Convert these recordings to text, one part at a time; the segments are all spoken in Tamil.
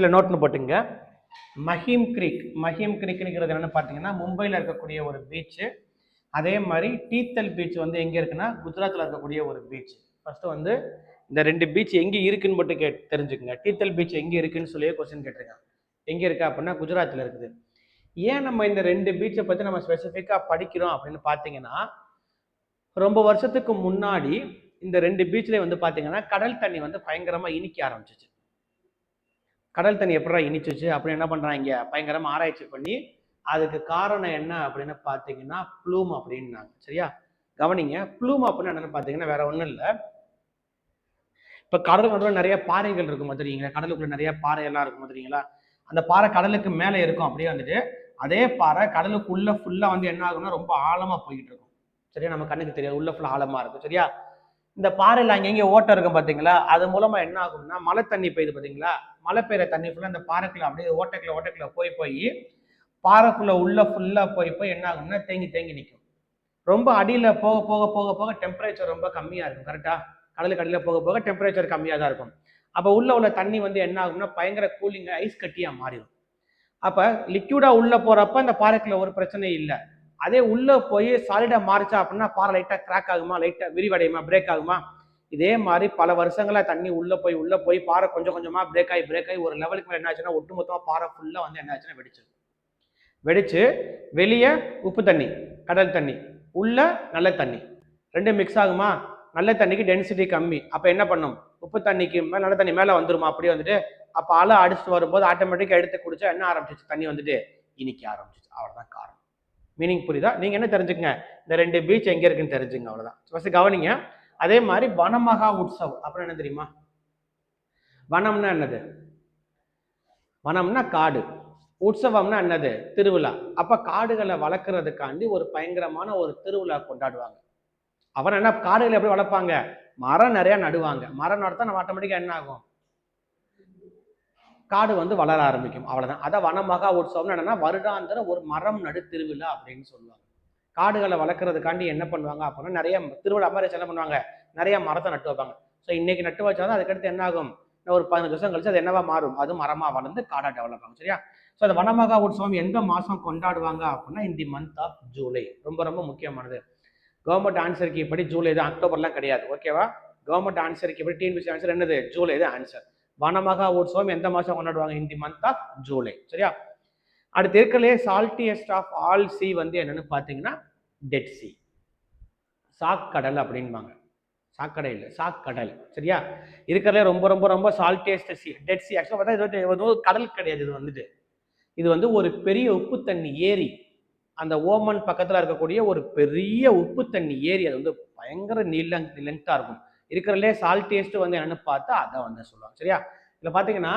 இல்லை நோட்னு போட்டுங்க. மஹீம் கிரீக்ங்கிறது என்னன்னு பார்த்தீங்கன்னா மும்பையில் இருக்கக்கூடிய ஒரு பீச்சு. அதே மாதிரி டீத்தல் பீச் வந்து எங்கே இருக்குன்னா குஜராத்தில் இருக்கக்கூடிய ஒரு பீச். ஃபர்ஸ்ட் வந்து இந்த ரெண்டு பீச் எங்கே இருக்குன்னு மட்டும் தெரிஞ்சுக்கங்க. டீத்தல் பீச் எங்கே இருக்குன்னு சொல்லி கொஸ்டின் கேட்டிருக்காங்க. எங்கே இருக்கு அப்படின்னா குஜராத்தில் இருக்குது. ஏன் நம்ம இந்த ரெண்டு பீச்சை பற்றி நம்ம ஸ்பெசிஃபிக்காக படிக்கிறோம் அப்படின்னு பார்த்தீங்கன்னா, ரொம்ப வருஷத்துக்கு முன்னாடி இந்த ரெண்டு பீச்லேயே வந்து பார்த்தீங்கன்னா கடல் தண்ணி வந்து பயங்கரமாக இனிக்க ஆரம்பிச்சிச்சு. கடல் தண்ணி எப்படா இனிச்சிச்சு அப்படின்னு என்ன பண்ணுறாங்க, பயங்கரமாக ஆராய்ச்சி பண்ணி அதுக்கு காரணம் என்ன அப்படின்னு பார்த்தீங்கன்னா ப்ளூம் அப்படின்னாங்க. சரியா, கவனிங்க. ப்ளூம் அப்படின்னு என்னன்னு பார்த்தீங்கன்னா வேற ஒன்றும் இல்லை. இப்போ கடல் நடுவில் நிறைய பாறைகள் இருக்கும் தெரியுங்களா, கடலுக்குள்ள நிறைய பாறையெல்லாம் இருக்கும் தெரியுங்களா. அந்த பாறை கடலுக்கு மேலே இருக்கும். அப்படியே வந்துட்டு அதே பாறை கடலுக்குள்ள ஃபுல்லாக வந்து என்ன ஆகும்னா ரொம்ப ஆழமாக போய்கிட்டு இருக்கும். சரியா, நம்ம கண்ணுக்கு தெரியாது, உள்ள ஃபுல்லாக ஆழமாக இருக்கும். சரியா, இந்த பாறையில் அங்கங்கே ஓட்டம் இருக்கும் பார்த்தீங்களா, அது மூலமாக என்ன ஆகும்னா மழை தண்ணி பெய்யுது பார்த்தீங்களா, மழை பெய்கிற தண்ணி ஃபுல்லாக அந்த பாறைக்குள்ள அப்படியே ஓட்டைக்குள்ள போய் பாறைக்குள்ள உள்ள ஃபுல்லாக போய் என்ன ஆகும்னா தேங்கி நிற்கும். ரொம்ப அடியில் போக போக போக போக டெம்பரேச்சர் ரொம்ப கம்மியாக இருக்கும். கரெக்டாக, கடலுக்கு அடியில் போக போக டெம்பரேச்சர் கம்மியாக தான் இருக்கும். அப்போ உள்ள தண்ணி வந்து என்ன ஆகும்னா பயங்கர கூலிங் ஐஸ் கட்டியாக மாறிடும். அப்போ லிக்யூடாக உள்ளே போகிறப்ப அந்த பாறைக்குள்ள ஒரு பிரச்சனை இல்லை. அதே உள்ளே போய் சாலிடாக மாறிச்சா அப்படின்னா பாறை லைட்டாக கிராக் ஆகுமா, லைட்டாக விரிவடையுமா, பிரேக் ஆகுமா. இதே மாதிரி பல வருஷங்களா தண்ணி உள்ளே போய் பாறை கொஞ்சம் கொஞ்சமாக பிரேக் ஆகி ஒரு லெவலுக்கு மேலே என்ன ஆச்சுன்னா ஒட்டுமொத்தமாக பாறை ஃபுல்லாக வந்து என்ன ஆச்சுன்னா வெடிச்சு வெளியே உப்பு தண்ணி, கடல் தண்ணி, உள்ள நல்ல தண்ணி, ரெண்டும் மிக்ஸ் ஆகுமா. நல்ல தண்ணிக்கு டென்சிட்டி கம்மி. அப்போ என்ன பண்ணும், உப்பு தண்ணிக்கு மேலே நல்ல தண்ணி மேலே வந்துருமா. அப்படியே வந்துட்டு அப்போ அலை அடிச்சுட்டு வரும்போது ஆட்டோமேட்டிக்காக எடுத்து குடிச்சா என்ன ஆரம்பிச்சிச்சு, தண்ணி வந்துட்டு இனிக்க ஆரம்பிச்சிச்சு. அவ்வளோதான் காரணம். மீனிங் புரியுதா? நீங்க என்ன தெரிஞ்சுக்கங்க, இந்த ரெண்டு பீச் எங்க இருக்குன்னு தெரிஞ்சுங்க. அவ்வளவுதான். ஃபர்ஸ்ட் கவனிங்க. அதே மாதிரி வனமகா உற்சவ் அப்புறம் என்ன தெரியுமா? வனம்னா என்னது? வனம்னா காடு, உற்சவம்னா என்னது? திருவிழா. அப்ப காடுகளை வளர்க்கறதுக்காண்டி ஒரு பயங்கரமான ஒரு திருவிழா கொண்டாடுவாங்க. அப்புறம் என்ன, காடுகளை எப்படி வளர்ப்பாங்க, மரம் நிறைய நடுவாங்க. மரம் நடுத்தா நம்ம ஆட்டோமேட்டிக்கா என்ன ஆகும், காடு வந்து வளர ஆரம்பிக்கும். அவ்வளவுதான். அதான் வனமகா உற்சவம்னு என்னன்னா வருடாந்திர ஒரு மரம் நடு திருவிழா அப்படின்னு சொல்லுவாங்க. காடுகளை வளர்க்கறதுக்காண்டி என்ன பண்ணுவாங்க அப்படின்னா நிறைய திருவிழா மாதிரி என்ன பண்ணுவாங்க, நிறைய மரத்தை நட்டு வைப்பாங்க. ஸோ இன்னைக்கு நட்டு வச்சாதான் அதுக்கடுத்து என்ன ஆகும், ஒரு 15 வருஷம் கழிச்சு அது என்னவா மாறும், அது மரமா வளர்ந்து காடா டெவலப் ஆகும். சரியா, ஸோ அந்த வனமகா உற்சவம் எந்த மாசம் கொண்டாடுவாங்க அப்படின்னா இந்த மந்த் ஆஃப் ஜூலை. ரொம்ப ரொம்ப முக்கியமானது. கவர்மெண்ட் ஆன்சருக்கு இப்படி ஜூலை தான், அக்டோபர்லாம் கிடையாது. ஓகேவா, கவர்மெண்ட் ஆன்சருக்கு இப்படி டிஎன்பிசி ஆன்சர் என்னது, ஜூலை தான் ஆன்சர். வனமகா உற்சவம் எந்த மாசம் கொண்டாடுவாங்க, இந்த மந்த் ஆஃப் ஜூலை. சரியா, அடுத்து இருக்கலே சால்டியஸ்ட் ஆஃப் ஆல் சி வந்து என்னன்னு பாத்தீங்கன்னா டெட் சி, சாக்கடல் அப்படின்பாங்க. சாக்கடை இல்லை, சாக்கடல். சரியா, இருக்கிறதுல ரொம்ப ரொம்ப ரொம்ப சால்டியஸ்ட் சி டெட் சி. ஆக்சுவலாக பார்த்தா இது கடல் கிடையாது. இது வந்து ஒரு பெரிய உப்பு தண்ணி ஏரி. அந்த ஓமன் பக்கத்தில் இருக்கக்கூடிய ஒரு பெரிய உப்பு தண்ணி ஏரி. அது வந்து பயங்கர லென்த்தாக இருக்கும். இருக்கிறதுலே சால்டியஸ்ட் வந்து என்னன்னு பார்த்தா அதை வந்து சொல்லுவாங்க. சரியா, இதில் பார்த்தீங்கன்னா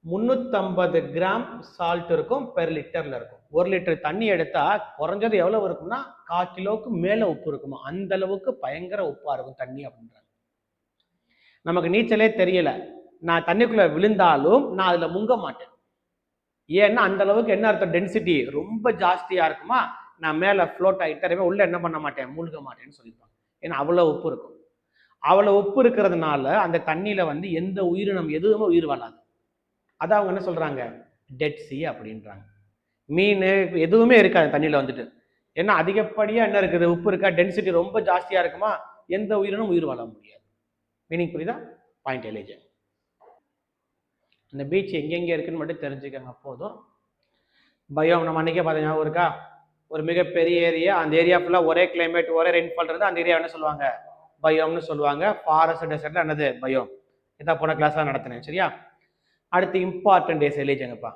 350 கிராம் சால்ட் இருக்கும் பெர் லிட்டர்ல இருக்கும். 1 லிட்டர் தண்ணி எடுத்தா குறைஞ்சது எவ்வளவு இருக்கும்னா 1/4 கிலோவுக்கு மேல உப்பு இருக்குமா. அந்த அளவுக்கு பயங்கர உப்பா இருக்கும் தண்ணி அப்படின்றாங்க. நமக்கு நீச்சலே தெரியல, நான் தண்ணிக்குள்ள விழுந்தாலும் நான் அதுல முங்க மாட்டேன். ஏன்னா அந்த அளவுக்கு என்ன அர்த்தம், டென்சிட்டி ரொம்ப ஜாஸ்தியா இருக்குமா. நான் மேல ஃப்ளோட் ஆகிட்டே உள்ள என்ன பண்ண மாட்டேன், மூழ்க மாட்டேன்னு சொல்லியிருப்பாங்க. ஏன்னா அவ்வளவு உப்பு இருக்கும். அவ்வளவு உப்பு இருக்கிறதுனால அந்த தண்ணியில வந்து எந்த உயிரினம் எதுவுமே உயிர் வாழாது. அதான் அவங்க என்ன சொல்றாங்க, டெட் சி அப்படின்றாங்க. மீன் எதுவுமே இருக்காது தண்ணியில வந்துட்டு. ஏன்னா அதிகப்படியா என்ன இருக்குது, உப்பு இருக்கா, டென்சிட்டி ரொம்ப ஜாஸ்தியா இருக்குமா, எந்த உயிரினும் உயிர் வாழ முடியாது. மீனிங் புரியுதா? பாயிண்ட் எலேஜ். இந்த பீச் எங்கெங்க இருக்குன்னு மட்டும் தெரிஞ்சுக்கங்க போதும். பயோம் நம்ம அன்னைக்கே பார்த்த ஞாபகம் இருக்கா, ஒரு மிகப்பெரிய ஏரியா, அந்த ஏரியா ஃபுல்லா ஒரே கிளைமேட் ஒரே ரெயின்ஃபால் இருந்து அந்த ஏரியா என்ன சொல்லுவாங்க, பயோம்னு சொல்லுவாங்க. ஃபாரஸ்ட் டெசர்ட்ல என்னது, பயோம். இதான் போன கிளாஸ்ல நடத்தினேன். சரியா, அடுத்து இம்பார்ட்டன்ட் டேஸ் எழுதிங்கப்பா.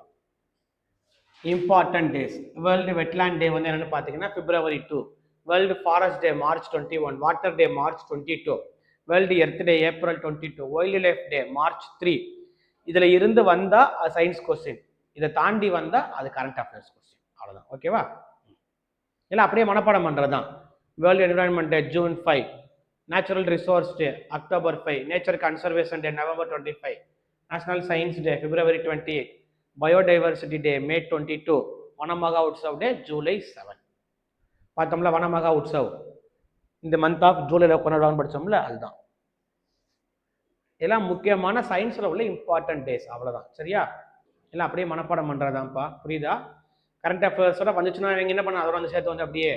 Important days. World wetland day வந்து என்னன்னு பார்த்தீங்கன்னா February 2. World forest day March 21. Water day March 22. World Earth day April 22. Wildlife day March 3. இதுல இருந்து வந்தா அது சயின்ஸ் கொஸ்டின், இதை தாண்டி வந்தா அது கரண்ட் அஃபேர்ஸ் கொஸ்டின். அவ்வளவுதான். ஓகேவா, இல்லை அப்படியே மனப்பாடம் பண்றதுதான். World environment day June 5. Natural resource day October 5. Nature conservation day November 25. National science day February 28. Biodiversity day May 22. Vanamaha Utsav day July 7. பார்த்தோம்ல, வனமகா உற்சவ் இந்த மந்த் ஆஃப் ஜூலைல கொண்டாடுவாங்க படிச்சோம்ல, அதுதான். இதெல்லாம் முக்கியமான சயின்ஸில் உள்ள இம்பார்ட்டன்ட் டேஸ், அவ்வளோதான். சரியா? எல்லாம் அப்படியே மனப்பாடம் பண்ணுறதான்ப்பா, புரியுதா? கரண்ட் அஃபேர்ஸோட வந்துச்சுன்னா நீங்கள் என்ன பண்ண, அதோட வந்து சேர்த்து வந்து அப்படியே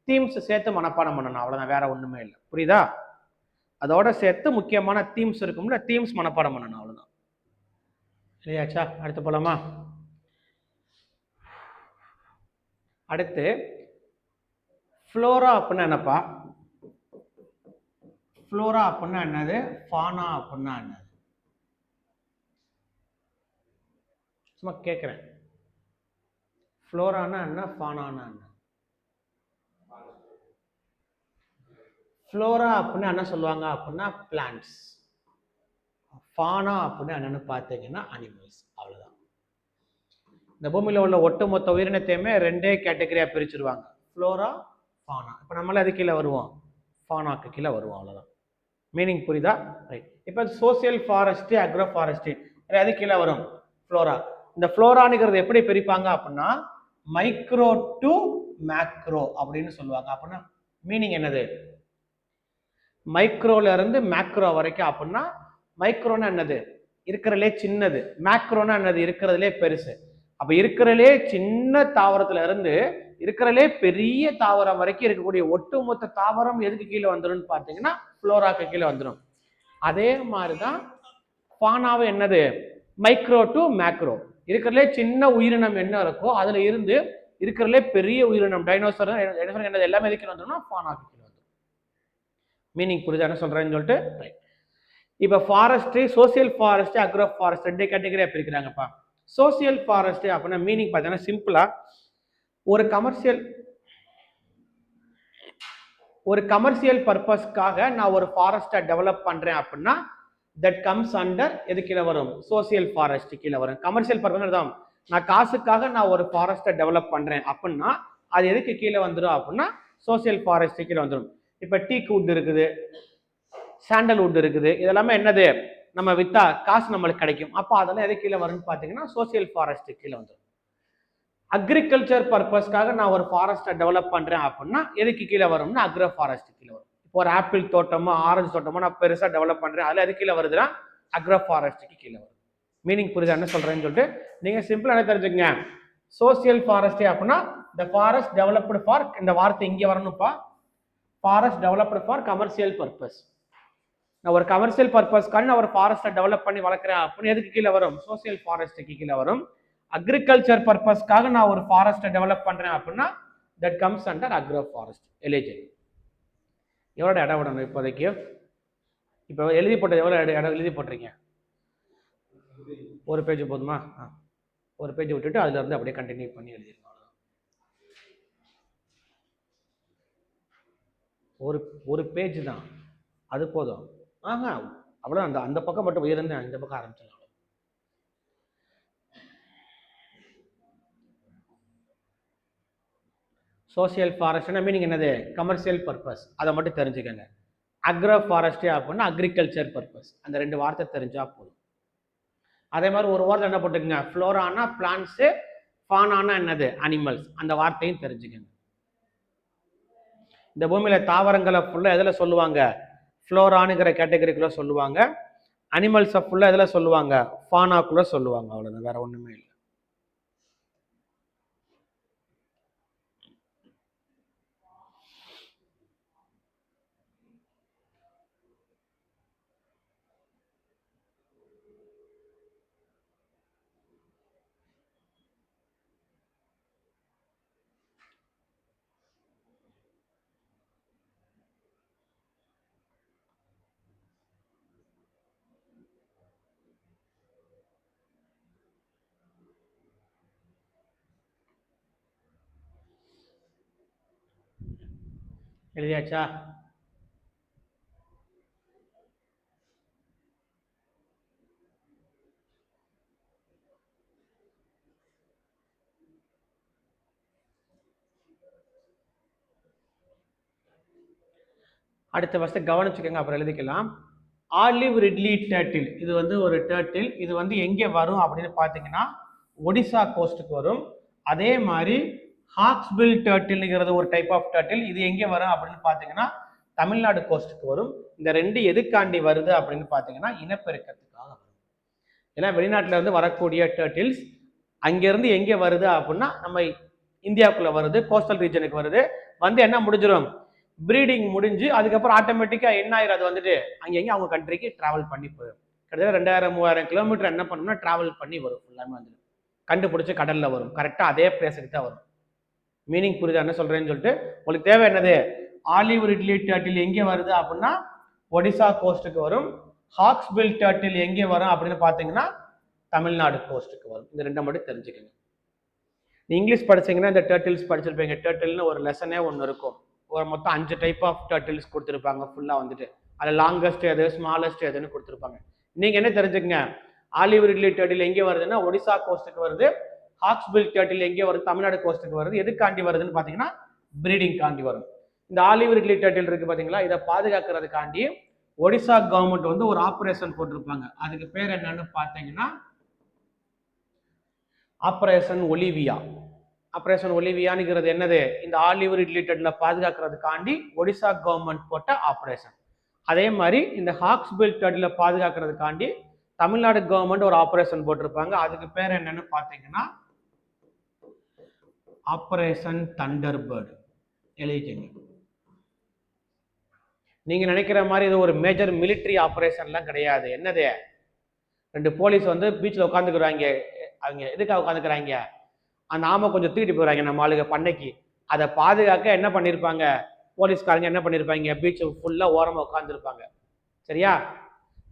தீம்ஸ் சேர்த்து மனப்பாடம் பண்ணணும், அவ்வளோதான், வேற ஒன்றுமே இல்லை. புரியுதா? அதோட சேர்த்து முக்கியமான தீம்ஸ் இருக்கும்ல, தீம்ஸ் மனப்பாடம் பண்ணணும், அவ்வளோதான். சரியாச்சா? அடுத்து போலாமா? அடுத்து ஃப்ளோரா அப்படின்னா என்னப்பா? ஃப்ளோரா அப்படின்னா என்னது? ஃபானா அப்படின்னா என்னது? சும்மா கேட்குறேன். ஃப்ளோரானா என்ன, ஃபானானா என்ன? ஃப்ளோரா அப்படின்னா என்ன சொல்லுவாங்க அப்படின்னா பிளான்ட்ஸ். ஃபானா அப்படின்னா என்னன்னு பார்த்தீங்கன்னா அனிமல்ஸ், அவ்வளோதான். இந்த பூமியில் உள்ள ஒட்டுமொத்த உயிரினத்தையுமே ரெண்டே கேட்டகரியாக பிரிச்சுருவாங்க, ஃப்ளோரா, ஃபானா. இப்போ நம்மளால அது கீழே வருவோம், ஃபானாக்கு கீழே வருவோம், அவ்வளோதான். மீனிங் புரியுதா? ரைட். இப்போ சோசியல் ஃபாரஸ்ட்ரி, அக்ரோ ஃபாரஸ்ட்ரி அது கீழே வரும், ஃப்ளோரா. இந்த ஃப்ளோரானுங்கிறது எப்படி பிரிப்பாங்க அப்படின்னா மைக்ரோ டு மேக்ரோ அப்படின்னு சொல்லுவாங்க. அப்படின்னா மீனிங் என்னது? மைக்ரோல இருந்து மேக்ரோ வரைக்கும். அப்படின்னா மைக்ரோனா என்னது? இருக்கிறதுலே சின்னது. மேக்ரோனா என்னது? இருக்கிறதுலே பெருசு. அப்ப இருக்கிறதுலே சின்ன தாவரத்துல இருந்து இருக்கிறதுலே பெரிய தாவரம் வரைக்கும் இருக்கக்கூடிய ஒட்டுமொத்த தாவரம் எதுக்கு கீழே வந்துடும் பார்த்தீங்கன்னா ஃப்ளோராக்கு கீழே வந்துடும். அதே மாதிரிதான் ஃபானாவும் என்னது? Micro to macro. இருக்கிறதுலே சின்ன உயிரினம் என்ன இருக்கோ அதுல இருந்து இருக்கிறதுலே பெரிய உயிரினம் டைனோசர் என்னது எல்லாமே எதுக்கு வந்துடும்னா ஃபானாக்கு கீழே வந்துடும். மீனிங் புரியுதா என்ன சொல்றேன்னு சொல்லிட்டு? இப்போ forestry, social forest, agro forest ரெண்டு கேட்டகரியா பிரிக்கிறாங்கப்பா. சோசியல் ஃபாரஸ்ட் அப்படின்னா மீனிங் பார்த்தீங்கன்னா சிம்பிளா ஒரு கமர்ஷியல் பர்பஸ்க்காக நான் ஒரு ஃபாரஸ்ட்டை டெவலப் பண்றேன் அப்படின்னா தட் கம்ஸ் அண்டர் எது கீழே வரும்? சோசியல் ஃபாரஸ்ட் கீழே வரும். கமர்ஷியல் பர்பஸ் தான், நான் காசுக்காக நான் ஒரு ஃபாரஸ்ட்டை டெவலப் பண்றேன் அப்படின்னா அது எதுக்கு கீழே வந்துடும் அப்படின்னா சோசியல் ஃபாரஸ்ட் கீழே வந்துடும். இப்போ டீக் வுட் இருக்குது, சாண்டல்வுட் இருக்குது, இதெல்லாமே என்னது? நம்ம வித்தா காசு நம்மளுக்கு கிடைக்கும். அப்போ அதெல்லாம் எது கீழே வரும்னு பார்த்தீங்கன்னா சோசியல் ஃபாரஸ்ட் கீழே வந்துடும். அக்ரிகல்ச்சர் பர்பஸ்க்காக நான் ஒரு ஃபாரஸ்ட்டை டெவலப் பண்றேன் அப்படின்னா எதுக்கு கீழே வரும்னா அக்ரோ ஃபாரஸ்ட் கீழே வரும். இப்போ ஒரு ஆப்பிள் தோட்டமோ ஆரஞ்சு தோட்டமோ நான் பெருசா டெவலப் பண்றேன், அதுல எது கீழே வருதுன்னா அக்ரோ ஃபாரஸ்ட்டுக்கு கீழே வரும். மீனிங் புரியுதா என்ன சொல்றேன்னு சொல்லிட்டு? நீங்க சிம்பிளா என்ன தெரிஞ்சுக்கங்க, சோசியல் ஃபாரஸ்ட் அப்படின்னா த ஃபாரஸ்ட் டெவலப்டு ஃபார், இந்த வார்த்தை இங்கே வரணும்ப்பா, forest developed for commercial purpose. நான் ஒரு கமர்ஷியல் பர்பஸ்க்காக நான் ஒரு ஃபாரஸ்ட்டை டெவலப் பண்ணி வளர்க்குறேன் அப்படின்னு எதுக்கு கீழே வரும்? சோசியல் ஃபாரஸ்ட்டுக்கு கீழே வரும். அக்ரிகல்ச்சர் பர்பஸ்க்காக நான் ஒரு ஃபாரஸ்ட்டை டெவலப் பண்றேன் அப்படின்னா that comes under agro forest. Eligible. எவ்வளோ இடம் விடணும் இப்போதைக்கு? இப்போ எழுதி போட்டது எவ்வளோ இடம் எழுதி போட்டிருக்கீங்க? ஒரு பேஜ் போதுமா? ஒரு பேஜ் விட்டுட்டு அதுல இருந்து அப்படியே கண்டினியூ பண்ணி எழுதிருக்கோம். ஒரு பேஜ் தான், அது போதும். அவ்வளோ அந்த பக்கம் மட்டும் உயர்ந்து இந்த பக்கம் ஆரம்பிச்சிடலாம். சோசியல் ஃபாரஸ்ட்னா மீனிங் என்னது? Commercial purpose. அதை மட்டும் தெரிஞ்சுக்கங்க. அக்ரோ ஃபாரஸ்ட்ரி அப்படின்னா அக்ரிகல்ச்சர் பர்பஸ். அந்த ரெண்டு வார்த்தை தெரிஞ்சா போதும். அதே மாதிரி ஒரு வார்த்தை என்ன போட்டுக்கங்க, ஃப்ளோரானா பிளான்ட்ஸ், ஃபானானா என்னது? அனிமல்ஸ். அந்த வார்த்தையும் தெரிஞ்சுக்கங்க. இந்த பூமியில தாவரங்களை ஃபுல்லா எதுல சொல்லுவாங்க? ஃப்ளோரானுங்கிற கேட்டகரிக்குள்ள சொல்லுவாங்க. அனிமல்ஸை ஃபுல்லா எதுல சொல்லுவாங்க? ஃபானாக்குள்ள சொல்லுவாங்க. அவ்வளவுதான், வேற ஒண்ணுமே இல்லை. எழுதியாச்சா? அடுத்த ஃபர்ஸ்ட் கவனிச்சுக்கோங்க, அப்புறம் எழுதிக்கலாம். ஆலிவ் ரிட்லி டர்ட்டில், இது வந்து ஒரு டர்ட்டில். இது வந்து எங்கே வரும் அப்படின்னு பார்த்தீங்கன்னா ஒடிசா கோஸ்ட்டுக்கு வரும். அதே மாதிரி ஹாக்ஸ்பில் டர்ட்டில்ங்கிறது ஒரு டைப் ஆஃப் டர்ட்டில். இது எங்கே வரும் அப்படின்னு பார்த்தீங்கன்னா தமிழ்நாடு கோஸ்ட்டுக்கு வரும். இந்த 2 எதுக்காண்டி வருது அப்படின்னு பார்த்தீங்கன்னா இனப்பெருக்கத்துக்காக வரும். ஏன்னா வெளிநாட்டில் இருந்து வரக்கூடிய டர்ட்டில்ஸ் அங்கேருந்து எங்கே வருது அப்படின்னா நம்ம இந்தியாவுக்குள்ள வருது, கோஸ்டல் ரீஜனுக்கு வருது. வந்து என்ன முடிஞ்சிடும், ப்ரீடிங் முடிஞ்சு அதுக்கப்புறம் ஆட்டோமேட்டிக்காக என்ன ஆயிரும், அது வந்துட்டு அங்கங்கே அவங்க கண்ட்ரிக்கு ட்ராவல் பண்ணி போயிடும். கிட்டத்தட்ட 2000-3000 கிலோமீட்டர் என்ன பண்ணணும்னா ட்ராவல் பண்ணி வரும். ஃபுல்லாமே வந்துடும் கண்டுபிடிச்சி கடலில் வரும். கரெக்டாக அதே பிளேஸுக்கு தான் வரும். மீனிங் புரியுதா என்ன சொல்கிறேன்னு சொல்லிட்டு? உங்களுக்கு தேவை என்னது, ஆலிவ் ரிட்லி டர்ட்டில் எங்கே வருது அப்படின்னா ஒடிசா கோஸ்ட்டுக்கு வரும். ஹாக்ஸ்பில் டர்ட்டில் எங்கே வரும் அப்படின்னு பார்த்தீங்கன்னா தமிழ்நாடு கோஸ்ட்டுக்கு வரும். இந்த 2 மட்டும் தெரிஞ்சுக்கங்க. இங்கிலீஷ் படிச்சீங்கன்னா இந்த டர்ட்டில்ஸ் படிச்சிருப்பீங்க. டர்ட்டில்னு ஒரு லெசனே ஒன்று இருக்கும். ஒரு மொத்தம் 5 டைப் ஆஃப் டர்ட்டில்ஸ் கொடுத்துருப்பாங்க ஃபுல்லாக வந்துட்டு. அதில் லாங்கஸ்ட் எது, ஸ்மாலஸ்ட் எதுன்னு கொடுத்துருப்பாங்க. நீங்கள் என்ன தெரிஞ்சுக்கங்க, ஆலிவ் ரிட்லி டர்ட்டில் எங்கே வருதுன்னா ஒடிசா கோஸ்ட்டுக்கு வருது. ஹாக்ஸ்பில் டர்ட்டில் எங்கே வருது, தமிழ்நாடு கோஸ்ட்டுக்கு வருது. எதுக்காண்டி வருதுன்னு பார்த்தீங்கன்னா ப்ரீடிங் காண்டி வரும். இந்த ஆலிவ் ரிட்லி டர்ட்டில் இருக்கு பார்த்தீங்களா, இதை பாதுகாக்கிறதுக்காண்டி ஒடிசா கவர்மெண்ட் வந்து ஒரு ஆப்ரேஷன் போட்டிருப்பாங்க. அதுக்கு பேர் என்னன்னு பார்த்தீங்கன்னா ஆப்ரேஷன் ஒலிவியா. ஆப்ரேஷன் ஒலிவியானுங்கிறது என்னது, இந்த ஆலிவ் ரிட்லி டர்ட்டில் பாதுகாக்கிறதுக்காண்டி ஒடிசா கவர்மெண்ட் போட்ட ஆப்ரேஷன். அதே மாதிரி இந்த ஹாக்ஸ்பில் டர்ட்டில் பாதுகாக்கிறதுக்காண்டி தமிழ்நாடு கவர்மெண்ட் ஒரு ஆப்ரேஷன் போட்டிருப்பாங்க. அதுக்கு பேர் என்னன்னு பார்த்தீங்கன்னா ஆப்ரேஷன் தண்டர்பர்ட். எழுதிக்கங்க. நீங்க நினைக்கிற மாதிரி இது ஒரு மேஜர் மிலிட்டரி ஆப்ரேஷன்லாம் கிடையாது. என்னது, 2 போலீஸ் வந்து பீச்சில் உட்காந்துக்கிறாங்க. அவங்க எதுக்காக உட்காந்துக்கிறாங்க, அந்த ஆமை கொஞ்சம் தூக்கிட்டு போயிடுறாங்க நம்ம ஆளுங்க பண்ணைக்கு. அதை பாதுகாக்க என்ன பண்ணியிருப்பாங்க, போலீஸ்காரங்க என்ன பண்ணியிருப்பாங்க, பீச் ஃபுல்லாக ஓரமாக உட்காந்துருப்பாங்க. சரியா,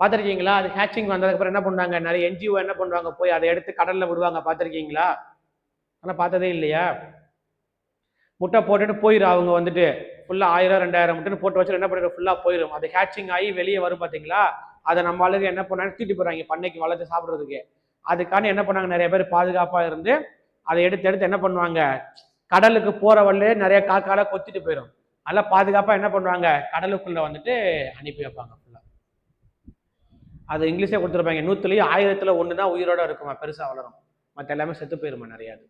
பார்த்துருக்கீங்களா? அது ஹேச்சிங் வந்ததுக்கப்புறம் என்ன பண்ணுவாங்க, நிறைய என்ஜிஓ என்ன பண்ணுவாங்க, போய் அதை எடுத்து கடலில் விடுவாங்க. பார்த்துருக்கீங்களா? ஆனால் பார்த்ததே இல்லையா? முட்டை போட்டுட்டு போயிடும். அவங்க வந்துட்டு ஃபுல்லாக 1000-2000 முட்டைன்னு போட்டு வச்சு என்ன பண்ணிடும், ஃபுல்லாக போயிடும். அது ஹேச்சிங் ஆகி வெளியே வரும் பார்த்தீங்களா? அதை நம்ம ஆளுங்க என்ன பண்ணாங்க, தூக்கிட்டு போகிறாங்க பண்ணைக்கு வளர்த்து சாப்பிட்றதுக்கு. அதுக்காண்டி என்ன பண்ணாங்க, நிறைய பேர் பாதுகாப்பாக இருந்து அதை எடுத்து என்ன பண்ணுவாங்க, கடலுக்கு போற வழியே நிறைய காக்கால கொத்திட்டு போயிடும். அதெல்லாம் பாதுகாப்பாக என்ன பண்ணுவாங்க, கடலுக்குள்ள வந்துட்டு அனுப்பி வைப்பாங்க. அது இங்கிலீஷே கொடுத்துருப்பாங்க, 100லேயும் 1000ல் 1 தான் உயிரோட இருக்குமா, பெருசாக வளரும். மற்ற எல்லாமே செத்து போயிருமா நிறையாது.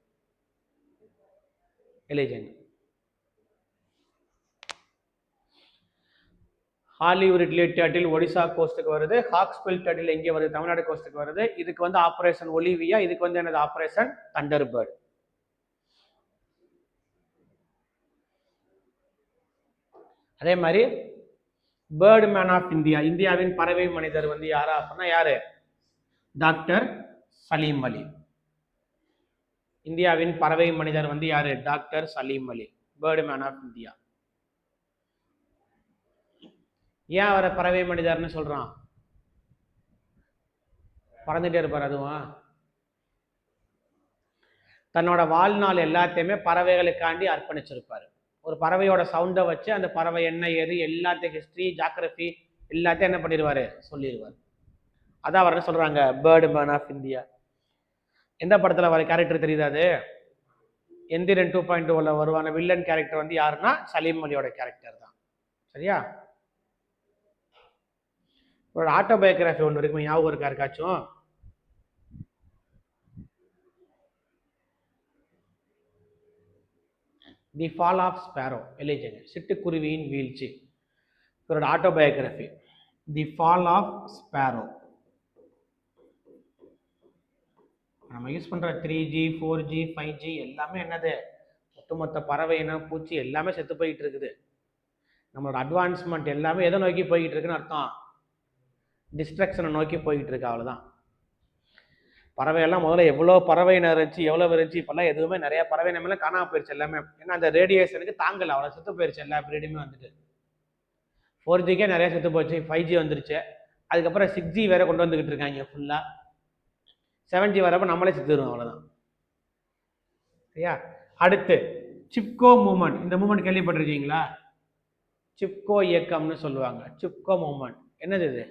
எலிஜன் ஆலிவ் ரிட்லி டர்ட்டில் ஒடிசா கோஸ்ட்டுக்கு வருது. ஹாக்ஸ்பில் டர்ட்டில் எங்கே வருது, தமிழ்நாடு கோஸ்ட்டுக்கு வருது. இதுக்கு வந்து ஆப்ரேஷன் ஒலிவியா, இதுக்கு வந்து என்னது ஆப்ரேஷன் தண்டர்பர்ட். அதே மாதிரி பேர்டு மேன் ஆஃப் இந்தியா, இந்தியாவின் பறவை மனிதர் வந்து யாரா அப்படின்னா யாரு, டாக்டர் சலீம் அலி. இந்தியாவின் பறவை மனிதர் வந்து யாரு, doctor Salim Ali, bird man of India. ஏன் அவரை பறவை மனிதர்னு சொல்றான், பறந்துட்டே இருப்பார். அதுவும் தன்னோட வாழ்நாள் எல்லாத்தையுமே பறவைகளுக்காண்டி அர்ப்பணிச்சிருப்பாரு. ஒரு பறவையோட சவுண்டை வச்சு அந்த பறவை என்ன ஏது எல்லாத்தையும் ஹிஸ்டரி ஜாகிரபி எல்லாத்தையும் என்ன பண்ணிடுவாரு, சொல்லிடுவார். அதான் அவர் என்ன சொல்றாங்க, பேர்டு மேன் ஆஃப் இந்தியா. எந்த படத்துல வர கேரக்டர் தெரியுது, அது எந்திரன் 2.0ல வருவான வில்லன் கேரக்டர் வந்து யாருன்னா சலீம் அலியோட கேரக்டர் தான். சரியா, ஒரு ஆட்டோபயோகிராஃபி ஒன்று இருக்கு, ஞாபகம் இருக்கா இருக்காச்சும்? The fall of sparrow. எழுதிங்க, சிட்டுக்குருவியின் வீழ்ச்சி. இவரோட autobiography the fall of sparrow. நம்ம யூஸ் பண்ற 3G 4G 5G எல்லாமே என்னது, ஒட்டுமொத்த பறவை இனம் பூச்சி எல்லாமே செத்து போயிட்டு இருக்குது. நம்மளோட அட்வான்ஸ்மெண்ட் எல்லாமே எதை நோக்கி போய்கிட்டு இருக்குன்னு அர்த்தம், டிஸ்ட்ரக்ஷனை நோக்கி போய்கிட்டு இருக்கு. அவ்வளோதான். பறவையெல்லாம் முதல்ல எவ்வளோ பறவை இனம் இருந்துச்சு, எவ்வளோ இருந்துச்சு, இப்போல்லாம் எதுவுமே நிறைய பறவை இனமெல்லாம் காணாம போயிடுச்சு எல்லாமே. ஏன்னா அந்த ரேடியேஷனுக்கு தாங்கல, அவ்வளோ செத்து போயிடுச்சு எல்லா பிரீடுமே வந்துட்டு. 4Gக்கே நிறைய செத்து போச்சு, 5G வந்துருச்சு, அதுக்கப்புறம் 6G வேற கொண்டு வந்துகிட்டு இருக்காங்க ஃபுல்லா. 7G வரப்ப நம்மளே செத்துருவோம், அவ்வளோதான். சரியா, அடுத்து சிப்கோ மூவ்மெண்ட். இந்த மூவ்மெண்ட் கேள்விப்பட்டிருக்கீங்களா? சிப்கோ இயக்கம்னு சொல்லுவாங்க. சிப்கோ மூவ்மெண்ட் என்னது, இது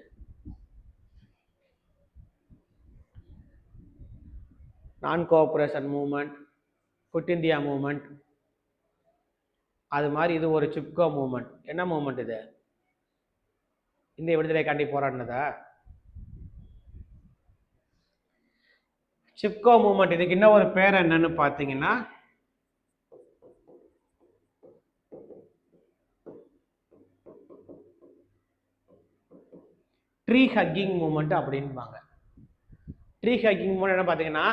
நான் cooperation movement, good India movement, அது மாதிரி இது ஒரு சிப்கோ மூவ்மெண்ட். என்ன மூவ்மெண்ட் இது, இந்திய விடுதலைக்காண்டி போராடினதா? சிப்கோ மூவ்மெண்ட். இதுக்கு இன்னும் ஒரு பேர் என்னன்னு பார்த்தீங்கன்னா ட்ரீ ஹக்கிங் மூமெண்ட் அப்படின்பாங்க. ட்ரீ ஹக்கிங் மூமெண்ட் என்ன பார்த்தீங்கன்னா,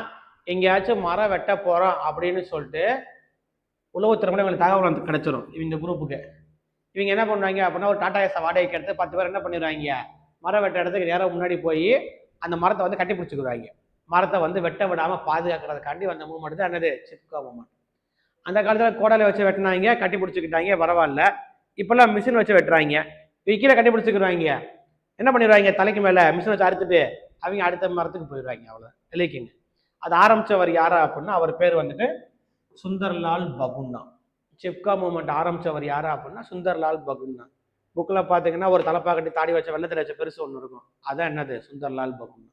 எங்கேயாச்சும் மரம் வெட்ட போகிறோம் அப்படின்னு சொல்லிட்டு உளவுத்துறை இவங்களுக்கு தகவல் வந்து கிடைச்சிரும் இந்த குரூப்புக்கு. இவங்க என்ன பண்ணுவாங்க அப்படின்னா, ஒரு டாடா ஏஸை வாடகைக்கு எடுத்து 10 பேர் என்ன பண்ணிடுவாங்க, மரம் வெட்ட இடத்துக்கு நேரம் முன்னாடி போய் அந்த மரத்தை வந்து கட்டி பிடிச்சிக்கிறாங்க. மரத்தை வந்து வெட்ட விடாமல் பாதுகாக்கிறதுக்காண்டி அந்த மூமெண்ட் தான் என்னது, சிப்கா மூமெண்ட். அந்த காலத்தில் கோடாலை வச்சு வெட்டினாங்க, கட்டி பிடிச்சிக்கிட்டாங்க, பரவாயில்ல. இப்போல்லாம் மிஷின் வச்சு வெட்டுறாங்க, கீழே கட்டி பிடிச்சிக்கிறாங்க. என்ன பண்ணிடுவாங்க, தலைக்கு மேலே மிஷின் வச்சு அறுத்துட்டு அவங்க அடுத்த மரத்துக்கு போயிடுவாங்க. அவ்வளோ இல்லைக்குங்க. அது ஆரம்பித்தவர் யாரா அப்படின்னா, அவர் பேர் வந்துட்டு சுந்தர்லால் பகுன்னா. சிப்கா மூமெண்ட் ஆரம்பித்தவர் யாரா அப்படின்னா சுந்தர்லால் பகுன்னா. புக்கில் பார்த்தீங்கன்னா ஒரு தலைப்பா கட்டி தாடி வச்ச வெள்ளத்தில் வச்ச பெருசு ஒன்று இருக்கும், அதான் என்னது, சுந்தர்லால் பகுன்னா.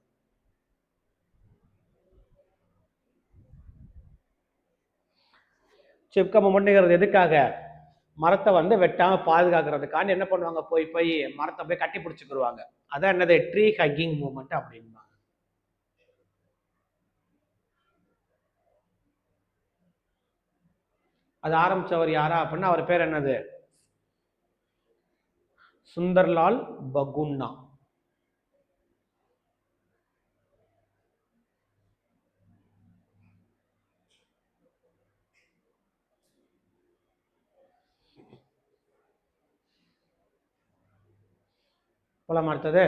சிப்கா மூமெண்ட்ங்கிறது எதுக்காக, மரத்தை வந்து வெட்டாம பாதுகாக்கிறதுக்காண்டி என்ன பண்ணுவாங்க, போய் போய் மரத்தை போய் கட்டி பிடிச்சிக்கிடுவாங்க. அதான் என்னது, ட்ரீ ஹக்கிங் மூமெண்ட் அப்படின்பாங்க. அது ஆரம்பிச்சவர் யாரா அப்படின்னா அவர் பேர் என்னது, சுந்தர்லால் பகுன்னா. போலாமா அடுத்தது,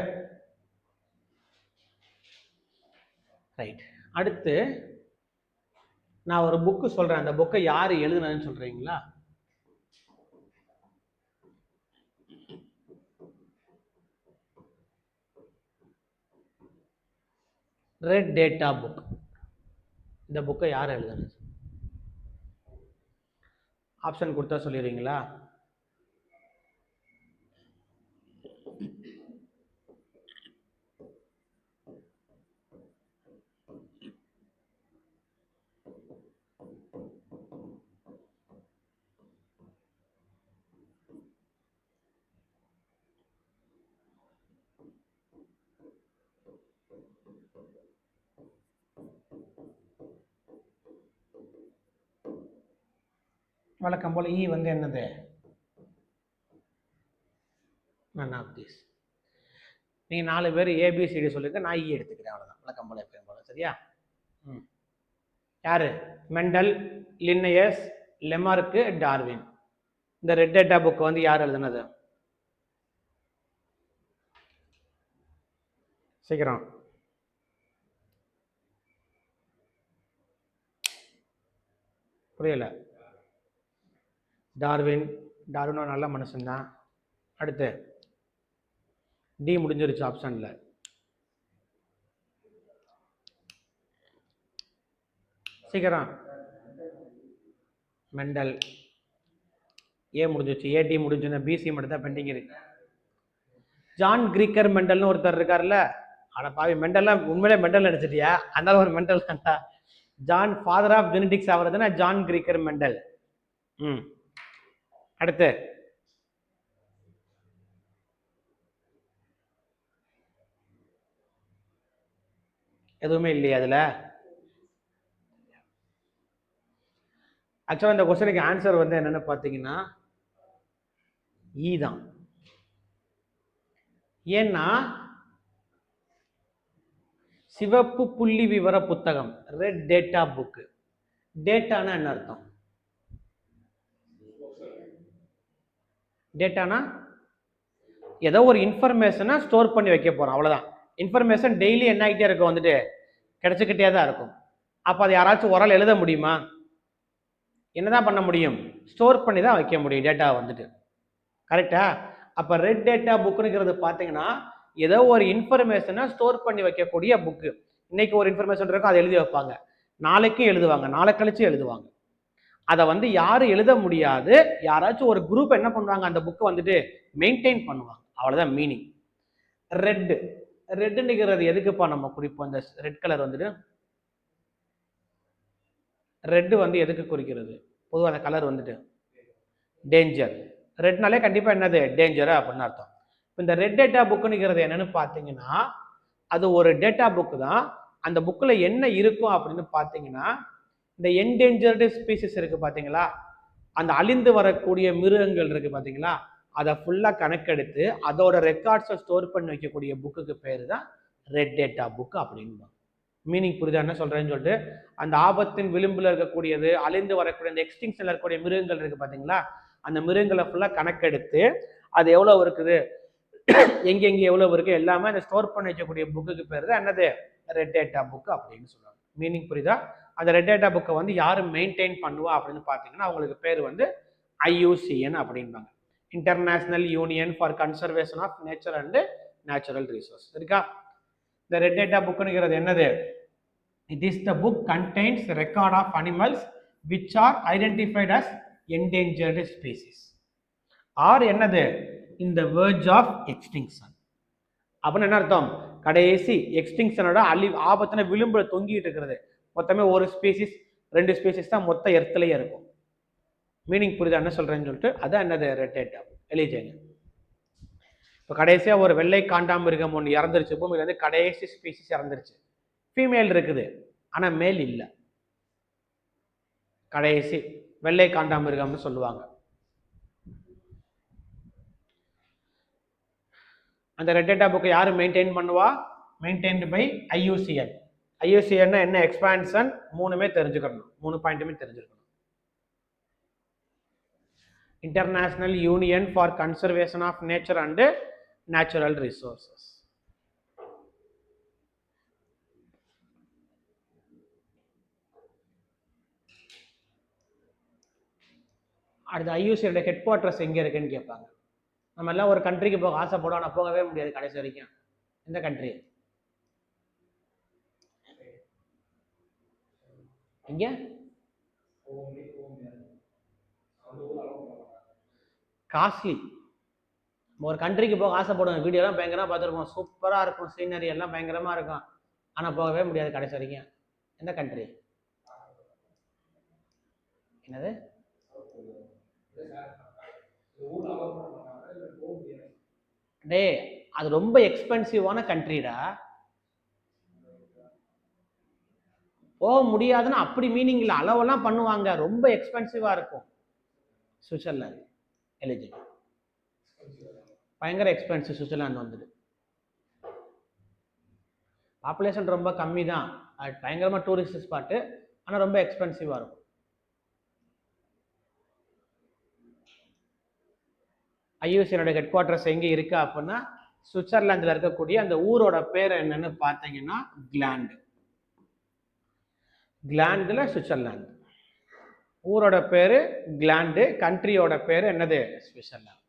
ரைட். அடுத்து நான் ஒரு புக்கு சொல்றேன், அந்த புக்கை யாரு எழுதுனதுன்னு சொல்றீங்களா? Red data book. இந்த புக்கை யார் எழுதுனது? ஆப்ஷன் கொடுத்தா சொல்லிடுறீங்களா? வழக்கம் போல இ வந்து என்னது, none of this. நீங்க 4 பேர் ஏபிசிடி சொல்லுங்க, நான் இ எடுத்துக்கிறேன், அவ்வளவுதான். வழக்கம் போல எப்பயும் போல, சரியா? யாரு, மெண்டல், லின்னயஸ், லெமார்க்கு, டார்வின். இந்த ரெட் டேட்டா புக் வந்து யார் எழுதுனது, சீக்கிரம். புரியல. டார்வின். டார்வின் நல்ல மனுஷன்தான். அடுத்து டி முடிஞ்சிருச்சு ஆப்ஷன்ல. சீக்கிரம். மெண்டல். ஏ முடிஞ்சிச்சு, ஏடி முடிஞ்சுன்னா பிசி மட்டும் தான் பெண்டிங் இருக்கு. ஜான் கிரீக்கர் மெண்டல்னு ஒருத்தர் இருக்காருல்ல, ஆனா பாவி மெண்டல்லாம் உண்மையிலே மெண்டல் நினைச்சிட்டியா, அதனால ஒரு மெண்டல் தான்டா. ஜான் ஃபாதர் ஆஃப் ஜெனடிக்ஸ் ஆகிறதுனா ஜான் கிரீக்கர் மெண்டல். அடுத்து எதுவுமே இல்லையா அதுல? ஆக்சுவலா இந்த கொஸ்டினுக்கு ஆன்சர் வந்து என்னன்னு பாத்தீங்கன்னா ஈ தான். ஏன்னா சிவப்பு புள்ளி விவர புத்தகம், ரெட் டேட்டா புக். டேட்டானா என்ன அர்த்தம்? டேட்டானா ஏதோ ஒரு இன்ஃபர்மேஷனை ஸ்டோர் பண்ணி வைக்க போறோம், அவ்வளவுதான். இன்ஃபர்மேஷன் டெய்லி என்ன ஆகிட்டே இருக்கும், வந்துட்டு கிடைச்சிக்கிட்டே தான் இருக்கும். அப்போ அது யாராச்சும் ஒரு ஆள் எழுத முடியுமா? என்னதான் பண்ண முடியும், ஸ்டோர் பண்ணி தான் வைக்க முடியும் டேட்டா வந்துட்டு, கரெக்டா? அப்போ ரெட் டேட்டா புக்குங்கிறது பார்த்தீங்கன்னா ஏதோ ஒரு இன்ஃபர்மேஷனை ஸ்டோர் பண்ணி வைக்கக்கூடிய புக்கு. இன்னைக்கு ஒரு இன்ஃபர்மேஷன் இருக்கும், அதை எழுதி வைப்பாங்க, நாளைக்கும் எழுதுவாங்க, நாளை கழிச்சு எழுதுவாங்க. அதை வந்து யாரும் எழுத முடியாது, யாராச்சும் ஒரு குரூப் என்ன பண்ணுவாங்க, அந்த புக்கை வந்துட்டு மெயின்டைன் பண்ணுவாங்க, அவ்வளோதான் மீனிங். ரெட். ரெட்டுங்கிறது எதுக்குப்பா நம்ம குறிப்போம், இந்த ரெட் கலர் வந்துட்டு ரெட் வந்து எதுக்கு குறிக்கிறது? பொதுவாக அந்த கலர் வந்துட்டு டேஞ்சர். ரெட்னாலே கண்டிப்பாக என்னது, டேஞ்சர் அப்படின்னு அர்த்தம். இப்போ இந்த ரெட் டேட்டா புக்குங்கிறது என்னன்னு பார்த்தீங்கன்னா அது ஒரு டேட்டா புக்கு தான். அந்த புக்கில் என்ன இருக்கும் அப்படின்னு பார்த்தீங்கன்னா இந்த என்டேஞ்சர்டு ஸ்பீசிஸ் இருக்கு பார்த்தீங்களா, அந்த அழிந்து வரக்கூடிய மிருகங்கள் இருக்கு பார்த்தீங்களா, அதை ஃபுல்லாக கணக்கெடுத்து அதோட ரெக்கார்ட்ஸை ஸ்டோர் பண்ணி வைக்கக்கூடிய புக்குக்கு பேர் தான் ரெட் டேட்டா புக் அப்படின்னு. மீனிங் புரியுதா என்ன சொல்கிறேன்னு சொல்லிட்டு, அந்த ஆபத்தின் விளிம்பில் இருக்கக்கூடியது, அழிந்து வரக்கூடிய அந்த எக்ஸ்டிங்ஷனில் இருக்கக்கூடிய மிருகங்கள் இருக்குது பார்த்தீங்களா, அந்த மிருகங்களை ஃபுல்லாக கணக்கெடுத்து அது எவ்வளோ இருக்குது, எங்கெங்கே எவ்வளோ இருக்குது எல்லாமே அந்த ஸ்டோர் பண்ணி வைக்கக்கூடிய புக்குக்கு பேர் தான் என்னது, ரெட் டேட்டா புக் அப்படின்னு சொல்லுவாங்க. மீனிங் புரியுதா? அந்த ரெட் டேட்டா புக்கை வந்து யார் மெயின்டைன் பண்ணுவா அப்படின்னு பார்த்தீங்கன்னா அவங்களுக்கு பேர் வந்து IUCN அப்படின்பாங்க, international union for conservation of nature and natural resource. இருக்கா? இந்த ரெட் டேட்டா புக்குங்கிறது என்னது? It is the book contains record of animals which are identified as endangered species or என்னது, in the verge of extinction. அப்படின்னு என்ன அர்த்தம்? கடைசி எக்ஸ்டிங்ஷனோட ஆபத்தான விளிம்புல தொங்கிட்டு இருக்கிறது மொத்தமே ஒரு ஸ்பீசிஸ் 2 ஸ்பீசிஸ் தான் மொத்த எர்த்லயே இருக்கும். மீனிங் புரியுதா என்ன சொல்றேன்னு சொல்லிட்டு, அதான் என்னது ரெட் டேட்டா. எழுதிங்க. இப்போ கடைசியா ஒரு வெள்ளை காண்டாமிருகம் ஒன்று இறந்துருச்சு, பூமியில இருந்து கடைசி ஸ்பீசிஸ் இறந்துருச்சு, ஃபீமேல் இருக்குது ஆனா மேல் இல்லை, கடைசி வெள்ளை காண்டாமிருகம்னு சொல்லுவாங்க. அந்த ரெட் டேட்டா புக்கை யாரு மெயின்டைன் பண்ணுவா? Maintained by IUCN. IUCN என்ன, எக்ஸ்பான்ஷன், மூணுமே தெரிஞ்சுக்கணும், 3 பாயிண்ட்டுமே தெரிஞ்சுக்கணும். International union for conservation of nature and natural resources. அடுத்து IUCN ஹெட் குவார்ட்டர்ஸ் எங்கே இருக்குன்னு கேட்பாங்க. நம்ம எல்லாம் ஒரு கண்ட்ரிக்கு போக ஆசைப்படுவோம், ஆனால் போகவே முடியாது கடைசி வரைக்கும். எந்த கண்ட்ரி? எங்க? காஸ்ட்லி. ஒரு கண்ட்ரிக்கு போக ஆசைப்படுவோம், வீடியோலாம் பயங்கரமாக பார்த்துருப்போம், சூப்பராக இருக்கும், சீனரி எல்லாம் பயங்கரமாக இருக்கும், ஆனால் போகவே முடியாது கடைசி வரைக்கும். எந்த கண்ட்ரி? என்னது? டே, அது ரொம்ப எக்ஸ்பென்சிவான கண்ட்ரிடா, போக முடியாதுன்னு அப்படி மீனிங் இல்லை, அளவெல்லாம் பண்ணுவாங்க, ரொம்ப எக்ஸ்பென்சிவா இருக்கும். சுவிட்சர்லாந்து எலிஜிபிள், பயங்கர எக்ஸ்பென்சிவ். சுவிட்சர்லாந்து வந்துடு, பாப்புலேஷன் ரொம்ப கம்மி தான், அது பயங்கரமாக டூரிஸ்ட் ஸ்பாட்டு, ஆனால் ரொம்ப எக்ஸ்பென்சிவாக இருக்கும். IUCN ஹெட் குவார்ட்டர்ஸ் எங்கே இருக்கு அப்படின்னா சுவிட்சர்லாந்தில் இருக்கக்கூடிய அந்த ஊரோட பேர் என்னன்னு பார்த்தீங்கன்னா கிளாண்ட். கிளாண்டில் சுவிட்சர்லாந்து, ஊரோட பேரு கிளாண்டு, கண்ட்ரியோட பேரு என்னது, சுவிட்சர்லாந்து.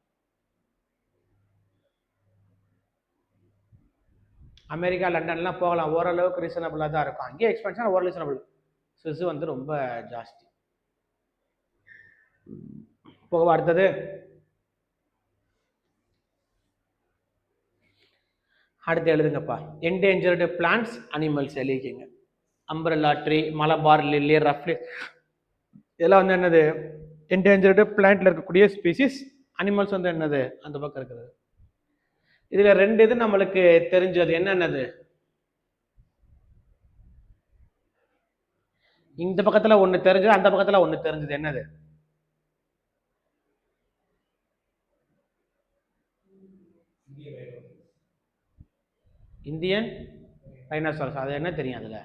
அமெரிக்கா லண்டன்லாம் போகலாம், ஓரளவுக்கு ரீசனபிளாக தான் இருக்கும், அங்கேயே எக்ஸ்பென்ஷன் ஓரளவு ரீசனபிள். சுவிஸ் வந்து ரொம்ப ஜாஸ்தி. போக அடுத்தது அடுத்து எழுதுங்கப்பா, என்டேஞ்சர்டு பிளான்ட்ஸ் அனிமல்ஸ் எழுதிக்கிங்க. அம்பரல்லா ட்ரீ, மலபார் லில்லி, ரஃப்லி, இதெல்லாம் வந்து என்னது, என்டேஞ்சர்டு பிளான்ட்ல இருக்கக்கூடிய ஸ்பீசிஸ். அனிமல்ஸ் வந்து என்னது, அந்த பக்கம் இருக்கிறது. இதுல 2 இது நம்மளுக்கு தெரிஞ்சது என்னென்னது, இந்த பக்கத்துல ஒண்ணு தெரிஞ்சது, அந்த பக்கத்துல ஒண்ணு தெரிஞ்சது, என்னது? Indian rhinoceros. அது என்ன தெரியும் அதுல?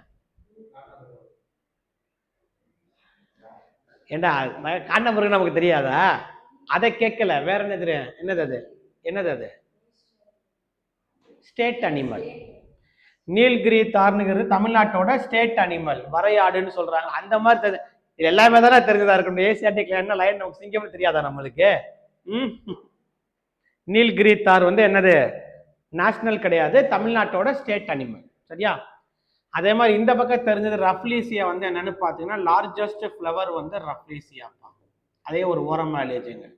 ஏண்டா காண்டமிருகம் நமக்கு தெரியாதா? அதை கேட்கல, வேற என்ன தெரியும்? என்னது அது? என்னது அது? State animal. நீல்கிரி தார்னுங்கிறது தமிழ்நாட்டோட ஸ்டேட் அனிமல், வரையாடுன்னு சொல்றாங்க. அந்த மாதிரி இது எல்லாமே தானே தெரிஞ்சதா இருக்கணும். ஏசியாட்டிக் என்ன லைன் நமக்கு சிங்கம்னு தெரியாதா நம்மளுக்கு? நீல்கிரி தார் வந்து என்னது, நேஷனல் கிடையாது, தமிழ்நாட்டோட ஸ்டேட் அனிமல். சரியா? அதே மாதிரி இந்த பக்கம் தெரிஞ்சது ரஃப்லீசியா வந்து என்னன்னு பார்த்தீங்கன்னா லார்ஜஸ்ட் ஃப்ளவர் வந்து ரஃப்லீசியா. அதே ஒரு ஓரமா எழுதிங்க.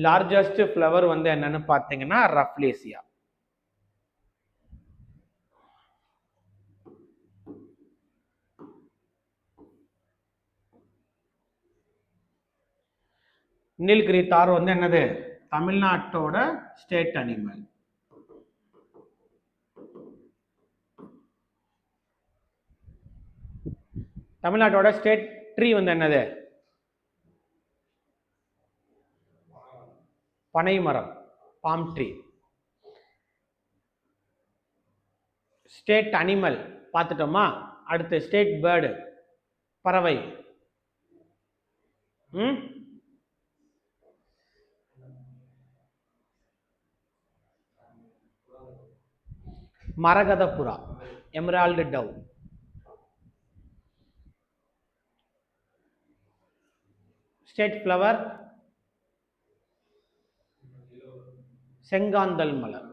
லார்ஜஸ்ட் ஃப்ளவர் வந்து என்னன்னு பார்த்தீங்கன்னா ரஃப்லீசியா. நீல்கிரி தார் வந்து என்னது, தமிழ்நாட்டோட ஸ்டேட் அனிமல். தமிழ்நாட்டோட ஸ்டேட் ட்ரீ வந்து என்னது? பனைமரம், பாம் ட்ரீ. ஸ்டேட் அனிமல் பார்த்துட்டோமா? அடுத்து ஸ்டேட் பேர்டு, பறவை. மரகத புறா, எமரால்டு டவ். ஸ்டேட் ஃப்ளவர் செங்காந்தல் மலர்.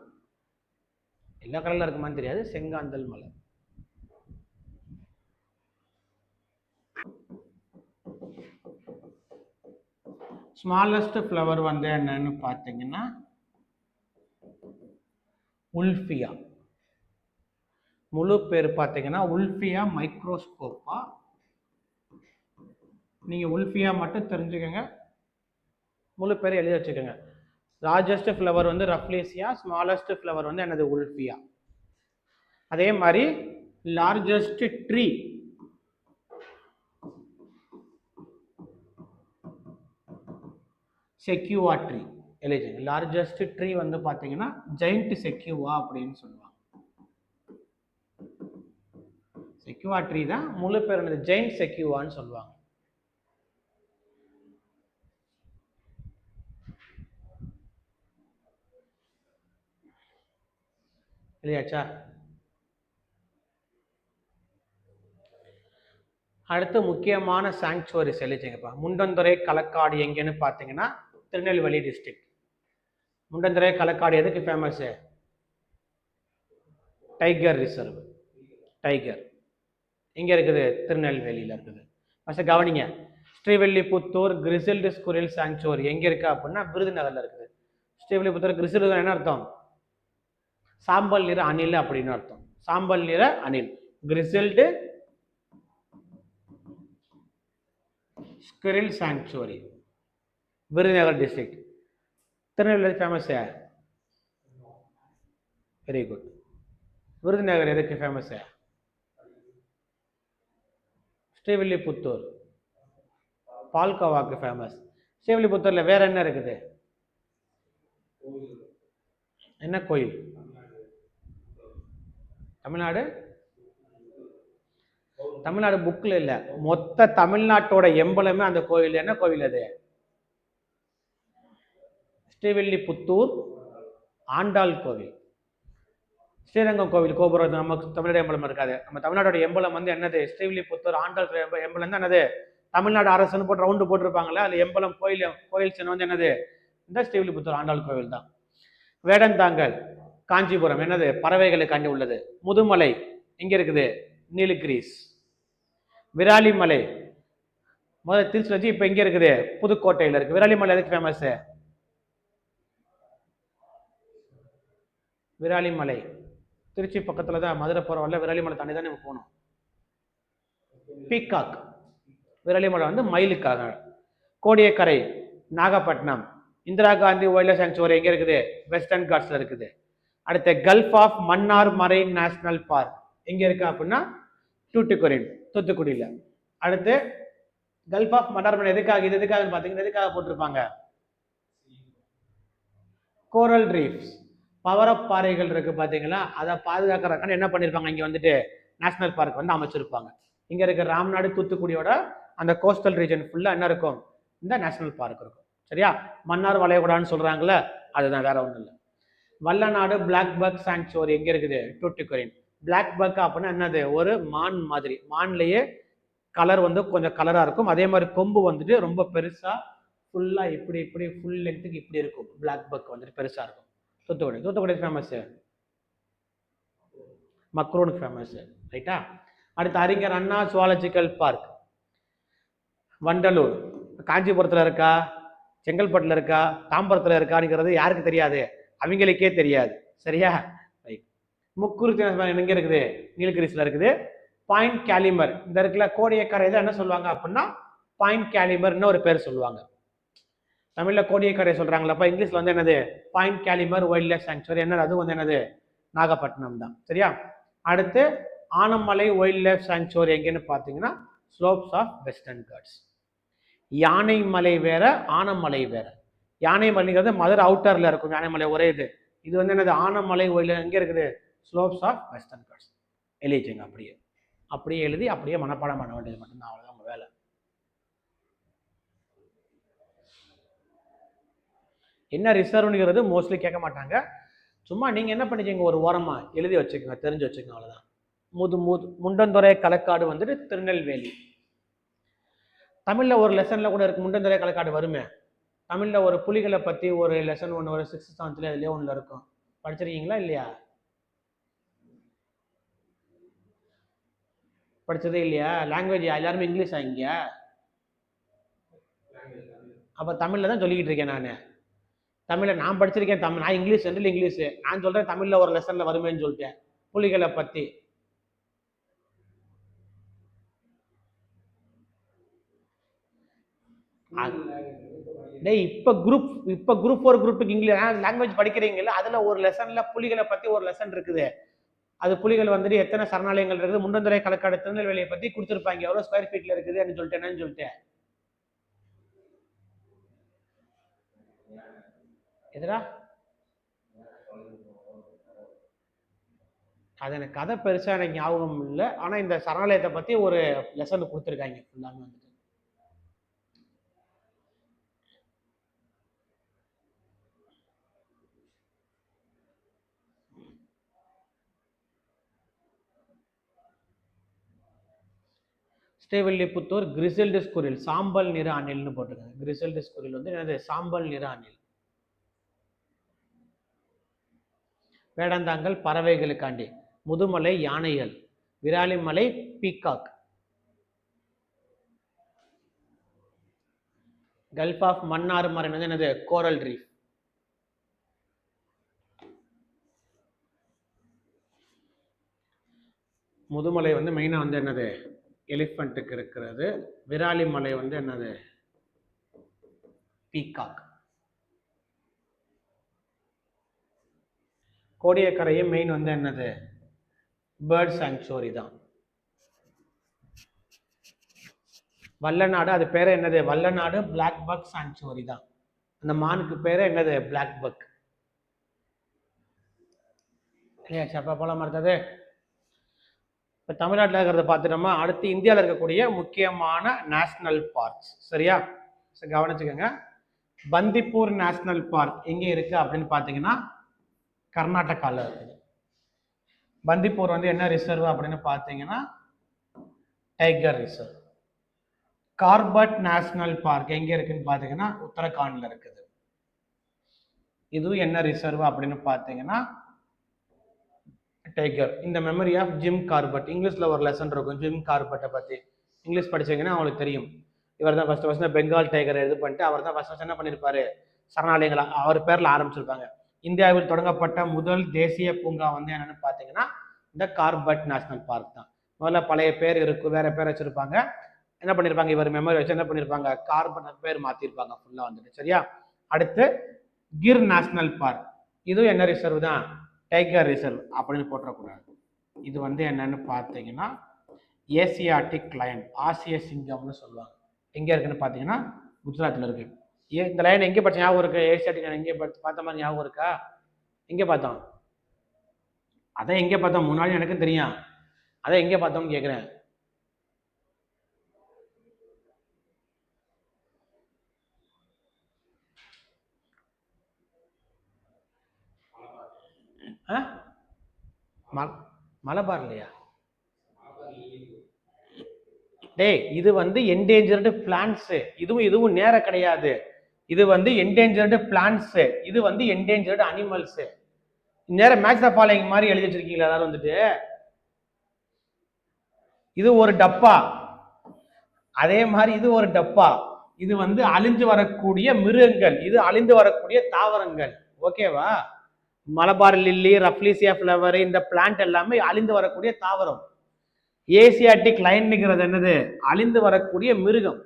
எல்லா கலர்ல இருக்குமான்னு தெரியாது, செங்காந்தல் மலர். ஸ்மாலஸ்ட் ஃப்ளவர் வந்து என்னன்னு பார்த்தீங்கன்னா உல்ஃபியா. முழு பேர் பார்த்தீங்கன்னா உல்ஃபியா மைக்ரோஸ்கோப்பா. நீங்க உல்ஃபியா மட்டும் தெரிஞ்சுக்கோங்க, முழு பேர் எழுதி வச்சுக்கோங்க. லார்ஜஸ்ட் ஃப்ளவர் வந்து ரஃப்லேசியா, ஸ்மாலஸ்ட் ஃப்ளவர் வந்து என்னது உல்ஃபியா. அதே மாதிரி லார்ஜஸ்ட் ட்ரீ செக்யூவா ட்ரீ எழுதிங்க. லார்ஜஸ்ட் ட்ரீ வந்து பார்த்தீங்கன்னா ஜெயிண்ட் செக்யூவா அப்படின்னு சொல்லுவாங்க. செக்யூவா ட்ரீ தான் முழு பேர் என்னது ஜெயிண்ட் செக்யூவான்னு சொல்லுவாங்க. இல்லையாச்சா? அடுத்து முக்கியமான சாங்சுவரிஸ் எழுதிங்கப்பா. முண்டந்துறை களக்காடு எங்கன்னு பார்த்தீங்கன்னா திருநெல்வேலி டிஸ்ட்ரிக்ட். முண்டந்துறை களக்காடு எதுக்கு ஃபேமஸ்? Tiger reserve. டைகர் எங்க இருக்குது? திருநெல்வேலியில் இருக்குது. ஃபர்ஸ்ட் கவனிங்க. ஸ்ரீவில்லிபுத்தூர் கிரிசில்டு ஸ்குரில் சாங்சுவரி எங்க இருக்கு அப்படின்னா விருதுநகர்ல இருக்குது. ஸ்ரீவில்லிபுத்தூர் கிரிசில்டு என்ன அர்த்தம்? சாம்பல் நிற அணில் அப்படின்னு அர்த்தம். சாம்பல் நிற அணில், grizzled squirrel sanctuary, Virudhunagar district. Tirunelveli famous? Very good. Virudhunagar எதுக்கு ஃபேமஸ்? ஸ்ரீவில்லிபுத்தூர் பால்கோவாக்கு ஃபேமஸ். ஸ்ரீவில்லிபுத்தூர்ல வேற என்ன இருக்குது? என்ன கோயில்? தமிழ்நாடு தமிழ்நாடு புக்ல இல்ல, மொத்த தமிழ்நாட்டோட எம்பலமே அந்த கோயில். என்ன கோவில் அது? ஸ்ரீவில்லிபுத்தூர் ஆண்டாள் கோவில். ஸ்ரீரங்கம் கோவில் கோபுரம் நமக்கு தமிழ்நாடு எம்பலம் இருக்காது. நம்ம தமிழ்நாடோட எம்பலம் வந்து என்னது? ஸ்ரீவில்லிபுத்தூர் ஆண்டாள் எம்பலம் தான் என்னது? தமிழ்நாடு அரசுன்னு போட்டு ரவுண்டு போட்டிருப்பாங்களே, அது எம்பலம். கோயில் சின்னம் வந்து என்னது? இந்த ஸ்ரீவில்லிபுத்தூர் ஆண்டாள் கோவில் தான். வேடந்தாங்கல் காஞ்சிபுரம் என்னது? பறவைகளுக்காண்டி உள்ளது. முதுமலை எங்க இருக்குது? நீலகிரிஸ். விராலிமலை முதல்ல திருச்சி வச்சு, இப்ப எங்க இருக்குது? புதுக்கோட்டையில இருக்கு. விராலிமலை எதுக்கு ஃபேமஸ்? விராலிமலை திருச்சி பக்கத்துல தான், மதுரை போற வரல விராலிமலை தாண்டி தான் நம்ம போகணும். பீகாக். விராலிமலை வந்து மயிலுக்காக. Kodiakkarai Nagapattinam. Indira Gandhi wildlife sanctuary எங்க இருக்குது? வெஸ்டர்ன் காட்ஸ்ல இருக்குது. அடுத்து gulf of Mannar marine national park எங்க இருக்கு அப்படின்னா தூத்துக்குடி, தூத்துக்குடியில. அடுத்து கல்ஃப் ஆஃப் மன்னார் மரைன் எதுக்காக? இது எதுக்காக பாத்தீங்கன்னா எதுக்காக போட்டிருப்பாங்க? கோரல் ரீஃப்ஸ், பவளப்பாறைகள் இருக்கு பாத்தீங்களா, அதை பாதுகாக்கிறதுக்கான என்ன பண்ணிருப்பாங்க? இங்க வந்துட்டு நேஷனல் பார்க் வந்து அமைச்சிருப்பாங்க. இங்க இருக்க ராம்நாடு தூத்துக்குடியோட அந்த கோஸ்டல் ரீஜன் ஃபுல்லா என்ன இருக்கும்? இந்த நேஷனல் பார்க் இருக்கும். சரியா? மன்னார் வளைகுடான்னு சொல்றாங்கல்ல, அதுதான், வேற ஒண்ணும் இல்லை. வல்லநாடு பிளாக் பக் சாங்சுவரி எங்க இருக்குது? தூத்துக்குடி. பிளாக் பக் அப்படின்னா என்னது? ஒரு மான் மாதிரி. மான்லயே கலர் வந்து கொஞ்சம் கலரா இருக்கும். அதே மாதிரி கொம்பு வந்துட்டு ரொம்ப பெருசா ஃபுல்லா இப்படி இப்படி ஃபுல் லென்த்துக்கு இப்படி இருக்கும். பிளாக் பக் வந்துட்டு பெருசா இருக்கும். தூத்துக்குடி. தூத்துக்குடி ஃபேமஸ். மக்ரூனுக்கு ஃபேமஸ். ரைட்டா? அடுத்து அறிஞர் அண்ணா சுவாலஜிக்கல் பார்க் வண்டலூர். காஞ்சிபுரத்துல இருக்கா, செங்கல்பட்டுல இருக்கா, தாம்பரத்துல இருக்காங்கிறது யாருக்கு தெரியாது? அவங்களுக்கே தெரியாது. சரியா? ரைட். முக்குருத்தி எங்க இருக்குது? நீலகிரிஸ்ல இருக்குது. பாயிண்ட் கேலிமர் இந்த இருக்குல்ல, கோடியக்கரை இதை என்ன சொல்லுவாங்க அப்படின்னா பாயிண்ட் கேலிமர்னு ஒரு பேர் சொல்லுவாங்க. தமிழ்ல கோடியக்கரை சொல்றாங்களப்ப, இங்கிலீஷ்ல வந்து என்னது? Point Calimere wildlife sanctuary. என்னது? அது வந்து என்னது? நாகப்பட்டினம் தான். சரியா? அடுத்து ஆனமலை வைல்ட் லைஃப் சாங்சுவரி எங்கன்னு பார்த்தீங்கன்னா ஸ்லோப்ஸ் ஆஃப் வெஸ்டர்ன் காட்ஸ். யானை மலை வேற, ஆனமலை வேற. யானைமலைங்கிறது மதுரை அவுட்டர்ல இருக்கும் யானைமலை ஒரே இது. இது வந்து என்னது ஆனமலை ஒயில எங்க இருக்குது? Slopes of Western Ghats. எழுதிச்சுங்க அப்படியே. அப்படியே எழுதி அப்படியே மனப்பாடம் பண்ண வேண்டியது மட்டும்தான், அவ்வளோதான் உங்க வேலை. என்ன ரிசர்வ்ங்கிறது மோஸ்ட்லி கேட்க மாட்டாங்க. சும்மா நீங்க என்ன பண்ணிக்கீங்க, ஒரு ஓரமா எழுதி வச்சுக்கோங்க, தெரிஞ்சு வச்சுக்கோங்க, அவ்வளோதான். முண்டந்துறை களக்காடு வந்துட்டு திருநெல்வேலி. தமிழ்ல ஒரு லெசன்ல கூட இருக்கு, முண்டந்துறை களக்காடு வருமே. தமிழ்ல ஒரு புலிகளை பத்தி ஒரு லெசன் ஒன்று ஒரு 6th 7th அதுலயே ஒன்று இருக்கும். படிச்சிருக்கீங்களா இல்லையா? படிச்சதே இல்லையா? லாங்குவேஜ் எல்லாருமே இங்கிலீஷ் ஆகிங்க. அப்ப தமிழ்ல தான் சொல்லிக்கிட்டு இருக்கேன் நான். தமிழ்ல நான் படிச்சிருக்கேன், தமிழ் நான் இங்கிலீஷ் ரெண்டு இங்கிலீஷ். நான் சொல்றேன் தமிழ்ல ஒரு லெசன்ல வருமேன்னு சொல்லிட்டேன் புலிகளை பத்தி. இப்ப குரூப் 4 குரூப்புக்கு இங்கிலீஷ் லாங்குவேஜ் படிக்கிறீங்கல்ல, அதுல ஒரு லெசன்ல புலிகளை பத்தி ஒரு லெசன் இருக்குது. அது புலிகள் வந்துட்டு எத்தனை சரணாலயங்கள் இருக்குது, முண்டந்துறை களக்காடு திருநெல்வேலியை பத்தி கொடுத்துருப்பாங்க, எவ்வளவு ஸ்கொயர் ஃபீட்ல இருக்குதுன்னு சொல்லிட்டேன். எதுடா அது எனக்கு கதை பெருசா எனக்கு ஞாபகம் இல்லை. ஆனா இந்த சரணாலயத்தை பத்தி ஒரு லெசன் கொடுத்துருக்காங்க ஃபுல்லாமே வந்துட்டு. ஸ்ரீவில்லிபுத்தூர் கிரிசல்டு ஸ்குரில், சாம்பல் நிற அணில்னு போட்டிருக்காங்க. கிரிசல்டு ஸ்குரில் வந்து என்னது? சாம்பல் நிற அணில். வேடந்தாங்கல் பறவைகளுக்காண்டி, முதுமலை யானைகள், Viralimalai peacock, gulf of Mannar marine வந்து என்னது? Coral reef. முதுமலை வந்து மெயினா வந்து என்னது? எலிஃபண்ட்டுக்கு இருக்கிறது. விராலிமலை வந்து என்னது? பீகாக். கோடியக்கரையும் மெயின் வந்து என்னது? பேர்ட் சாங்சுவரி தான். வல்லநாடு அது பேரு என்னது? வல்லநாடு பிளாக் பக் சாங்சுவரி தான். அந்த மானுக்கு பேரு என்னது? Black buck. சப்பா போல மறுத்தது. இப்போ தமிழ்நாட்டில் இருக்கிறத பார்த்துட்டோமா, அடுத்து இந்தியாவில் இருக்கக்கூடிய முக்கியமான நேஷனல் பார்க்ஸ். சரியா? கவனிச்சுக்கோங்க. பந்திப்பூர் நேஷனல் பார்க் எங்கே இருக்கு அப்படின்னு பார்த்தீங்கன்னா கர்நாடகாவில் இருக்குது. பந்திப்பூர் வந்து என்ன ரிசர்வ் அப்படின்னு பார்த்தீங்கன்னா tiger reserve. Corbett national park எங்க இருக்குன்னு பார்த்தீங்கன்னா உத்தரகாண்ட்ல இருக்குது. இதுவும் என்ன ரிசர்வ் அப்படின்னு பார்த்தீங்கன்னா டைகர். இந்த மெமரி ஆஃப் ஜிம் கார்பட், இங்கிலீஷ்ல ஒரு லெசன் இருக்கும் ஜிம் கார்பட்டை பத்தி. இங்கிலீஷ் படிச்சீங்கன்னா அவங்களுக்கு தெரியும். இவர் தான் ஃபர்ஸ்ட் பெங்கால் டைகர் இது பண்ணிட்டு அவர் தான் ஃபர்ஸ்ட் என்ன பண்ணியிருப்பாரு? சரணாலயங்களா அவர் பேர்ல ஆரம்பிச்சிருப்பாங்க. இந்தியாவில் தொடங்கப்பட்ட முதல் தேசிய பூங்கா வந்து என்னன்னு பார்த்தீங்கன்னா இந்த கார்பட் நேஷனல் பார்க் தான். முதல்ல பழைய பேர் இருக்கும், வேற பேர் வச்சிருப்பாங்க. என்ன பண்ணிருப்பாங்க, இவர் மெமரி வச்சு என்ன பண்ணிருப்பாங்க, கார்பன் பேர் மாத்திருப்பாங்க ஃபுல்லா வந்துட்டு. சரியா? அடுத்து கிர் நேஷனல் பார்க். இதுவும் என்ன ரிசர்வ் தான்? டைகர் ரிசர்வ் அப்படின்னு போட்டக்கூடாது. இது வந்து என்னன்னு பார்த்தீங்கன்னா ஏசியாட்டிக் லயன், ஆசிய சிங்கம்னு சொல்லுவாங்க. எங்க இருக்குன்னு பார்த்தீங்கன்னா குஜராத்ல இருக்கு. இந்த லைன் எங்கே படிச்ச ஞாபகம் இருக்கு? ஏசியாட்டிக் லைன் எங்கே பார்த்த மாதிரி ஞாபகம் இருக்கா? எங்கே பார்த்தோம்? அதான் எங்கே பார்த்தோம்? முன்னாடி எனக்கு தெரியும். அதான் எங்கே பார்த்தோம்னு கேட்குறேன். மலபார் இல்லையா? டேய் இது வந்து என்டேஞ்சர்டு பிளான்ட்ஸ். இதுவும் நேர கிடையாது. இது வந்து என்டேஞ்சர்டு பிளான்ட்ஸ், இது வந்து என்டேஞ்சர்டு அனிமல்ஸ். நேர மேட்ச் த ஃபாலோயிங் மாதிரி எழுதி வச்சிருக்கீங்களா எல்லாரும் வந்துட்டு? இது ஒரு டப்பா, அதே மாதிரி இது ஒரு டப்பா. இது வந்து அழிஞ்சு வரக்கூடிய மிருகங்கள், இது அழிந்து வரக்கூடிய தாவரங்கள். ஓகேவா? மலபார் லில்லி, ரஃப்லீசியா ஃப்ளவர், இந்த பிளான்ட் எல்லாமே அழிந்து வரக்கூடிய தாவரம். ஏசியாட்டிக் லைன்ங்கிறது என்னது? அழிந்து வரக்கூடிய மிருகம்.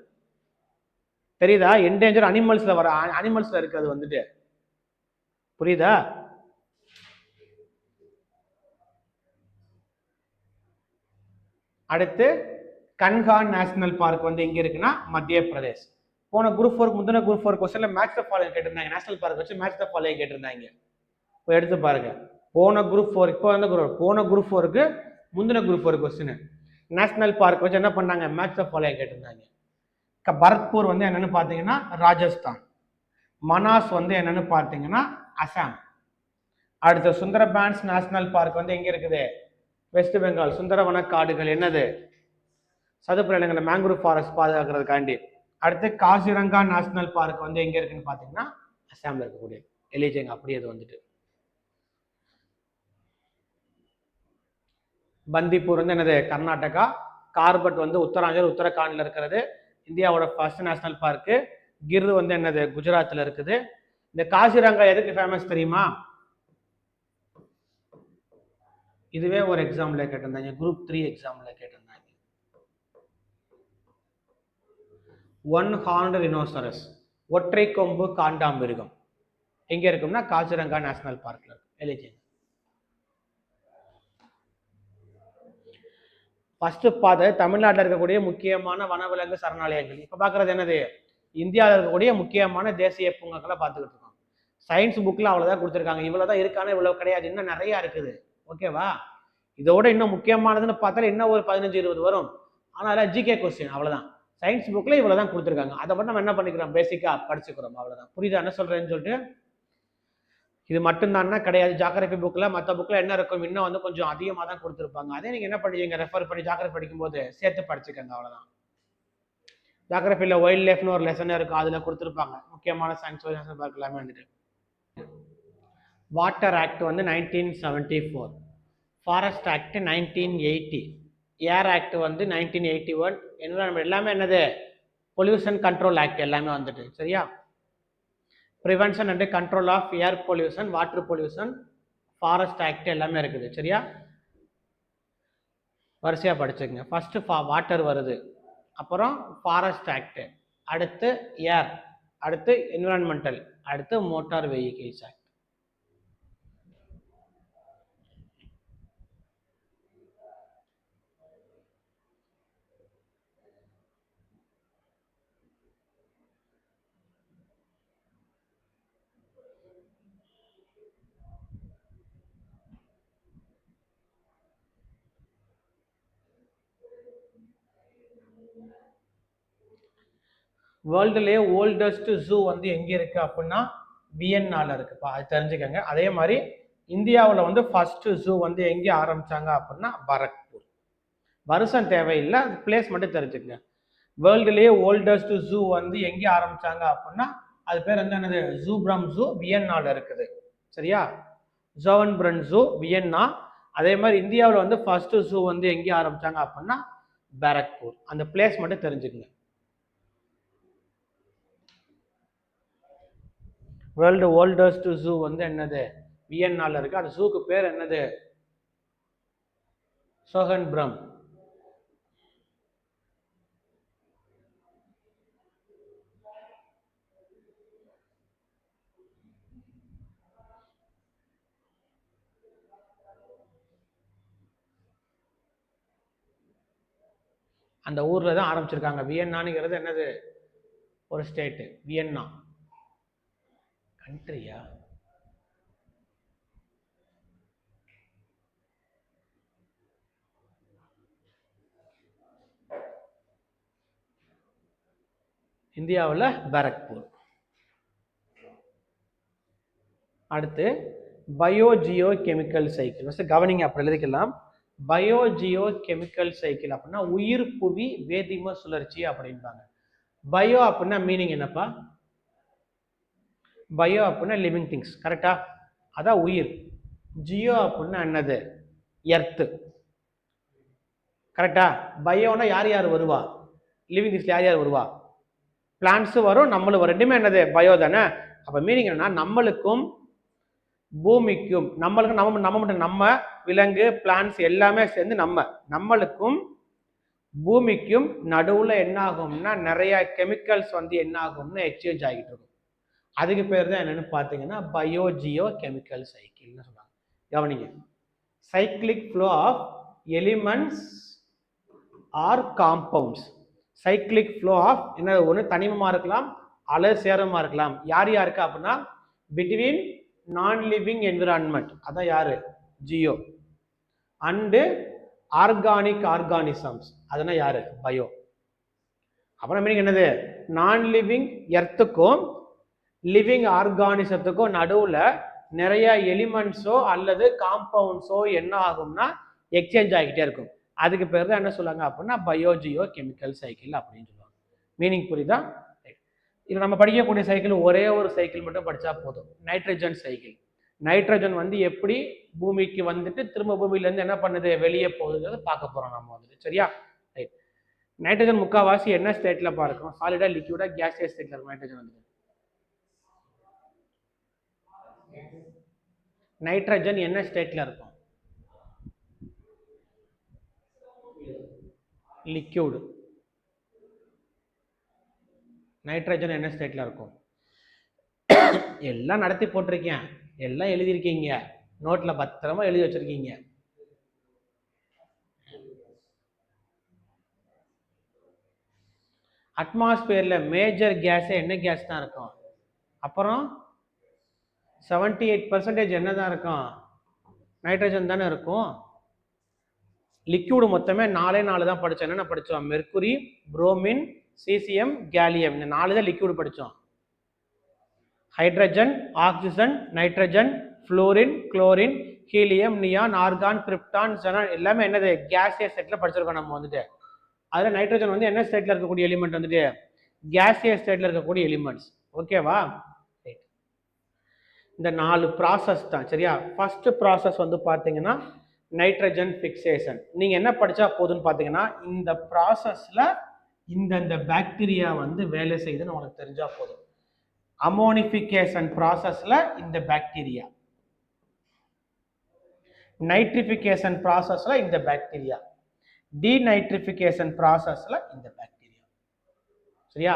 தெரியுதா? என்டேஞ்சர் அனிமல்ஸ்ல வர அனிமல்ஸ்ல இருக்கிறது வந்துட்டு. புரியுதா? அடுத்து கன்ஹா நேஷனல் பார்க் வந்து எங்க இருக்குன்னா மத்திய பிரதேஷ். போன குரூப் 4 முந்தின குரூப் 4 கொஸ்டின்ல மேட்ச் த ஃபாலோயிங் கேட்டிருந்தாங்க. நேஷனல் பார்க் வச்சு மேட்ச் த ஃபாலோயிங் கேட்டிருந்தாங்க. இப்போ எடுத்து பாருங்க. போன குரூப் 4 இப்போ வந்து போன குரூப் 4க்கு முந்தின குரூப் 4 கொஸ்டின் நேஷனல் பார்க் வச்சு என்ன பண்ணாங்க, மேட்ச் த ஃபாலோயிங் கேட்டிருந்தாங்க. பரத்பூர் வந்து என்னன்னு பார்த்தீங்கன்னா ராஜஸ்தான், மனாஸ் வந்து என்னன்னு பார்த்தீங்கன்னா அசாம். அடுத்த சுந்தரபான்ஸ் நேஷனல் பார்க் வந்து எங்க இருக்குது, வெஸ்ட் பெங்கால். சுந்தரவன காடுகள் என்னது, சதுப்பு நிலங்களை மேங்க்ரூவ் ஃபாரஸ்ட் பாதுகாக்கிறதுக்காண்டி. அடுத்து காசிரங்கா நேஷனல் பார்க் வந்து எங்க இருக்குன்னு பாத்தீங்கன்னா அசாம்ல இருக்கக்கூடிய எலிஜெங். அப்படியே அது வந்துட்டு பந்திப்பூர் வந்து என்னது கர்நாடகா, கார்பட் வந்து உத்தராஞ்சல் உத்தரகாண்ட்ல இருக்கிறது, இந்தியாவோட ஃபர்ஸ்ட் நேஷனல் பார்க்கு. கிர் வந்து என்னது குஜராத்ல இருக்குது. இந்த காசிரங்கா எதுக்கு ஃபேமஸ் தெரியுமா? இதுவே ஒரு எக்ஸாம்ல கேட்டிருந்தாங்க, குரூப் 3 எக்ஸாம்ல கேட்டிருந்தாங்க. ஒன் ஹார்ன்டு ரினோசரஸ், ஒற்றை கொம்பு காண்டாமிருகம் எங்க இருக்கும்னா காசிரங்கா நேஷனல் பார்க்ல இருக்கு. எலிஜெங். ஃபர்ஸ்ட் பார்த்து தமிழ்நாட்டில் இருக்கக்கூடிய முக்கியமான வனவிலங்கு சரணாலயங்கள். இப்போ பார்க்கறது என்னது, இந்தியாவில் இருக்கக்கூடிய முக்கியமான தேசிய பூங்காக்களை பார்த்துக்கிட்டு இருக்கோம். சயின்ஸ் புக்கில் அவ்வளோதான் கொடுத்துருக்காங்க. இவ்வளோதான் இருக்கான, இவ்வளோ கிடையாது, இன்னும் நிறையா இருக்குது. ஓகேவா? இதோட இன்னும் முக்கியமானதுன்னு பார்த்தாலும் இன்னும் ஒரு 15-20 வரும். ஆனால் ஜிகே கொஸ்டின் அவ்வளோதான். சயின்ஸ் புக்கில் இவ்வளோ தான் கொடுத்துருக்காங்க. அதை மட்டும் நம்ம என்ன பண்ணிக்கிறோம், பேசிக்காக படிச்சுக்கிறோம். அவ்வளோதான். புரியுதா என்ன சொல்கிறேன்னு சொல்லிட்டு? இது மட்டும்தான்னா கிடையாது. ஜாகிரபி புக்கில் மற்ற புக்கில் என்ன இருக்கும், இன்னும் வந்து கொஞ்சம் அதிகமாக தான் கொடுத்துருப்பாங்க. அதே நீங்கள் என்ன பண்ணுவீங்க, ரெஃபர் பண்ணி ஜாகிரபி படிக்கும்போது சேர்த்து படிச்சுக்கோங்க. அவ்வளோதான். ஜாகிரபியில் வைல்ட் லைஃப்னு ஒரு லெசன் இருக்கும், அதில் கொடுத்துருப்பாங்க முக்கியமான சயின்ஸ் நேஷனல் பார்க் எல்லாமே வந்துட்டு. வாட்டர் ஆக்ட் வந்து 1974, ஃபாரஸ்ட் ஆக்ட் 1980, ஏர் ஆக்ட் வந்து 1981, என்விரான்மெண்ட் எல்லாமே என்னது பொல்யூஷன் கண்ட்ரோல் ஆக்ட் எல்லாமே வந்துட்டு. சரியா? Prevention and control of air pollution, water pollution, forest act எல்லாமே இருக்குது. சரியா? வரிசையா படிச்சுக்கங்க. ஃபர்ஸ்ட் வாட்டர் வருது, அப்புறம் ஃபாரஸ்ட் ஆக்ட், அடுத்து ஏர், அடுத்து என்விரான்மெண்டல், அடுத்து மோட்டார் வெஹிக்கிள்ஸ் ஆக்ட். வேர்ல்டுலேயே ஓல்டஸ்ட் ஜூ வந்து எங்கே இருக்குது அப்படின்னா வியன்னால இருக்குப்பா, அது தெரிஞ்சுக்கங்க. அதே மாதிரி இந்தியாவில் வந்து ஃபர்ஸ்ட் ஜூ வந்து எங்கே ஆரம்பிச்சாங்க அப்படின்னா பரத்பூர். வருஷம் தேவையில்லை, பிளேஸ் மட்டும் தெரிஞ்சுக்கங்க. வேர்ல்டுலேயே ஓல்டஸ்ட் ஜூ வந்து எங்கே ஆரம்பிச்சாங்க அப்படின்னா அது பேர் வந்து என்னது, ஜூப்ரம் ஜூ, வியன்னால இருக்குது. சரியா? ஜோவன்பரன் ஜூ, வியன்னா. அதே மாதிரி இந்தியாவில் வந்து ஃபர்ஸ்ட் ஜூ வந்து எங்கே ஆரம்பிச்சாங்க அப்படின்னா பரத்பூர். அந்த பிளேஸ் மட்டும் தெரிஞ்சுக்கங்க. வேர்ல்டு ஓல்டஸ்ட் ஜூ வந்து என்னது, வியன்னால இருக்கு. அந்த ஜூக்கு பேர் என்னது, சோஹன்பரம். அந்த ஊர்ல தான் ஆரம்பிச்சிருக்காங்க. வியன்னானுங்கிறது என்னது, ஒரு ஸ்டேட். வியன்னா கண்ட்ரியா? இந்தியாவில் பரத்பூர். அடுத்து பயோஜியோ கெமிக்கல் சைக்கிள். கவனிங்க, அப்புறம் எழுதிக்கலாம். பயோஜியோ கெமிக்கல் சைக்கிள் அப்படின்னா உயிர் புவி வேதிம சுழற்சி அப்படின்பாங்க. பயோ அப்படின்னா மீனிங் என்னப்பா, பயோ அப்படின்னா லிவிங் திங்ஸ். கரெக்டா? அதான் உயிர். ஜியோ அப்படின்னா என்னது, எர்த்து. கரெக்டா? பயோனா யார் யார் வருவா, லிவிங் திங்ஸ்ல யார் யார் வருவா, பிளான்ஸ் வரும், நம்மளும் வரும், ரெண்டுமே என்னது பயோ தானே. அப்ப மீனிங் என்னன்னா நம்மளுக்கும் பூமிக்கும், நம்மளுக்கும் நம்ம மட்டும் நம்ம விலங்கு பிளான்ஸ் எல்லாமே சேர்ந்து நம்மளுக்கும் பூமிக்கும் நடுவுல என்ன ஆகும்னா நிறைய கெமிக்கல்ஸ் வந்து என்ன ஆகும்னா எக்ஸ்சேஞ்ச் ஆகிட்டு இருக்கும். அதுக்கு பேர் தான் என்னன்னு பார்த்தீங்கன்னா பயோஜியோ கெமிக்கல் சைக்கிள்னு சொல்றாங்க. கவனிங்க, cyclic flow of elements or compounds. Cyclic flow of என்ன, ஒன்று தனிமமாக இருக்கலாம் அல்லது சேரமாக இருக்கலாம். யார் யாருக்கு அப்படின்னா பிட்வீன் நான் லிவிங் என்விரான்மெண்ட், அதான் யாரு ஜியோ, அண்டு ஆர்கானிக் ஆர்கானிசம்ஸ், அதனால் யாரு பயோ. அப்புறம் மீனிங் என்னது, நான் லிவிங் எர்த்துக்கும் லிவிங் ஆர்கானிசத்துக்கும் நடுவில் நிறைய எலிமெண்ட்ஸோ அல்லது காம்பவுண்ட்ஸோ என்ன ஆகும்னா எக்ஸ்சேஞ்ச் ஆகிட்டே இருக்கும். அதுக்கு பேர் தான் என்ன சொல்லுவாங்க அப்படின்னா பயோஜியோ கெமிக்கல் சைக்கிள் அப்படின்னு சொல்லுவாங்க. மீனிங் புரியுதா? இது நம்ம படிக்கக்கூடிய சைக்கிள் ஒரே ஒரு சைக்கிள் மட்டும் படித்தா போதும், நைட்ரஜன் சைக்கிள். நைட்ரஜன் வந்து எப்படி பூமிக்கு வந்துட்டு திரும்ப பூமியிலேருந்து என்ன பண்ணுது வெளியே போகுதுங்கிறது பார்க்க போகிறோம் நம்ம வந்துட்டு. சரியா? ரைட். நைட்ரஜன் முக்கால்வாசி என்ன ஸ்டேட்டில் பார்க்கும், சாலிடா லிக்யூடா கேசியஸ் ஸ்டேட்டில் இருக்கும். நைட்ரஜன் வந்து நைட்ரஜன் என்ன ஸ்டேட்டில் இருக்கும், லிக்யூடு. நைட்ரஜன் என்ன ஸ்டேட்டில் இருக்கும், எல்லாம் நடத்தி போட்டிருக்கேன், எல்லாம் எழுதியிருக்கீங்க, நோட்டில் பத்திரமா எழுதி வச்சிருக்கீங்க. அட்மாஸ்பியரில் மேஜர் கேஸே என்ன கேஸ் தான் இருக்கும், அப்புறம் 78% என்ன தான் இருக்கும், நைட்ரஜன் தானே இருக்கும். லிக்யூடு மொத்தமே 4 தான் படித்தோம். என்னென்ன படித்தோம், மெர்குரி, புரோமின், சீசியம், கேலியம், இந்த 4 தான் லிக்யூடு படித்தோம். Hydrogen, oxygen, nitrogen, fluorine, chlorine, helium, neon, argon, krypton, xenon எல்லாமே என்னது கேசியஸ் ஸ்டேட்டில் படிச்சிருக்கோம் நம்ம வந்துட்டு. அதில் நைட்ரஜன் வந்து என்ன ஸ்டேட்டில் இருக்கக்கூடிய எலிமெண்ட் வந்துட்டு கேசியஸ் ஸ்டேட்டில் இருக்கக்கூடிய எலிமெண்ட்ஸ். ஓகேவா? இந்த 4 ப்ராசஸ் தான். சரியா? ஃபர்ஸ்ட் ப்ராசஸ் வந்து பார்த்தீங்கன்னா நைட்ரஜன் ஃபிக்சேஷன். நீங்கள் என்ன படித்தா போதுன்னு பார்த்தீங்கன்னா இந்த ப்ராசஸில் இந்த பாக்டீரியா வந்து வேலை செய்யுதுன்னு உங்களுக்கு தெரிஞ்சால் போதும். அமோனிஃபிகேஷன் ப்ராசஸில் இந்த பாக்டீரியா, நைட்ரிஃபிகேஷன் ப்ராசஸில் இந்த பாக்டீரியா, டீநைட்ரிஃபிகேஷன் ப்ராசஸில் இந்த பாக்டீரியா. சரியா?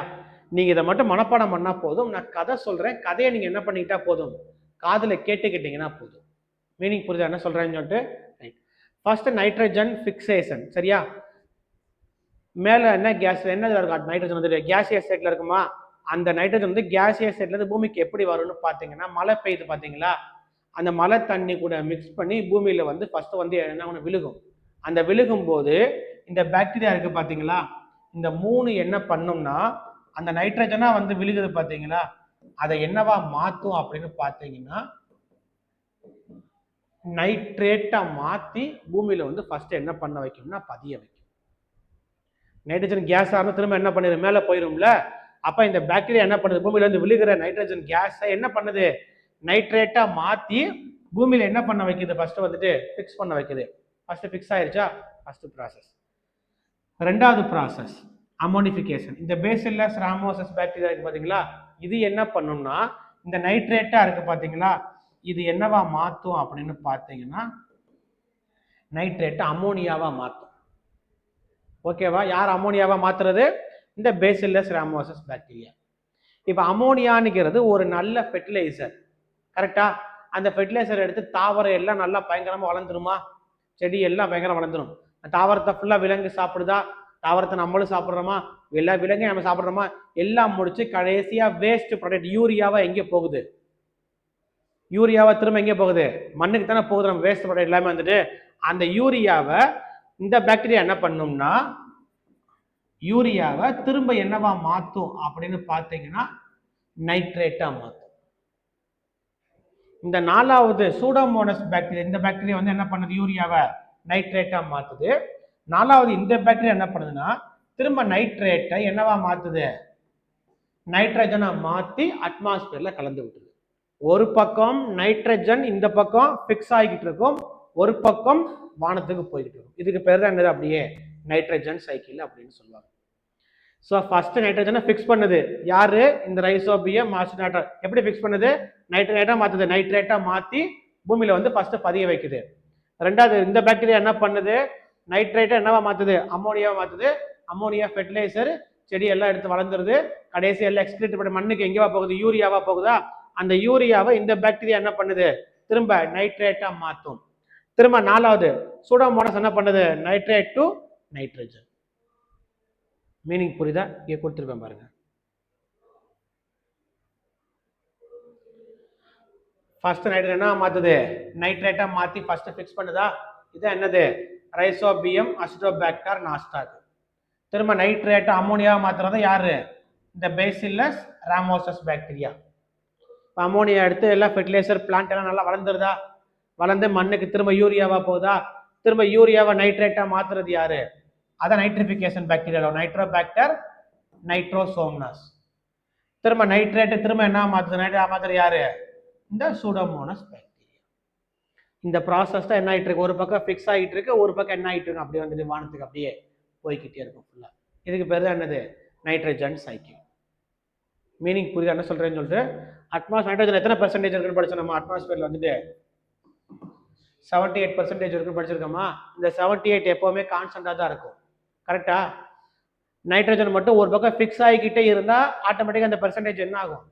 நீங்கள் இதை மட்டும் மனப்பாடம் பண்ணால் போதும். நான் கதை சொல்கிறேன், கதையை நீங்கள் என்ன பண்ணிக்கிட்டா போதும், காதில் கேட்டுக்கிட்டீங்கன்னா போதும். மீனிங் புரியுதா என்ன சொல்கிறேன்னு சொல்லிட்டு? ரைட். First nitrogen fixation. சரியா? மேலே என்ன கேஸ் என்ன இருக்கும், நைட்ரஜன் வந்து கேசியஸ் ஸ்டேட்டில் இருக்குமா, அந்த நைட்ரஜன் வந்து கேசியஸ் ஸ்டேட்லேருந்து பூமிக்கு எப்படி வரும்னு பார்த்தீங்கன்னா மழை பெய்யுது பார்த்தீங்களா, அந்த மழை தண்ணி கூட மிக்ஸ் பண்ணி பூமியில் வந்து ஃபர்ஸ்ட் வந்து என்ன ஒன்று விழுகும். அந்த விழுகும் போது இந்த பாக்டீரியா இருக்குது பார்த்தீங்களா, இந்த 3 என்ன பண்ணும்னா அந்த நைட்ரஜனாக வந்து விழுகுது பார்த்தீங்களா, அதை என்னவா மாற்றும் அப்படின்னு பார்த்தீங்கன்னா நைட்ரேட்டா மாற்றி பூமியில் வந்து ஃபர்ஸ்ட் என்ன பண்ண வைக்கும்னா பதிய வைக்கும். நைட்ரஜன் கேஸ் ஆகணும் திரும்ப என்ன பண்ணிடும், மேலே போயிரும்ல. அப்போ இந்த பாக்டீரியா என்ன பண்ணுது, பூமியில இருந்து விழுகிற நைட்ரஜன் கேஸை என்ன பண்ணுது, நைட்ரேட்டா மாற்றி பூமியில் என்ன பண்ண வைக்குது, ஃபர்ஸ்ட் வந்துட்டு ஃபிக்ஸ் பண்ண வைக்குது. ஃபர்ஸ்ட் ஃபிக்ஸ் ஆயிருச்சா, ஃபர்ஸ்ட் ப்ராசஸ். ரெண்டாவது ப்ராசஸ் அமோனிஃபிகேஷன். இந்த பேசில்லஸ் ராமோசஸ் பாக்டீரியா இருக்கு பார்த்தீங்களா, இது என்ன பண்ணும்னா இந்த நைட்ரேட்டா இருக்கு பார்த்தீங்களா, இது என்னவா மாற்றும் அப்படின்னு பார்த்தீங்கன்னா நைட்ரேட்டை அமோனியாவா மாற்றும். ஓகேவா? யார் அமோனியாவா மாத்துறது, இந்த பேசில்லஸ் ராமோசஸ் பாக்டீரியா. இப்போ அமோனியானுங்கிறது ஒரு நல்ல ஃபெர்டிலைசர். கரெக்டா? அந்த ஃபெர்டிலைசர் எடுத்து தாவரம் எல்லாம் நல்லா பயங்கரமாக வளர்ந்துருமா, செடி எல்லாம் பயங்கரம் வளர்ந்துடும். தாவரத்தை ஃபுல்லாக விலங்கு சாப்பிடுதா, தாவரத்தை நம்மளும் சாப்பிட்றோமா, எல்லா விலங்கையும் நம்ம சாப்பிட்றோமா, எல்லாம் முடிச்சு கடைசியாக வேஸ்ட் ப்ராடக்ட் யூரியாவா எங்கே போகுது, யூரியாவை திரும்ப எங்கே போகுது, மண்ணுக்கு தானே போகுது. நம்ம வேஸ்ட் ப்ராடக்ட் எல்லாமே வந்துட்டு அந்த யூரியாவை இந்த பாக்டீரியா என்ன பண்ணும்னா யூரியாவை திரும்ப என்னவா மாற்றும் அப்படின்னு பார்த்தீங்கன்னா நைட்ரேட்டா மாற்றும். இந்த 4வது சூடோமோனஸ் பாக்டீரியா, இந்த பாக்டீரியா வந்து என்ன பண்ணுது, யூரியாவை நைட்ரேட்டா மாற்றுது. 4வது இந்த பாக்டீரியா என்ன பண்ணுதுன்னா திரும்ப நைட்ரேட்டை என்னவா மாற்றுது, நைட்ரஜனை மாற்றி அட்மாஸ்பியர்ல கலந்து விட்டுது. ஒரு பக்கம் நைட்ரஜன் இந்த பக்கம் ஃபிக்ஸ் ஆகிக்கிட்டு இருக்கும், ஒரு பக்கம் வானத்துக்கு போய்கிட்டு இருக்கும். இதுக்கு பேர் தான் என்னது, அப்படியே நைட்ரஜன் சைக்கிள் அப்படின்னு சொல்லுவாங்க. ஸோ ஃபர்ஸ்ட் நைட்ரஜனை ஃபிக்ஸ் பண்ணுது யாரு, இந்த ரைசோபியம் மார்சினாட்டா. எப்படி ஃபிக்ஸ் பண்ணுது, நைட்ரேட்டா மாற்றுது, நைட்ரேட்டா மாற்றி பூமியில வந்து ஃபர்ஸ்ட் பதிய வைக்குது. ரெண்டாவது இந்த பாக்டீரியா என்ன பண்ணுது, நைட்ரேட்டை என்னவா மாற்றுது, அமோனியாவா மாற்றுது. அமோனியா ஃபெர்டிலைசர், செடி எல்லாம் எடுத்து வளர்ந்துருது. கடைசி எல்லாம் எக்ஸ்கிரீட் பண்ணி மண்ணுக்கு எங்கேவா போகுது, யூரியாவா போகுதா. அந்த யூரியாவை இந்த பாக்டீரியா என்ன பண்ணுது, திரும்ப நைட்ரேட்டா மாற்றும். திரும்ப 4வது சூடோமோனஸ் என்ன பண்ணுது, நைட்ரேட் டு நைட்ரஜன். மீனிங் புரியுதா? இங்கே கொடுத்துருப்பேன் பாருங்க. ஃபர்ஸ்ட் நைட்ரேட் என்ன மாத்துது? நைட்ரேட்டா மாத்தி ஃபர்ஸ்ட் ஃபிக்ஸ் பண்ணுதா? இது என்னது? Rhizobium azotobacter Nasdaq. திரும்ப நைட்ரேட் அமோனியா மாத்துறது யாரு? இந்த பேசில்லஸ் ராமோசஸ் பாக்டீரியா. அமோனியா எடுத்து எல்லாம் ஃபெர்டிலைசர் பிளான்ட் எல்லாம் நல்லா வளர்ந்துருதா? வளர்ந்து மண்ணுக்கு திரும்ப யூரியாவா போகுதா? திரும்ப யூரியாவை நைட்ரேட்டா மாத்துறது யாரு? அதான் நைட்ரிஃபிகேஷன் பாக்டீரியா. நைட்ரோபாக்டர் நைட்ரோசோம்னஸ். திரும்ப நைட்ரேட் திரும்ப என்ன மாத்துது? நைட்ரேட் மாத்துறது யாரு? இந்த சூடோமோனஸ் பாக்டீரியா. இந்த ப்ராசஸ் தான் என்ன ஆயிட்டு இருக்கு? ஒரு பக்கம் ஃபிக்ஸ் ஆகிட்டு இருக்கு, ஒரு பக்கம் என்ன ஆயிட்டு இருக்கு? அப்படியே வந்துட்டு வானத்துக்கு அப்படியே போய்கிட்டே இருக்கும் ஃபுல்லா. இதுக்கு பேர் தான் என்னது? Nitrogen cycle. மீனிங் புரியுது என்ன சொல்றேன்னு சொல்லிட்டு. நைட்ரஜன் எத்தனை பெர்சன்டேஜ் இருக்குன்னு படிச்சோம் நம்ம? அட்மாஸ்பியர்ல வந்துட்டு 78% இருக்குன்னு படிச்சிருக்கோமா? இந்த 78 எப்பவுமே கான்ஸ்டன்டா தான் இருக்கும். கரெக்டா? நைட்ரஜன் மட்டும் ஒரு பக்கம் ஃபிக்ஸ் ஆகிக்கிட்டே இருந்தா ஆட்டோமேட்டிக்கா அந்த பெர்சன்டேஜ் என்ன ஆகும்?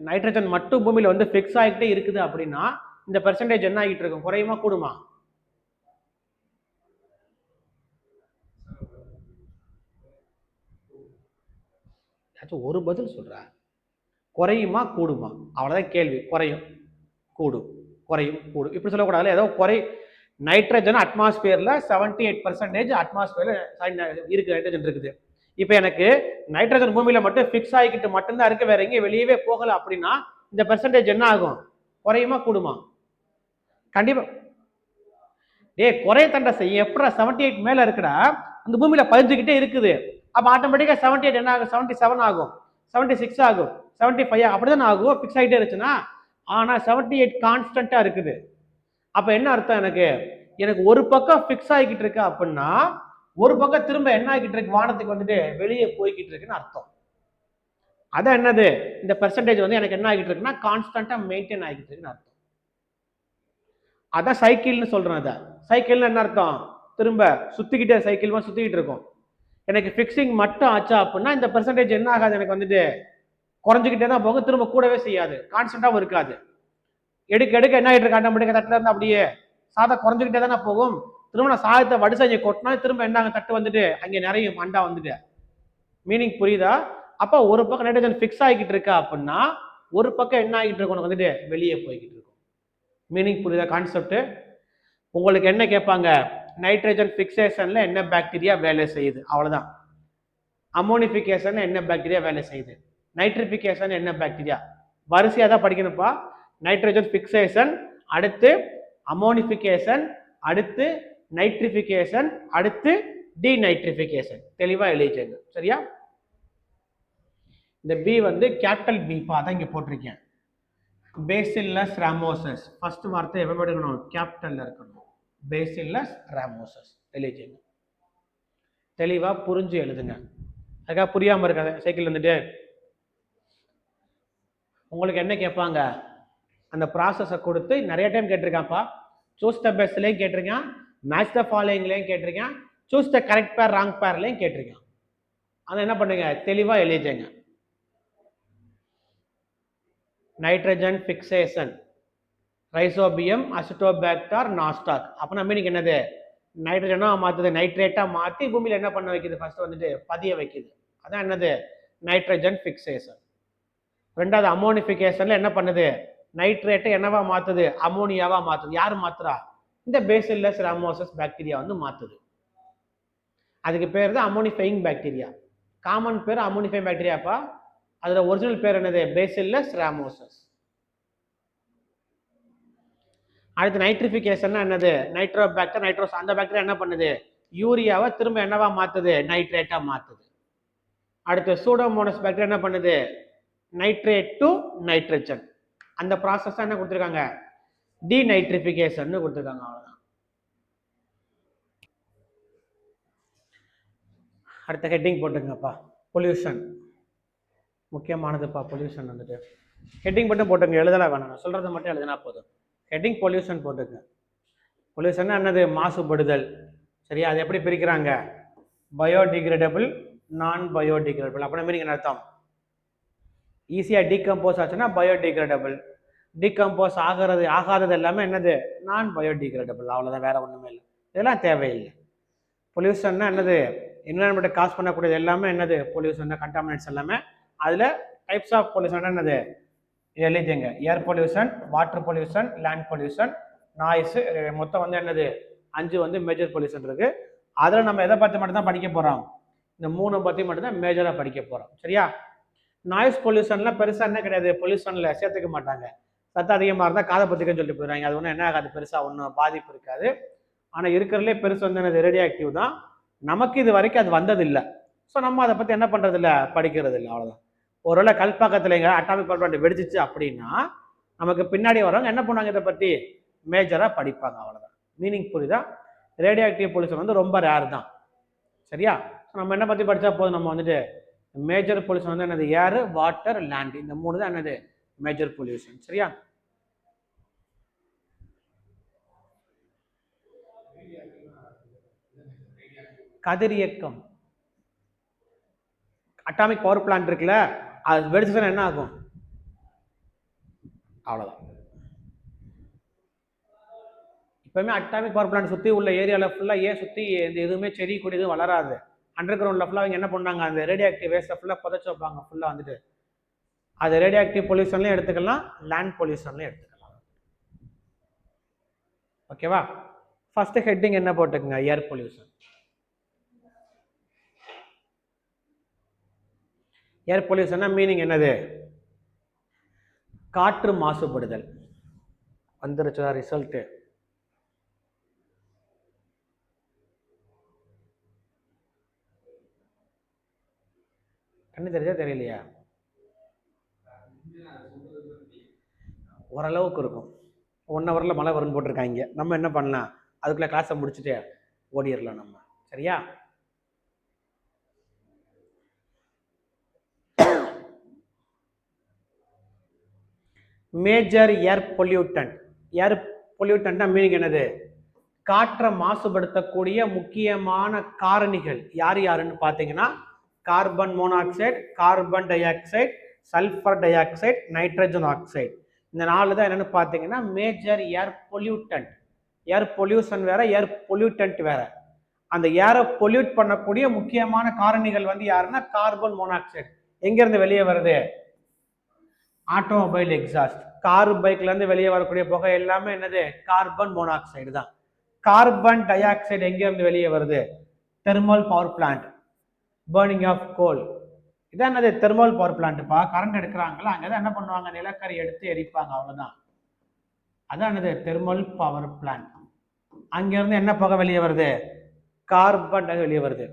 நைட்ரஜன் மட்டும் பூமியில வந்து ஃபிக்ஸ் ஆகிட்டே இருக்குது அப்படின்னா இந்த பெர்சன்டேஜ் என்ன ஆகிட்டு இருக்கும்? குறையுமா கூடுமா? ஒரு பதில் சொல்ற. குறையுமா கூடுமா? அவ்வளவுதான் கேள்வி. குறையும் கூடும், குறையும் கூடும் இப்படி சொல்லக்கூடாது. ஏதோ குறை. நைட்ரஜன் அட்மாஸ்பியர்ல 78% அட்மாஸ்பியர்ல இருக்கு, நைட்ரஜன் இருக்குது. இப்போ எனக்கு நைட்ரஜன் பூமியில மட்டும் ஃபிக்ஸ் ஆகிக்கிட்டு மட்டும்தான் இருக்கு, வேற எங்கேயும் வெளியவே போகல அப்படின்னா இந்த பெர்சன்டேஜ் என்ன ஆகும்? குறையுமா கூடுமா? கண்டிப்பா. குறைய தண்டை செய்ய எப்படா 78 மேல இருக்குடா, அந்த பூமியில பதிஞ்சுக்கிட்டே இருக்குது. அப்ப ஆட்டோமேட்டிக்கா 78 என்ன ஆகும்? 77 ஆகும், 76 ஆகும், 75 அப்படிதான் ஆகும். ஃபிக்ஸ் ஆகிட்டே இருந்துச்சுன்னா. ஆனா 78 கான்ஸ்டன்டா இருக்குது. அப்ப என்ன அர்த்தம்? எனக்கு ஒரு பக்கம் ஃபிக்ஸ் ஆகிக்கிட்டு இருக்கு அப்படின்னா ஒரு பக்கம் திரும்ப என்ன ஆகிட்டு இருக்கு? வானத்துக்கு வந்துட்டு வெளியே போய்கிட்டு இருக்குன்னு அர்த்தம். அதான் என்னது? இந்த பெர்சன்டேஜ் வந்து எனக்கு என்ன ஆகிட்டு இருக்குன்னா கான்ஸ்டன்டா மெயின்டைன் ஆகிட்டு இருக்குன்னு அர்த்தம். அதான் சைக்கிள்னு சொல்றேன். அதை சைக்கிள்னு என்ன அர்த்தம்? திரும்ப சுத்திக்கிட்டே சைக்கிள் சுத்திக்கிட்டு இருக்கும். எனக்கு ஃபிக்ஸிங் மட்டும் ஆச்சா அப்படின்னா இந்த பெர்சன்டேஜ் என்ன ஆகாது? எனக்கு வந்துட்டு குறைஞ்சிக்கிட்டே தான் போகும், திரும்ப கூடவே செய்யாது, கான்ஸ்டன்டாவும் இருக்காது. எடுக்க எடுக்க என்ன ஆகிட்டு இருக்கு? ஆட்டோமேட்டிக்கா தட்டுல இருந்து அப்படியே சாதம் குறைஞ்சிக்கிட்டே தானே போகும். திரும்ப நான் சாதத்தை வடிசை கொட்டினா திரும்ப என்ன தட்டு வந்துட்டு அங்கே நிறைய அண்டா வந்துட்டு. மீனிங் புரியுதா? அப்ப ஒரு பக்கம் நைட்ரஜன் ஃபிக்ஸ் ஆகிக்கிட்டு இருக்கா அப்படின்னா ஒரு பக்கம் என்ன ஆகிட்டு இருக்கும்? வந்துட்டு வெளியே போய்கிட்டு இருக்கும். மீனிங் புரியுதா கான்செப்ட்? உங்களுக்கு என்ன கேட்பாங்க? நைட்ரஜன் ஃபிக்சேஷன்ல என்ன பாக்டீரியா வேலை செய்யுது? அவ்வளவுதான். அமோனிஃபிகேஷன் என்ன பாக்டீரியா வேலை செய்யுது? நைட்ரிஃபிகேஷன் என்ன பாக்டீரியா? வரிசையா தான் படிக்கணும்ப்பா. நைட்ரஜன் ஃபிக்சேஷன், அடுத்து அமோனிஃபிகேஷன், அடுத்து நைட்ரிஃபிகேஷன், அடுத்து டீநைட்ரிஃபிகேஷன். தெளிவா எழுதிக்கங்க, சரியா? இந்த பி வந்து கேபிட்டல் பி பா தான் இங்க போட்டிருக்கேன். Bacillus ramosus. ஃபர்ஸ்ட் வார்த்தை எப்ப எடுக்கணும்? கேபிட்டல்ல இருக்கணும். பேசில்லஸ் ராமோசஸ் எழுதிக்கங்க. தெளிவா புரிஞ்சு எழுதுங்க. அதுக்காக புரியாம இருக்காது. சைக்கிள் வந்துட்டு உங்களுக்கு என்ன கேட்பாங்க? அந்த ப்ராசஸை கொடுத்து நிறைய டைம் கேட்டிருக்காப்பா. சூஸ் த பெஸ்ட்லையும் கேட்டிருக்கேன், மேட்ச் த ஃபாலோயிங்லையும் கேட்டிருக்கேன், choose the correct pair wrong பேர்லையும் கேட்டிருக்கேன். அதை என்ன பண்ணுங்க? தெளிவா எழுதிங்க. Nitrogen fixation, rhizobium azotobacter nostoc. அப்படின்னா மீனிங் என்னது? நைட்ரஜனா மாத்துது, நைட்ரேட்டா மாத்தி பூமியில என்ன பண்ண வைக்குது? ஃபர்ஸ்ட் வந்துட்டு பதிய வைக்குது. அதான் என்னது? Nitrogen fixation. ரெண்டாவது அமோனிஃபிகேஷன்ல என்ன பண்ணுது? நைட்ரேட்டை என்னவா மாத்துது? அமோனியாவா மாத்துது. யாரு மாத்துறா? இந்த பேசில்லஸ் ராமோசஸ் பாக்டீரியா வந்து மாத்துது. அதுக்கு பேர் தான் அமோனிஃபையிங் பாக்டீரியா. காமன் பேர் அமோனிஃபையிங் பாக்டீரியாப்பா. அதோட ஒரிஜினல் பேர் என்னது? Bacillus ramosus. அடுத்து நைட்ரிஃபிகேஷன் என்னது? Nitrobacter nitrous. அந்த பாக்டீரியா என்ன பண்ணுது? யூரியாவை திரும்ப என்னவா மாத்துது? நைட்ரேட்டா மாத்துது. அடுத்து சூடோமோனஸ் பாக்டீரியா என்ன பண்ணுது? Nitrate to nitrogen. அந்த ப்ராசஸ் என்ன கொடுத்துருக்காங்க? டீநைட்ரிஃபிகேஷன் கொடுத்துருக்காங்க. அவ்வளவுதான். அடுத்த ஹெட்டிங் போட்டுங்கப்பா. பொல்யூஷன் முக்கியமானதுப்பா. பொல்யூஷன் வந்துட்டு ஹெட்டிங் மட்டும் போட்டுங்க, எழுதலாம் வேணாம், நான் சொல்றதை மட்டும் எழுதினா போதும். ஹெட்டிங் பொல்யூஷன் போட்டுங்க. பொல்யூஷன் என்னது? மாசுபடுதல். சரியா? அது எப்படி பிரிக்கிறாங்க? பயோடிகிரேடபிள், நான் பயோடிகிரேடபிள். அப்படின்னா மீனிங் என்ன அர்த்தம்? ஈஸியா டீகம்போஸ் ஆச்சுன்னா பயோடிகிரேடபிள், டீகம்போஸ் ஆகாதது எல்லாமே என்னது? நான் பயோடிகிரேடபிள். அவ்வளவுதான், வேற ஒண்ணுமே இல்லை. இதெல்லாம் தேவையில்லை. பொல்யூஷன்னா என்னது, என்விரான்மெண்ட்டை காஸ் பண்ணக்கூடியது எல்லாமே என்னது பொல்யூஷன், கண்டாமினேட்ஸ் எல்லாமே. அதில் டைப்ஸ் ஆஃப் பொல்யூஷன் என்னது எழுதிங்க, air pollution, water pollution, land pollution, noise, மொத்தம் வந்து என்னது 5 வந்து மேஜர் பொல்யூஷன் இருக்கு. அதில் நம்ம எதை பற்றி மட்டும் தான் படிக்க போகிறோம், இந்த 3 பற்றி மட்டும் தான் மேஜராக படிக்க போகிறோம். சரியா? நாய்ஸ் பொல்யூஷன்லாம் பெருசாக என்ன கிடையாது, பொல்யூஷனில் சேர்த்துக்க மாட்டாங்க. சத்தம் அதிகமாக இருந்தால் காதை பற்றிக்கன்னு சொல்லிட்டு போயிடுறாங்க. அது ஒன்றும் என்ன ஆகாது, பெருசாக ஒன்றும் பாதிப்பு இருக்காது. ஆனால் இருக்கிறதுலே பெருசு வந்து என்னது ரேடியோ ஆக்டிவ் தான். நமக்கு இது வரைக்கும் அது வந்ததில்லை. ஸோ நம்ம அதை பற்றி என்ன பண்ணுறது இல்லை, படிக்கிறது இல்லை, அவ்வளோதான். ஒருவேளை கல்பாக்கத்தில் எங்க அட்டாமிக் பவர் பிளான்ட் வெடிச்சிச்சு அப்படின்னா நமக்கு பின்னாடி வரவங்க என்ன பண்ணுவாங்க, இதை பற்றி மேஜராக படிப்பாங்க, அவ்வளோதான். மீனிங் புரியுதா? ரேடியோ ஆக்டிவ் பொல்யூஷன் வந்து ரொம்ப ரேர் தான். சரியா? நம்ம என்ன பற்றி படித்தா போதும், நம்ம வந்துட்டு மேஜர் பொல்யூஷன் வந்து என்னது ஏர், வாட்டர், லேண்ட், இந்த 3 தான் என்னது மேஜர் பொல்யூஷன். சரியா? கதிரியக்கம், அட்டாமிக் பவர் பிளான்ட் இருக்குல்ல, அது வெடிச்சுன்னா என்ன ஆகும், அவ்வளோதான். இப்போவுமே அட்டாமிக் பவர் பிளான்ட் சுற்றி உள்ள ஏரியாவில் ஃபுல்லாக ஏன் சுற்றி இந்த எதுவுமே செடி கொடி எதுவும் வளராது. அண்டர் கிரவுண்டில் ஃபுல்லாக அவங்க என்ன பண்ணாங்க, அந்த ரேடியோ ஆக்டிவ் வேஸ்ட்டை ஃபுல்லாக புதைச்சி வைப்பாங்க ஃபுல்லாக வந்துட்டு. அது ரேடியோ ஆக்டிவ் பொல்யூஷன்லையும் எடுத்துக்கலாம், லேண்ட் பொல்யூஷன்லையும் எடுத்துக்கலாம். ஓகேவா? ஃபர்ஸ்ட் ஹெட்டிங் என்ன போட்டுக்குங்க, ஏர் பொல்யூஷன். ஏர் பொல்யூஷன்னா மீனிங் என்னது, காற்று மாசுபடுதல். வந்துருச்சா ரிசல்ட்? கண்ணு தெரிஞ்சா தெரியலையா? ஓரளவுக்கு இருக்கும். 1 ஹவரில் மழை வரும்னு போட்டிருக்காங்க. நம்ம என்ன பண்ணலாம், அதுக்குள்ளே கிளாஸை முடிச்சுட்டு ஓடிடலாம் நம்ம. சரியா? மேஜர் ஏர் பொல்யூட்டன்ட். ஏர் பொல்யூட்டன்ட்னா மீனிங் என்னது, காற்றை மாசுபடுத்தக்கூடிய முக்கியமான காரணிகள் யார் யாருன்னு பார்த்தீங்கன்னா carbon monoxide, carbon di oxide, sulphur di oxide, nitrogen oxide. இந்த 4 தான் என்னன்னு பார்த்தீங்கன்னா மேஜர் ஏர் பொல்யூட்டன்ட். ஏர் பொல்யூஷன் வேற, ஏர் பொல்யூட்டன்ட் வேற. அந்த ஏரை பொல்யூட் பண்ணக்கூடிய முக்கியமான காரணிகள் வந்து யாருன்னா கார்பன் மோனாக்சைடு. எங்கேருந்து வெளியே வருது, ஆட்டோமொபைல் எக்ஸாஸ்ட். கார் பைக்ல இருந்து வெளியே வரக்கூடிய புகை எல்லாமே என்னது, கார்பன் மோனாக்சைடு தான். கார்பன் டை ஆக்சைடு எங்க இருந்து வெளியே வருது, thermal power plant, burning of coal. இதான் என்னது தெர்மல் பவர் பிளான்ட்ப்பா. கரண்ட் எடுக்கிறாங்களா, அங்கதான் என்ன பண்ணுவாங்க, நிலக்கரி எடுத்து எரிப்பாங்க, அவ்வளவுதான். அதான் என்னது தெர்மல் பவர் பிளான்ட். அங்க இருந்து என்ன புகை வெளியே வருது, கார்பன் டை வெளியே வருது.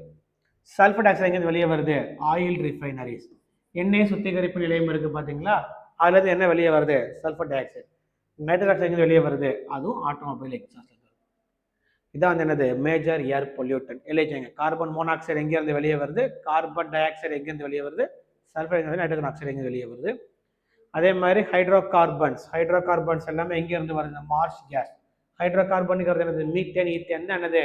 சல்ஃபர் டை ஆக்சைடு எங்க வெளியே வருது, ஆயில் ரிஃபைனரிஸ். எண்ணெய் சுத்திகரிப்பு நிலையம் இருக்கு பாத்தீங்களா, அதுல இருந்து என்ன வெளியே வருது, sulphur di oxide. Nitrogen oxide வெளியே வருது, அதுவும் ஆட்டோமொபைல் எக்ஸாஸ்ட். இதான் வந்து என்னது மேஜர் ஏர் பொல்யூட்டன். எழுதிங்க, கார்பன் மோனாக்சைடு எங்க இருந்து வெளியே வருது, கார்பன் டை ஆக்சைடு எங்க இருந்து வெளியே வருது, சல்ஃபர் நைட்ரஜன் ஆக்சைடு எங்க வெளியே வருது. அதே மாதிரி ஹைட்ரோ கார்பன்ஸ் எல்லாமே எங்க இருந்து வருது, மார்ஷ் கேஸ். ஹைட்ரோ கார்பன்ங்கிறது என்னது, மீத்தேன், ஈத்தேன் தான் என்னது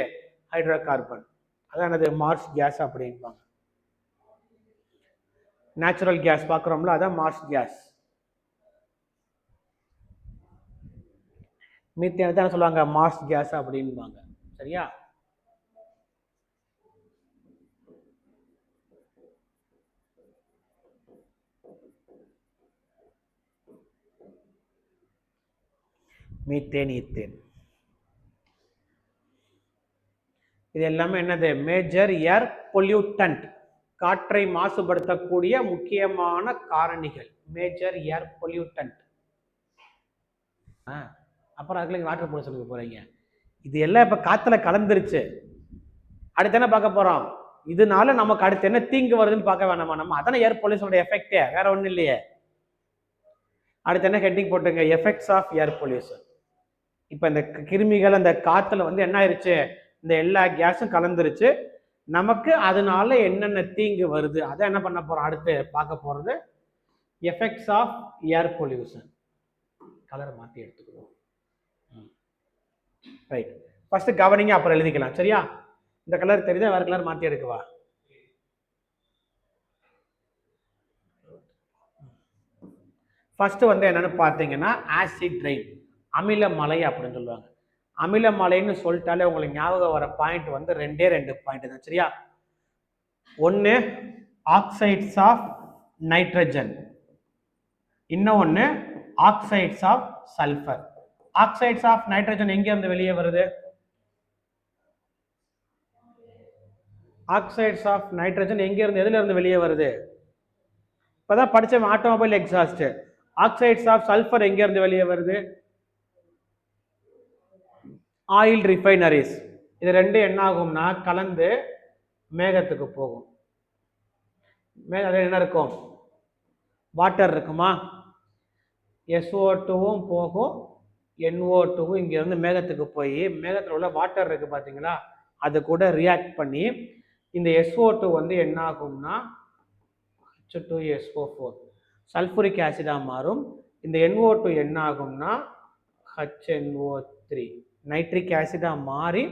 ஹைட்ரோ கார்பன். அதான் என்னது மார்ஷ் கேஸ் அப்படின்பாங்க. நேச்சுரல் கேஸ் பார்க்குறோம்ல, அதான் மார்ஷ் கேஸ். மீத்தேன் தான் சொல்லுவாங்க மார்ஷ் கேஸ் அப்படின்பாங்க. சரியா? மீத்தேன், ஈத்தேன், இது எல்லாமே என்னது மேஜர் ஏர் பொல்யூட்டன்ட். காற்றை மாசுபடுத்தக்கூடிய முக்கியமான காரணிகள் மேஜர் ஏர் பொல்யூட்டன்ட். அப்புறம் அதுக்குள்ள வாட்டர் பொல்யூஷனுக்கு போறீங்க. இது எல்லாம் இப்ப காத்துல கலந்துருச்சு. அடுத்து என்ன பார்க்க போறோம், இதனால நமக்கு அடுத்து என்ன தீங்கு வருதுன்னு பார்க்க வேணாமா நம்ம. அதான ஏர் பொல்யூஷனோட எஃபெக்ட், வேற ஒண்ணும் இல்லையே. அடுத்து என்ன ஹெட்டிங் போட்டுங்க, எஃபெக்ட்ஸ் ஆஃப் ஏர் பொல்யூஷன். இப்ப இந்த கிருமிகள் அந்த காத்துல வந்து என்ன ஆயிருச்சு, இந்த எல்லா கேஸும் கலந்துருச்சு. நமக்கு அதனால என்னென்ன தீங்கு வருது அதை என்ன பண்ண போறோம், அடுத்து பார்க்க போறது எஃபெக்ட்ஸ் ஆஃப் ஏர் பொல்யூஷன். கலரை மாற்றி எடுத்துக்கிறோம். ரைட், ஃபர்ஸ்ட் கவனிங்க, அப்புறம் எழுதிக்கலாம். சரியா? இந்த கலர் தெரியுதா, வேற கலர் மாற்றி எடுக்கவா? ஃபர்ஸ்ட் வந்து என்னன்னு பார்த்தீங்கன்னா ஆசிட் ரெயின், அமில மழை அப்படின்னு சொல்லுவாங்க. அமிலமலைன்னு சொல்லிட்டாலே உங்களுக்கு ஞாபகம் வர பாயிண்ட் வந்து ரெண்டு பாயிண்ட் தான். சரியா? ஒன்று ஆக்சைட்ஸ் ஆஃப் நைட்ரஜன், இன்னொன்று oxides of sulphur. Oxides of nitrogen எங்க இருந்து வெளியே வருது? ஆக்சைட்ஸ் ஆஃப் நைட்ரஜன் எங்க இருந்து எதுல இருந்து வெளியே வருது? இப்பதான் படிச்ச automobile exhaust. Oxides of sulphur எங்க இருந்து வெளியே வருது? Oil refineries. இது ரெண்டு என்ன ஆகும்னா கலந்து மேகத்துக்கு போகும். என்ன இருக்கும்? வாட்டர் இருக்குமா? SO2வும் போகும், NO2வும் இங்க இருந்து மேகத்துக்கு போய் மேகத்தில் உள்ள வாட்டர் இருக்கு பாத்தீங்களா, அது கூட ரியாக்ட் பண்ணி இந்த SO2 வந்து என்ன ஆகும்னா H2SO4 சல்பூரிக் ஆசிடா மாறும். இந்த NO2 என்ன ஆகும்னா HNO3 நைட்ரிக் ஆசிடா மாறி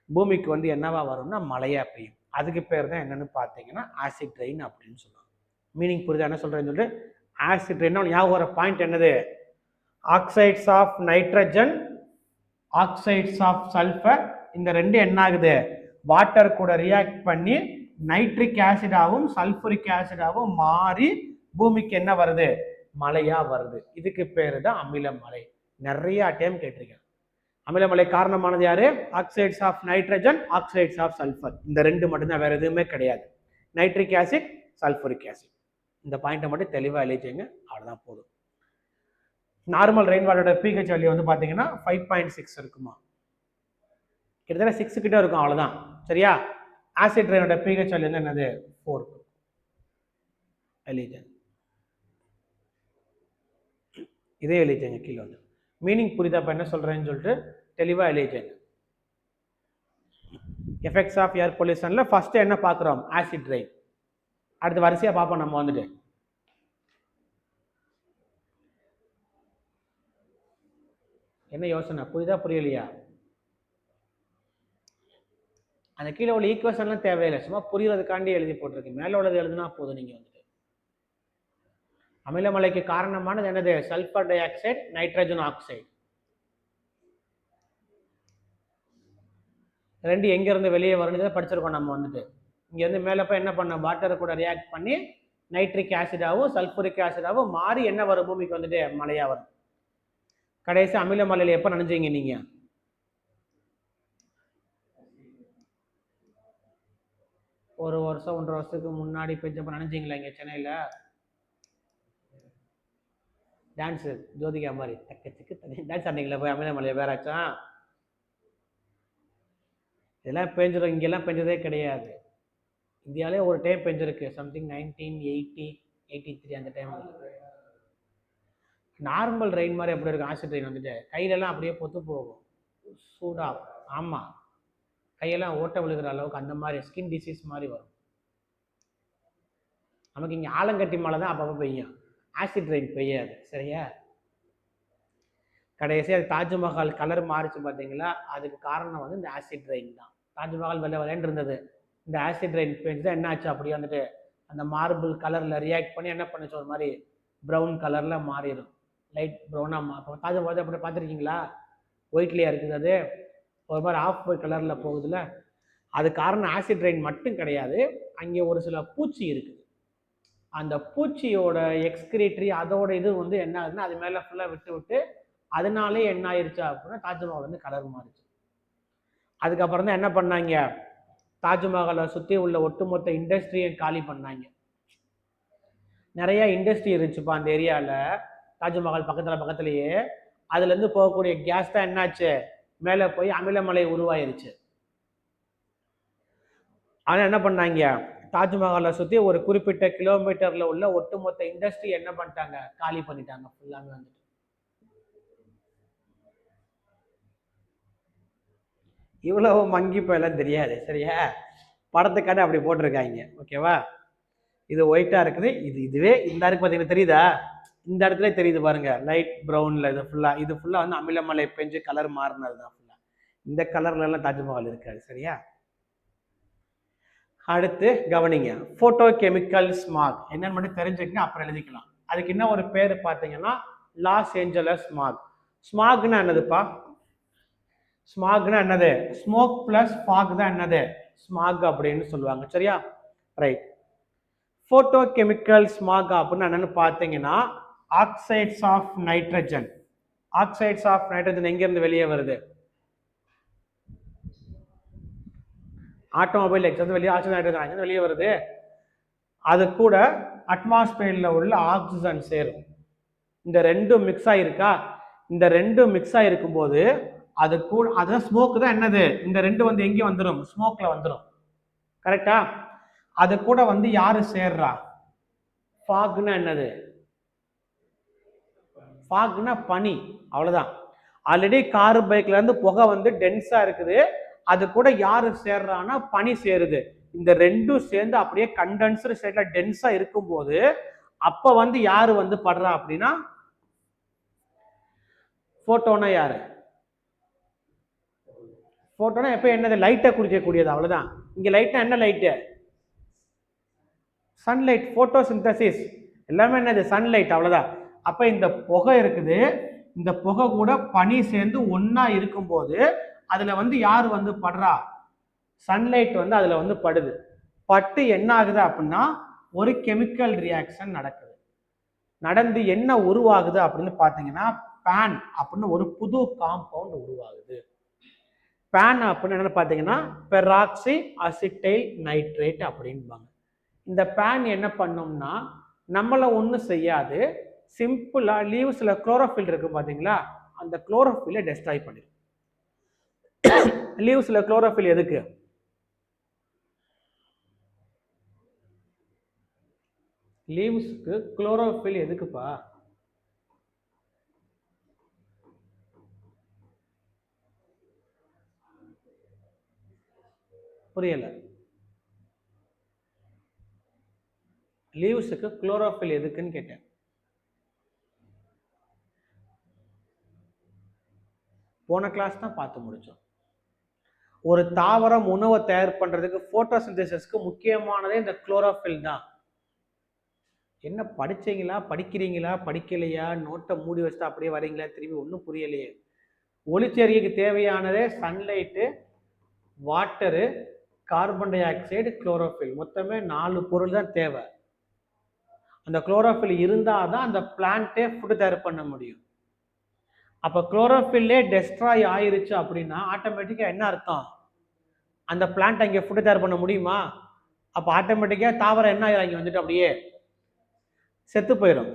பூமிக்கு வந்து என்னவா வரும்னா மழையா பெய்யும். அதுக்கு பேர் தான் என்னன்னு பார்த்தீங்கன்னா ஆசிட் ரெயின் அப்படின்னு சொல்லுவாங்க. மீனிங் புரியுதா என்ன சொல்றேன்னு சொல்லிட்டு? ஆசிட் ரெயின் ஞாபகம் வர பாயிண்ட் என்னது? Oxides of nitrogen, oxides of sulphur, இந்த ரெண்டு என்ன ஆகுது? வாட்டர் கூட ரியாக்ட் பண்ணி நைட்ரிக் ஆசிடாவும் சல்பூரிக் ஆசிடாவும் மாறி பூமிக்கு என்ன வருது? மழையா வருது. இதுக்கு பேரு தான் அமிலமலை. நிறைய டைம் கேட்டிருக்கேன். அமிலமலை காரணமானது யாரு? Oxides of nitrogen, oxides of sulphur. இந்த ரெண்டு மட்டும்தான், வேற எதுவுமே கிடையாது. Nitric acid, sulphuric acid. இந்த பாயிண்ட்டை மட்டும் தெளிவாக எழுதிங்க, அவ்வளோதான் போதும். நார்மல் ரெயின் வாட்டரோட pH வேல்யூ வந்து பார்த்தீங்கன்னா 5.6 இருக்குமா, கிட்டத்தட்ட 6 கிட்ட இருக்கும், அவ்வளோதான். சரியா? ஆசிட் ரெயினோட pH வேல்யூ வந்து என்னது? 4. எழுதிங்க, இதே எழுதிங்க கீழே வந்து. மீனிங் புரியுதா இப்போ என்ன சொல்றேன்னு சொல்லிட்டு தெளிவாக எழுதிங்க. எஃபெக்ட்ஸ் ஆஃப் ஏர் பொல்யூஷன்ல ஃபர்ஸ்ட் என்ன பார்க்குறோம்? Acid rain. அடுத்து வரிசையா பார்ப்போம் நம்ம வந்துட்டு. என்ன யோசனை புரியுதா புரியலையா? அந்த கீழே உள்ள ஈக்குவேஷன்லாம் தேவையில்லை, சும்மா புரியறதுக்காண்டி எழுதி போட்டிருக்கு. மேலே உள்ளது எழுதுனா போதும். நீங்க வந்துட்டு அமிலமலைக்கு காரணமானது என்னது? Sulphur di oxide, nitrogen oxide. ரெண்டு எங்க இருந்து வெளியே வரணுன்றதை படிச்சிருக்கோம் நம்ம வந்துட்டு. இங்க இருந்து மேலே போய் என்ன பண்ண? வாட்டர் கூட ரியாக்ட் பண்ணி நைட்ரிக் ஆசிடாவும் சல்பூரிக் ஆசிடாவும் மாறி என்ன வரும்? பூமிக்கு வந்துட்டு மழையா வரும். கடைசி அமிலமலையில எப்ப நினைஞ்சீங்க நீங்க? ஒரு வருஷம் 1.5 வருஷத்துக்கு முன்னாடி பெஞ்சப்ப நினைஞ்சீங்களா இங்க சென்னையில? டான்ஸ் ஜோதிகா மாதிரி தக்கச்சுக்கு டான்ஸ் ஆடிங்களா போய் அமிலமலையை வேறாச்சும்? இதெல்லாம் பெஞ்சிடும், இங்கெல்லாம் பெஞ்சதே கிடையாது. இந்தியாவிலே ஒரு டைம் பெஞ்சிருக்கு, சம்திங் 1980, 83 அந்த டைம். நார்மல் ரெயின் மாதிரி எப்படி இருக்கும்? ஆசிட் ரெயின் வந்துட்டு கையிலெல்லாம் அப்படியே பொத்து போகும், சூடா. ஆமா, கையெல்லாம் ஓட்ட விழுகிற அளவுக்கு அந்த மாதிரி ஸ்கின் டிசீஸ் மாதிரி வரும். நமக்கு இங்கே ஆலங்கட்டி மழை தான் அப்பப்போ பெய்யும், ஆசிட் ரெயின் பெய்யாது. சரியா? கடைசி அது தாஜ்மஹால் கலர் மாறிச்சு பார்த்தீங்களா, அதுக்கு காரணம் வந்து இந்த ஆசிட் ரெயின் தான். தாஜ்மஹால் வெள்ளை வெள்ளைன்னு இருந்தது, இந்த ஆசிட் ரெயின் பெஞ்சு தான் என்ன ஆச்சு? அப்படியே வந்துட்டு அந்த மார்பிள் கலரில் ரியாக்ட் பண்ணி என்ன பண்ணுச்சு? ஒரு மாதிரி ப்ரௌன் கலரில் மாறிடும், லைட் ப்ரௌனாக. தாஜ்மஹால் அப்படி பார்த்துருக்கீங்களா? ஒயிட்லேயே இருக்குது, அது ஒரு மாதிரி ஆஃப் ஒயிட் கலரில் போகுதுல்ல. அது காரணம் ஆசிட் ரெயின் மட்டும் கிடையாது, அங்கே ஒரு சில பூச்சி இருக்குது. அந்த பூச்சியோட எக்ஸ்கிரீட்டரி அதோட இது வந்து என்ன ஆகுதுன்னா அது மேலே ஃபுல்லாக விட்டு விட்டு அதனாலே என்ன ஆயிடுச்சு அப்படின்னா தாஜ்மஹால் வந்து கலர் மாறிச்சு. அதுக்கப்புறம் தான் என்ன பண்ணாங்க? தாஜ்மஹாலை சுற்றி உள்ள ஒட்டுமொத்த இண்டஸ்ட்ரியை காலி பண்ணாங்க. நிறைய இண்டஸ்ட்ரி இருந்துச்சுப்பா அந்த ஏரியாவில், தாஜ்மஹால் பக்கத்துலேயே. அதுலேருந்து போகக்கூடிய கேஸ் தான் என்னாச்சு? மேலே போய் அமிலமலை உருவாயிருச்சு. ஆனால் என்ன பண்ணாங்க? தாஜ்மஹாலை சுற்றி ஒரு குறிப்பிட்ட கிலோமீட்டரில் உள்ள ஒட்டுமொத்த இண்டஸ்ட்ரி என்ன பண்ணிட்டாங்க? காலி பண்ணிட்டாங்க ஃபுல்லாமே வந்துட்டு. இவ்வளவு மங்கி போயெல்லாம் தெரியாது. சரியா? படத்துக்காண்டி அப்படி போட்டிருக்காங்க. ஓகேவா? இது ஒயிட்டா இருக்குது, இதுவே இந்த இருக்கு பார்த்தீங்கன்னா தெரியுதா? இந்த இடத்துல தெரியுது பாருங்க, லைட் ப்ரௌன்ல. இது ஃபுல்லா வந்து அமிலமலை பெஞ்சு கலர் மாறினது தான் ஃபுல்லா. இந்த கலர்ல எல்லாம் தாஜ்மஹால் இருக்காது. சரியா? அடுத்து கவனிங்க, போட்டோ கெமிக்கல் ஸ்மாக் என்னன்னு மட்டும் தெரிஞ்சுக்கங்க, அப்புறம் எழுதிக்கலாம். அதுக்கு என்ன ஒரு பேர் பார்த்தீங்கன்னா லாஸ் ஏஞ்சலஸ் ஸ்மாக். ஸ்மாக்னா என்னதுப்பா? ஸ்மாக்னா என்னது? ஸ்மோக் பிளஸ் ஃபாக் தான் என்னது? ஸ்மாக் அப்படின்னு சொல்லுவாங்க. சரியா? ரைட். போட்டோ கெமிக்கல் ஸ்மாக் அப்படின்னு என்னன்னு பார்த்தீங்கன்னா oxides of nitrogen. Oxides of nitrogen எங்க இருந்து வெளியே வருது? ஆட்டோமொபைல் எக்ஸாம்பிள் வெளியே ஆக்சிஜன் நைட்ரஜன் வெளியே வருது. அது கூட அட்மாஸ்பியர்ல உள்ள ஆக்சிஜன் சேரும். இந்த ரெண்டும் மிக்ஸ் ஆயிருக்கா? இந்த ரெண்டும் மிக்ஸ் ஆயிருக்கும் போது அது கூட அதான் ஸ்மோக் தான் என்னது? இந்த ரெண்டு வந்து எங்கே வந்துடும்? ஸ்மோக்ல வந்துடும். கரெக்டா? அது கூட வந்து யாரு சேர்றா? ஃபாக்னா என்னது? ஃபாக்னா பனி. அவ்வளவுதான். ஆல்ரெடி கார் பைக்ல இருந்து புகை வந்து டென்ஸா இருக்குது. அது கூட யாரு சேர்றான்னா பனி சேருது. இந்த ரெண்டும் சேர்ந்து அப்படியே கண்டென்சர் ஸ்டேட்ல டென்ஸா இருக்கும்போது அப்ப வந்து யாரு வந்து படுறா அப்படின்னா போட்டோனா யாரு? போட்டோனா எப்ப என்னது? லைட்டை குறிக்கக்கூடியது. அவ்வளவுதான். இங்க லைட்னா என்ன லைட்டு? சன்லைட். போட்டோசிந்தசிஸ் எல்லாமே என்னது? சன்லைட். அவ்வளவுதான். அப்ப இந்த புகை இருக்குது, இந்த புகை கூட பனி சேர்ந்து ஒன்னா இருக்கும்போது அதுல வந்து யாரு வந்து படுறா? சன்லைட் வந்து அதுல வந்து படுது. பட்டு என்ன ஆகுது அப்படின்னா ஒரு கெமிக்கல் ரியாக்ஷன் நடக்குது. நடந்து என்ன உருவாகுது அப்படின்னு பாத்தீங்கன்னா பேன் அப்படின்னு ஒரு புது காம்பவுண்ட் உருவாகுது. பேன் அப்படின்னு என்னன்னு பாத்தீங்கன்னா பெராக்சி அசிட்டைல் நைட்ரேட் அப்படின்பாங்க. இந்த பேன் என்ன பண்ணும்னா நம்மள ஒன்றும் செய்யாது. சிம்பிளா லீவ்ஸ்ல குளோரோஃபில் இருக்கு பாத்தீங்களா? அந்த குளோரோஃபிலை டெஸ்ட்ராய் பண்ணிடும். லீவ்ஸ்ல குளோரோஃபில் எதுக்கு? லீவ்ஸ்க்கு குளோரோஃபில் எதுக்குப்பா? புரியல. லீவ்ஸுக்கு குளோரோஃபில் எதுக்குன்னு கேட்டேன். போன கிளாஸ் தான் பார்த்து முடிச்சோம். ஒரு தாவரம் உணவை தயார் பண்றதுக்கு போட்டோசிந்தசிஸ்க்கு முக்கியமானதே இந்த குளோரோஃபில் தான். என்ன படிச்சீங்களா, படிக்கிறீங்களா, படிக்கலையா, நோட்டை மூடி வச்சுட்டு அப்படியே வரீங்களா, திரும்பி ஒன்றும் புரியலையே. ஒளிச்சேர்க்கைக்கு தேவையானதே sunlight, water, carbon dioxide, chlorophyll. மொத்தமே 4 பொருள் தான் தேவை. அந்த குளோரோஃபில் இருந்தால் தான் அந்த பிளான்ட்டே ஃபுட்டு தயார் பண்ண முடியும். அப்போ குளோரோஃபில்லே டெஸ்ட்ராய் ஆயிருச்சு அப்படின்னா ஆட்டோமேட்டிக்காக என்ன அர்த்தம்? அந்த பிளான்ட் அங்கே ஃபுட்டு தயார் பண்ண முடியுமா? அப்போ ஆட்டோமேட்டிக்காக தாவரம் என்ன ஆயிரும்? இங்கே வந்துட்டு அப்படியே செத்து போயிடும்.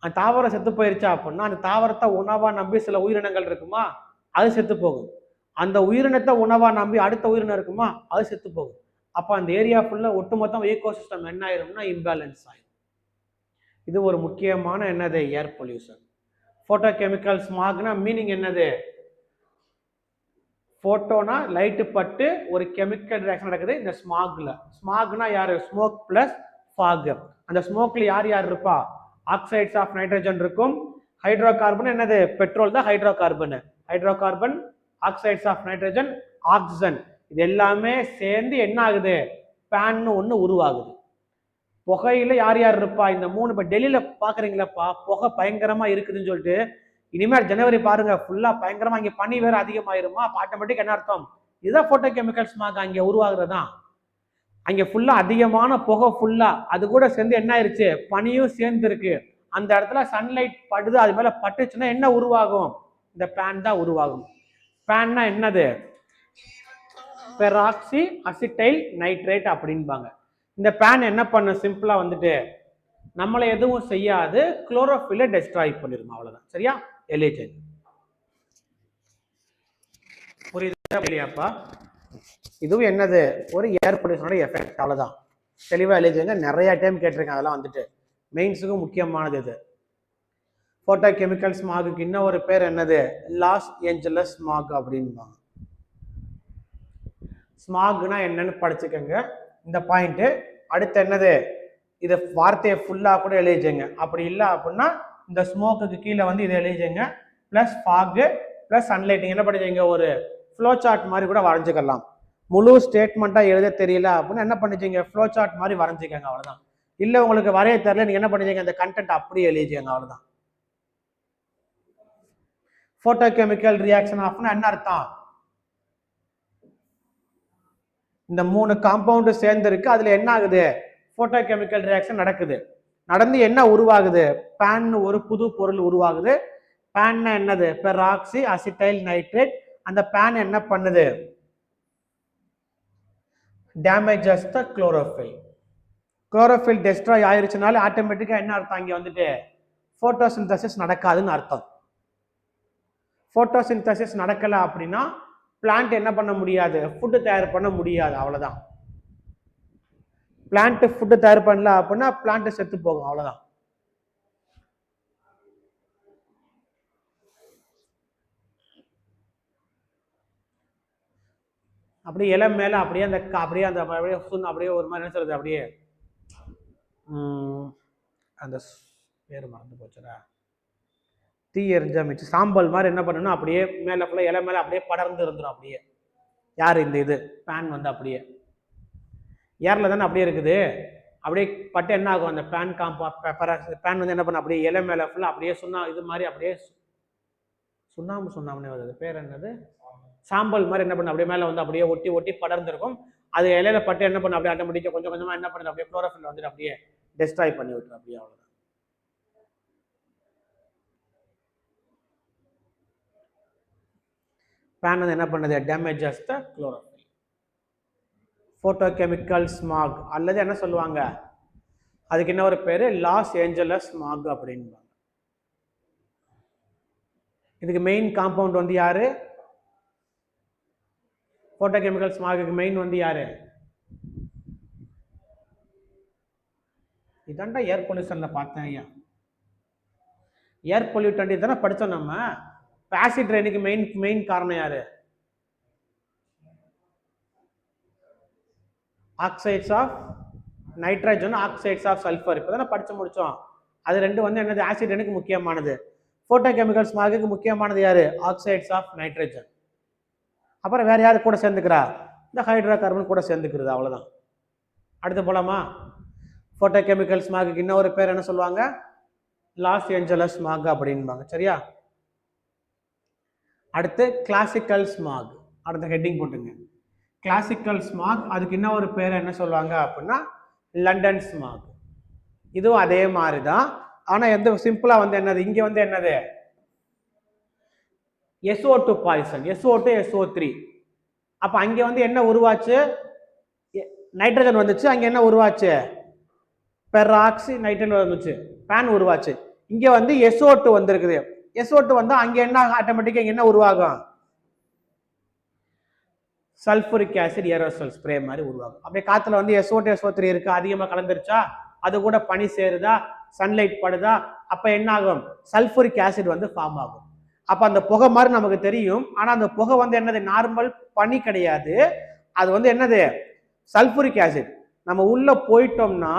அந்த தாவரம் செத்து போயிருச்சா அப்படின்னா அந்த தாவரத்தை உணவா நம்பி சில உயிரினங்கள் இருக்குமா, அது செத்து போகும். அந்த உயிரினத்தை உணவா நம்பி அடுத்த உயிரினம் இருக்குமா, அது செத்து போகும். அப்போ அந்த ஏரியா ஃபுல்லா ஒட்டுமொத்தம் ஈகோசிஸ்டம் என்ன ஆயிரும்னா இம்பேலன்ஸ் ஆயிரும். இது ஒரு முக்கியமான என்னது? Air pollution. போட்டோ கெமிக்கல் ஸ்மாக்னா மீனிங் என்னது? போட்டோனா லைட்டு பட்டு ஒரு கெமிக்கல் ரியாக்ஷன் நடக்குது இந்த ஸ்மாக்ல. ஸ்மாக்னா யாரு? Smoke plus fog. அந்த ஸ்மோக்ல யார் யார் இருப்பா? ஆக்சைட்ஸ் ஆஃப் நைட்ரஜன் இருக்கும். ஹைட்ரோ கார்பன் என்னது? பெட்ரோல் தான் hydrocarbon. Hydrocarbon, oxides of nitrogen, oxygen, இது எல்லாமே சேர்ந்து என்ன ஆகுது? பேன்னு ஒன்று உருவாகுது. புகையில யார் யார் இருப்பா? இந்த 3. இப்போ டெல்லியில பாக்குறீங்களாப்பா புகை பயங்கரமா இருக்குதுன்னு சொல்லிட்டு, இனிமேல் ஜனவரி பாருங்க ஃபுல்லா பயங்கரமா இங்க பனி வேற அதிகமாயிருமா? ஆட்டோமேட்டிக் என்ன அர்த்தம்? இதுதான் போட்டோ கெமிக்கல்ஸ் அங்க உருவாகுறதுதான். அங்க ஃபுல்லா அதிகமான புகை ஃபுல்லா அது கூட சேர்ந்து என்ன ஆயிருச்சு? பனியும் சேர்ந்து இருக்கு. அந்த இடத்துல சன்லைட் படுது, அது மேல பட்டுச்சுன்னா என்ன உருவாகும்? இந்த பேன் தான் உருவாகும். பேன்னா என்னது? பெராக்சி அசிட்டைல் நைட்ரேட் அப்படின்பாங்க. இந்த பேன் என்ன பண்ண? சிம்பிளா வந்துட்டு நம்மளை எதுவும் செய்யாது, குளோரோஃபிலை டெஸ்ட்ராய் பண்ணிடும். அவ்வளவுதான். சரியா? எலிஜன். புரியுதா இல்லையாப்பா? இதுவும் என்னது? ஒரு ஏர் பொல்யூஷனோட எஃபெக்ட். அவ்வளவுதான். தெளிவா எழுதிங்க. நிறைய டைம் கேட்டிருக்கேன். அதெல்லாம் வந்துட்டு மெயின்ஸுக்கு முக்கியமானது இது. போட்டோ கெமிக்கல் ஸ்மாகுக்கு இன்னும் ஒரு பேர் என்னது? லாஸ் ஏஞ்சலஸ் ஸ்மாக் அப்படின்பாங்க. ஸ்மாக்னா என்னன்னு படிச்சுக்கோங்க. இந்த பாயிண்ட். அடுத்து என்னது? இதை வார்த்தையை ஃபுல்லா கூட எழுதிச்சுங்க. அப்படி இல்லை அப்படின்னா இந்த ஸ்மோக்குக்கு கீழே வந்து இதை எழுதிச்சுங்க. பிளஸ் ஃபாக் பிளஸ் சன்லைட்டிங் என்ன படிச்சீங்க? ஒரு ஃப்ளோ சார்ட் மாதிரி கூட வரைஞ்சிக்கலாம். முழு ஸ்டேட்மெண்ட்டா எழுத தெரியல அப்படின்னா என்ன பண்ணிச்சிங்க? ஃப்ளோ சார்ட் மாதிரி வரைஞ்சிக்கங்க. அவ்வளவுதான். இல்லை உங்களுக்கு வரைய தெரியல, நீங்க என்ன பண்ணிச்சிங்க? அந்த கண்டென்ட் அப்படியே எழுதிச்சுங்க. அவ்வளவுதான். போட்டோ கெமிக்கல் ரியாக்ஷன் ஆஃப்னா என்ன அர்த்தம்? இந்த 3 காம்பவுண்டு சேர்ந்து இருக்கு. அதுல என்ன ஆகுது? போட்டோ கெமிக்கல் ரியாக்ஷன் நடக்குது. நடந்து என்ன உருவாகுது? பேன் ஒரு புது பொருள் உருவாகுது. பேன்னா என்னது? Peroxy acetyl nitrate. அந்த பேன் என்ன பண்ணுது? டேமேஜஸ் த குளோரோஃபில். குளோரோஃபில் டெஸ்ட்ராய் ஆயிருச்சுனால ஆட்டோமேட்டிக்கா என்ன அர்த்தம்? இங்க வந்துட்டு போட்டோசிந்தசிஸ் நடக்காதுன்னு அர்த்தம். போட்டோசிந்தசிஸ் நடக்கல அப்படின்னா பிளான்ட் என்ன பண்ண முடியாது? ஃபுட்டு தயார் பண்ண முடியாது. அவ்வளவுதான். பிளான்ட் ஃபுட்டு தயார் பண்ணல அப்படின்னா பிளான்ட் செத்து போகும். அவ்வளவுதான். அப்படியே இலை மேல அப்படியே அந்த அப்படியே ஒரு மாதிரி என்ன சொல்றது? அப்படியே அந்த பேர் மறந்து போச்சுடா. தீ எரிஞ்சா மிச்சு சாம்பல் மாதிரி என்ன பண்ணணும்? அப்படியே மேல ஃபுல்லா இலை மேல அப்படியே படர்ந்து இருந்துடும். அப்படியே யார் இந்த இது பேன் வந்து அப்படியே ஏர்ல தானே அப்படியே இருக்குது. அப்படியே பட்டு என்ன ஆகும்? அந்த பேன் பேன் வந்து என்ன பண்ண? அப்படியே இலை மேல ஃபுல்லா அப்படியே இது மாதிரி அப்படியே சுண்ணாம்புனே வருது. பேர் என்னது? சாம்பல் மாதிரி என்ன பண்ண? அப்படியே மேல வந்து அப்படியே ஒட்டி ஒட்டி படர்ந்துருக்கும். அது இலையில பட்டு என்ன பண்ண? அப்படியே ஆட்டோமேட்டிக்கா கொஞ்சம் கொஞ்சமா என்ன பண்ணுது? அப்படியே குளோரோஃபில் வந்துட்டு அப்படியே டெஸ்ட்ராய் பண்ணி விட்டுரும். அப்படியே அவ்வளவுதான். பேன் வந்து என்ன பண்ணுது? டேமேஜஸ் த குளோரோஃபில். போட்டோகெமிக்கல் ஸ்மாக் அல்லது என்ன சொல்லுவாங்க? அதுக்கு என்ன ஒரு பேரு? லாஸ் ஏஞ்சலஸ் ஸ்மாக் அப்படின்பாங்க. இதுக்கு மெயின் காம்பவுண்ட் வந்து யாரு? போட்டோகெமிக்கல் ஸ்மாகுக்கு மெயின் வந்து யாரு? இதாண்டா ஏர் பொல்யூஷன்ல பார்த்தேன். ஐயா ஏர் பொல்யூட்டன்ட் இதானே படித்தோம் நம்ம. ஆசிட் ரெயினுக்கு மெயின் காரணம் யாரு? Oxides of nitrogen, oxides of sulphur. இப்போ தானே படிச்சு முடிச்சோம். அது ரெண்டு வந்து என்னது? ஆசிட் ரெயினுக்கு முக்கியமானது. போட்டோகெமிக்கல் ஸ்மாகுக்கு முக்கியமானது யாரு? Oxides of nitrogen. அப்புறம் வேற யாரு கூட சேர்ந்துக்கிறா? இந்த ஹைட்ரோ கார்பன் கூட சேர்ந்துக்கிறது. அவ்வளவுதான். அடுத்து போலாமா? போட்டோகெமிக்கல் ஸ்மாகுக்கு இன்னொரு பேர் என்ன சொல்லுவாங்க? லாஸ் ஏஞ்சலஸ் ஸ்மாக் அப்படின்பாங்க. சரியா? அடுத்து கிளாசிக்கல் ஸ்மாக். அடுத்த ஹெட்டிங் போட்டுங்க. Classical smack. அதுக்கு இன்னும் ஒரு பேர் என்ன சொல்லுவாங்க அப்படின்னா லண்டன் ஸ்மாக். இதுவும் அதே மாதிரி தான். ஆனா எந்த சிம்பிளா வந்து என்னது? இங்க வந்து என்னது? SO2 poison. SO2 SO3. அப்ப அங்க வந்து என்ன உருவாச்சு? நைட்ரஜன் வந்துச்சு. அங்க என்ன உருவாச்சு? பெராக்சி நைட்ரஜன் வந்துச்சு. பேன் உருவாச்சு. இங்க வந்து SO2 வந்திருக்குது. SO2 வந்து அங்க என்ன ஆட்டோமேட்டிக்கா என்ன உருவாகும்? சல்பூரிக் ஆசிட் ஏரோசல் ஸ்ப்ரே மாதிரி உருவாகும். அப்படியே காத்துல வந்து SO2 SO3 இருக்கு, அதிகமா கலந்துருச்சா, அது கூட பனி சேருதா, சன்லைட் படுதா, அப்ப என்ன ஆகும்? சல்பூரிக் ஆசிட் வந்து ஃபார்ம் ஆகும். அப்ப அந்த புகை மாதிரி நமக்கு தெரியும். ஆனா அந்த புகை வந்து என்னது? நார்மல் பனி கிடையாது. அது வந்து என்னது? Sulphuric acid. நம்ம உள்ள போயிட்டோம்னா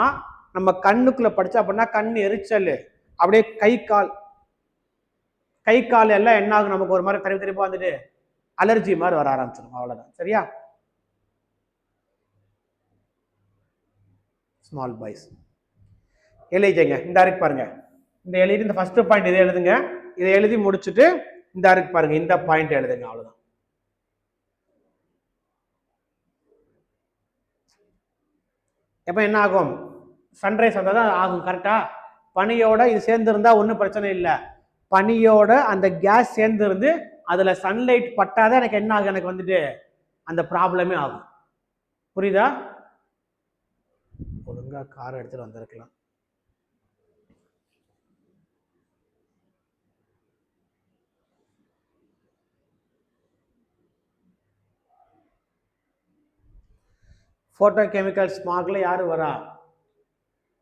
நம்ம கண்ணுக்குள்ள படிச்சா அப்படின்னா கண் எரிச்சல், அப்படியே கை கால் எல்லாம் என்ன ஆகும்? நமக்கு ஒரு மாதிரி திருப்பி வந்துட்டு அலர்ஜி மாதிரி வர ஆரம்பிச்சிடும். அவ்வளவுதான். சரியா? ஸ்மால் பாய்ஸ் எழுதிங்க. இந்த இருக்கு பாருங்க. இந்த எழுதி இந்த ஃபர்ஸ்ட் பாயிண்ட் இதை எழுதுங்க. இதை எழுதி முடிச்சுட்டு இந்த இருக்கு பாருங்க, இந்த பாயிண்ட் எழுதுங்க. அவ்வளவுதான். எப்ப என்ன ஆகும்? சன்ரைஸ் வந்தாதான் ஆகும். கரெக்டா? பனியோட இது சேர்ந்து இருந்தா ஒன்றும் பிரச்சனை இல்லை. பனியோட அந்த கேஸ் சேர்ந்து இருந்து அதுல சன்லைட் பட்டாதான் எனக்கு என்ன ஆகும்? எனக்கு வந்துட்டு அந்த ப்ராப்ளமே ஆகும். புரியுதா? ஒழுங்கா கார் எடுத்துட்டு வந்திருக்கலாம். போட்டோ கெமிக்கல் ஸ்மாக்ல யாரு வரா?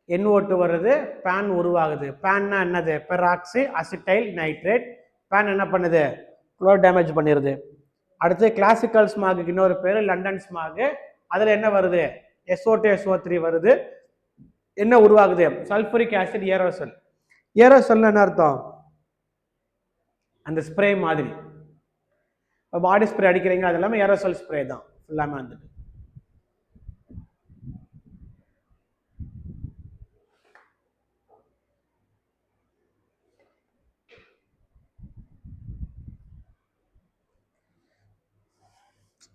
NO2 வருது, பேன் உருவாகுது. பேன்னா என்னது? Peroxy acetyl nitrate. பேன் என்ன பண்ணுது? குளோர் டேமேஜ் பண்ணிடுது. அடுத்து கிளாசிக்கல் ஸ்மாகுக்கு இன்னொரு பேரு லண்டன் ஸ்மாக். அதுல என்ன வருது? SO2 SO3 வருது. என்ன உருவாகுது? Sulphuric acid aerosol. ஏரோசல் என்ன அர்த்தம்? அந்த ஸ்ப்ரே மாதிரி. பாடி ஸ்ப்ரே அடிக்கிறீங்க, அது எல்லாமே ஏரோசல் ஸ்ப்ரே தான் எல்லாமே வந்துட்டு.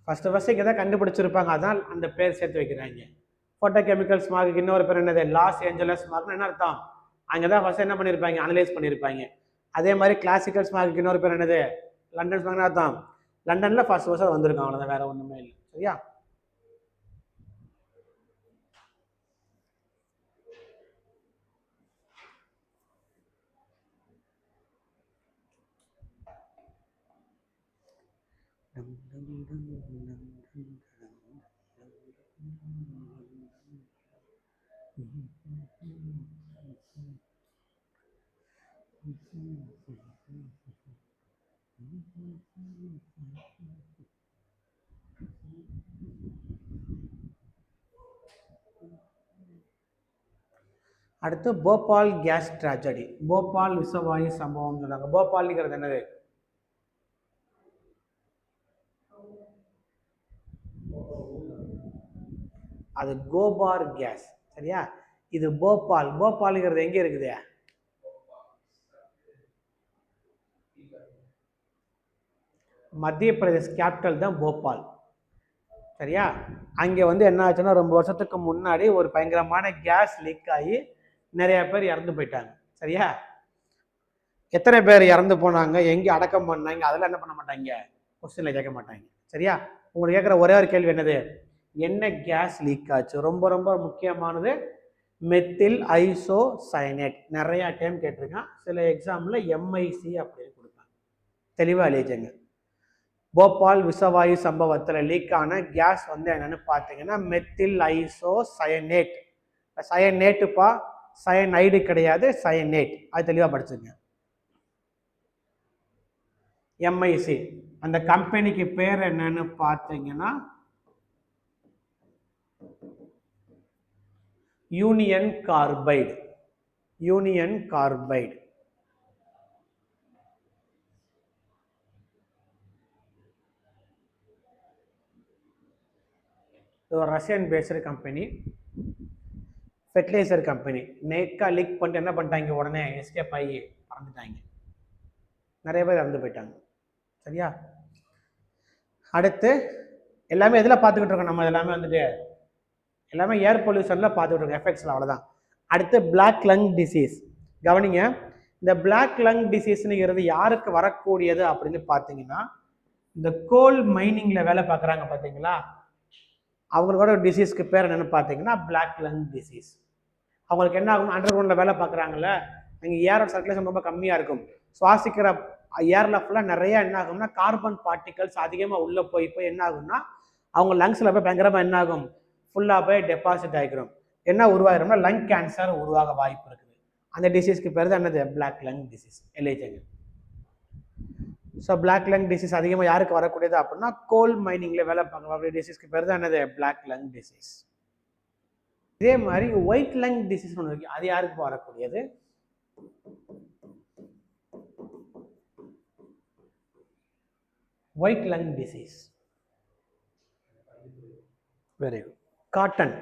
ஃபர்ஸ்ட் இங்கே தான் கண்டுபிடிச்சிருப்பாங்க, அதான் அந்த பேர் சேர்த்து வைக்கிறாங்க. ஃபோட்டோ கெமிக்கல் ஸ்மார்க்கு இன்னொரு பேர் என்னது, லாஸ் ஏஞ்சலஸ் ஸ்மார்க்னு என்ன அர்த்தம், அங்கே தான் ஃபர்ஸ்ட் என்ன பண்ணியிருப்பாங்க, அனலைஸ் பண்ணியிருப்பாங்க. அதே மாதிரி கிளாசிக்கல் ஸ்மார்க்கு இன்னொரு பேர் என்னது, லண்டன் ஸ்மார்க்னு அர்த்தம், லண்டனில் ஃபர்ஸ்ட் வந்திருக்காங்க, அவ்வளோதான், வேற ஒன்றுமே இல்லை. சரியா? அடுத்து போபால் கேஸ் ட்ராஜடி, போபால் விஷவாயு சம்பவம் சொன்னாங்க. போபால்ங்கிறது என்னது, அது கோபார் கேஸ். சரியா? இது போபால், போபால்ங்கிறது எங்க இருக்குது, மத்திய பிரதேஷ் கேபிட்டல் தான் போபால். சரியா? அங்கே வந்து என்ன ஆச்சுன்னா, ரொம்ப வருஷத்துக்கு முன்னாடி ஒரு பயங்கரமான கேஸ் லீக் ஆகி நிறைய பேர் இறந்து போயிட்டாங்க. சரியா? எத்தனை பேர் இறந்து போனாங்க, எங்கே அடக்கம் பண்ணாங்க, அதெல்லாம் என்ன பண்ண மாட்டாங்க, கொஸ்டின்ல கேட்க மாட்டாங்க. சரியா? உங்களுக்கு கேட்குற ஒரே ஒரு கேள்வி என்னது, என்ன கேஸ் லீக் ஆச்சு, ரொம்ப ரொம்ப முக்கியமானது மெத்தில் ஐசோ சயனேட். நிறைய டைம் கேட்டிருக்கேன், சில எக்ஸாம்பிள் எம்ஐசி அப்படின்னு கொடுப்பாங்க, தெளிவாக எழுதிங்க. போபால் விஷவாயு சம்பவத்தில் லீக் ஆன கேஸ் வந்து என்னன்னு பார்த்தீங்கன்னா மெத்தில் ஐசோ சயனேட். சயனேட்டுப்பா, சயனைடு கிடையாது, சயனேட். அது தெளிவாக படிச்சுங்க. எம்ஐசி அந்த கம்பெனிக்கு பேர் என்னன்னு பார்த்தீங்கன்னா யூனியன் கார்பைடு. Union Carbide. இது ஒரு Russian based company, fertiliser company. நேக்கா லீக் பண்ணிட்டு என்ன பண்ணிட்டாங்க, உடனே எஸ்கேப் ஆகி பறந்துட்டாங்க, நிறைய பேர் இறந்து போயிட்டாங்க. சரியா? அடுத்து எல்லாமே எதில் பார்த்துக்கிட்டு இருக்கோம் நம்ம, எல்லாமே வந்துட்டு எல்லாமே ஏர் பொல்யூஷனில் பார்த்துக்கிட்டு இருக்கோம், எஃபெக்ட்ஸில். அவ்வளோதான். அடுத்து பிளாக் லங் டிசீஸ். கவனிங்க, இந்த பிளாக் லங் டிசீஸ்னுங்கிறது யாருக்கு வரக்கூடியது அப்படின்னு பார்த்தீங்கன்னா, இந்த கோல் மைனிங்கில் வேலை பார்க்குறாங்க பார்த்தீங்களா, அவங்களோட டிசீஸ்க்கு பேர் என்னென்னு பார்த்தீங்கன்னா பிளாக் லங் டிசீஸ். அவங்களுக்கு என்ன ஆகும், அண்டர் கிரவுண்டில் வேலை பார்க்குறாங்கல்ல, அங்கே ஏரோட சர்க்குலேஷன் ரொம்ப கம்மியாக இருக்கும், சுவாசிக்கிற ஏரில் ஃபுல்லாக நிறைய என்ன ஆகும்னா கார்பன் பார்ட்டிகல்ஸ் அதிகமாக உள்ளே போய் என்ன ஆகும்னா அவங்க லங்ஸில் போய் பயங்கரமாக என்ன ஆகும், ஃபுல்லாக போய் டெபாசிட் ஆகிக்கிறோம். என்ன உருவாகிறோம்னா லங் கேன்சர் உருவாக வாய்ப்பு இருக்குது. அந்த டிசீஸ்க்கு பேர் தான் என்னது, பிளாக் லங் டிசீஸ். எழுதிங்க. ஸோ பிளாக் லங் டிசீஸ் அதிகமாக யாருக்கு வரக்கூடியது அப்படின்னா கோல் மைனிங்கில் வேலை பார்க்கக்கூடிய டிசீஸ்க்கு பேர் தான் என்னது, பிளாக் லங் டிசீஸ். இதே மாதிரி ஒயிட் லங் டிசீஸ் ஒன்று இருக்கு, அது யாருக்கு வரக்கூடியது, white lung disease. Very good. Cotton,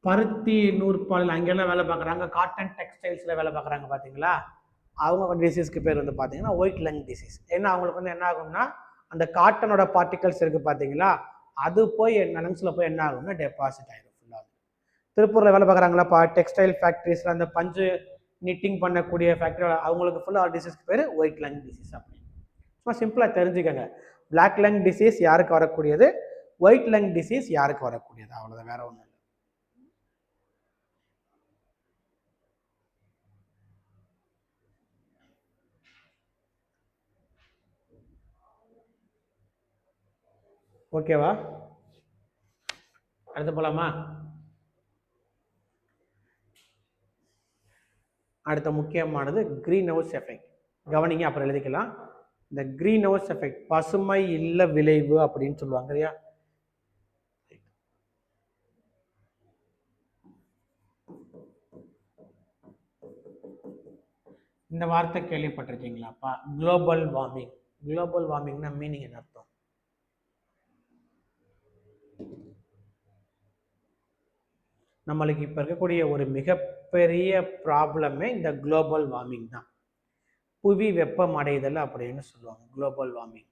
பருத்தி நூற்பாலில் அங்கெல்லாம் வேலை பார்க்குறாங்க, காட்டன் டெக்ஸ்டைல்ஸில் வேலை பார்க்குறாங்க பார்த்தீங்களா, அவங்க டிசீஸ்க்கு பேர் வந்து பார்த்தீங்கன்னா ஒயிட் லங் டிசீஸ். ஏன்னா அவங்களுக்கு வந்து என்ன ஆகும்னா அந்த காட்டனோட பார்ட்டிகல்ஸ் இருக்குது பார்த்தீங்களா, அது போய் லங்ஸில் போய் என்ன ஆகும்னா டெபாசிட் ஆகிடும் ஃபுல்லாக. திருப்பூரில் வேலை பார்க்குறாங்களாப்பா, டெக்ஸ்டைல் ஃபேக்ட்ரிஸில் அந்த பஞ்சு நிட்டிங் பண்ணக்கூடிய ஃபேக்ட்ரி, அவங்களுக்கு ஃபுல்லாக டிசீஸ்க்கு பேர் ஒயிட் லங் டிசீஸ் அப்படின்னு. சும்மா சிம்பிளாக தெரிஞ்சுக்கோங்க, பிளாக் லங் டிசீஸ் யாருக்கு வரக்கூடியது, ஒயிட் லங் டிசீஸ் யாருக்கு வரக்கூடியது, அவ்வளோதான், வேற ஒன்றும் இல்லை. ஓகேவா? அடுத்து போலாமா? அடுத்த முக்கியமானது கிரீன் ஹவுஸ் எஃபெக்ட். கவனிங்க, அப்புறம் எழுதிக்கலாம். இந்த கிரீன் ஹவுஸ் எஃபெக்ட் பசுமை இல்ல விளைவு அப்படின்னு சொல்லுவாங்க இல்லையா. இந்த வார்த்தை கேள்விப்பட்டிருக்கீங்களாப்பா, குளோபல் வார்மிங். குளோபல் வார்மிங்னா மீனிங் என்ன அர்த்தம்? நம்மளுக்கு இப்போ இருக்கக்கூடிய ஒரு மிகப்பெரிய ப்ராப்ளமே இந்த குளோபல் வார்மிங் தான், புவி வெப்பம் அடைதல் அப்படின்னு சொல்லுவாங்க குளோபல் வார்மிங்.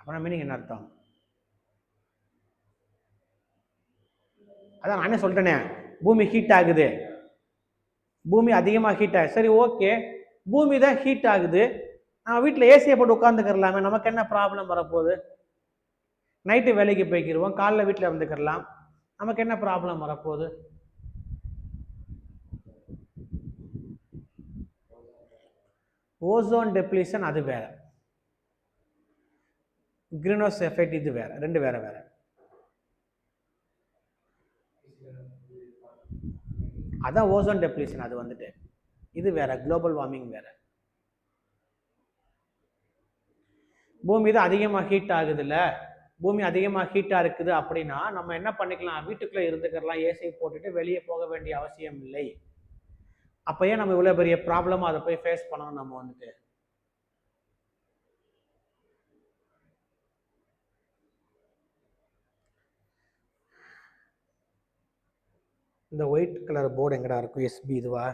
அப்புறம் மீனிங் என்ன அர்த்தம்? அதான் நானே சொல்லிட்டேனே, பூமி ஹீட் ஆகுது, பூமி அதிகமாக ஹீட் ஆகுது. சரி, ஓகே, பூமி தான் ஹீட் ஆகுது, நான் வீட்டில் ஏசியை போட்டு உட்காந்துக்கிறலாமே, நமக்கு என்ன ப்ராப்ளம் வரப்போகுது? நைட்டு வேலைக்கு போய்க்கிடுவோம், காலைல வீட்டில் இருந்துக்கிறலாம், நமக்கு என்ன ப்ராப்ளம் வரப்போகுது? ஓசோன் டெப்ளீஷன் அது வேற, கிரீன் ஹவுஸ் எஃபெக்ட் இது வேற, ரெண்டு வேற வேற. அதான் ஓசோன் டெப்ளீஷன், அது வந்துட்டு இது வேற, குளோபல் வார்மிங் வேற. பூமி தான் அதிகமாக ஹீட் ஆகுது இல்ல, பூமி அதிகமாக ஹீட்டாக இருக்குது அப்படின்னா நம்ம என்ன பண்ணிக்கலாம், வீட்டுக்குள்ளே இருந்துக்கலாம், ஏசி போட்டுட்டு வெளியே போக வேண்டிய அவசியம் இல்லை. அப்போ ஏன் நம்ம இவ்வளோ பெரிய ப்ராப்ளமாக அதை போய் ஃபேஸ் பண்ணணும்? நம்ம வந்துட்டு இந்த ஒயிட் கலர் போர்டு எங்கடா இருக்கும்? எஸ்பி இதுவா?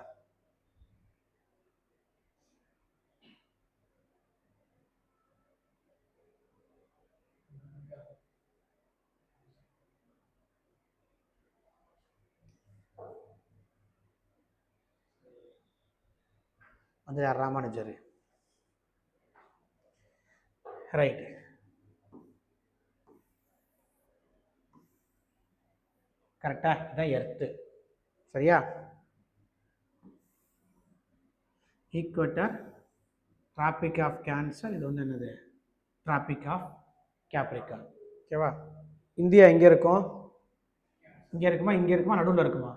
வந்து ராமானுஜர், ரைட். கரெக்டா? இதான் எர்த்து, சரியா? ஈக்குவேட்டர், டிராபிக் ஆஃப் கேன்சர், இது வந்து என்னது? Tropic of Capricorn. ஓகேவா? இந்தியா எங்கே இருக்கும்? இங்கே இருக்குமா, இங்கே இருக்குமா, நடுவில் இருக்குமா?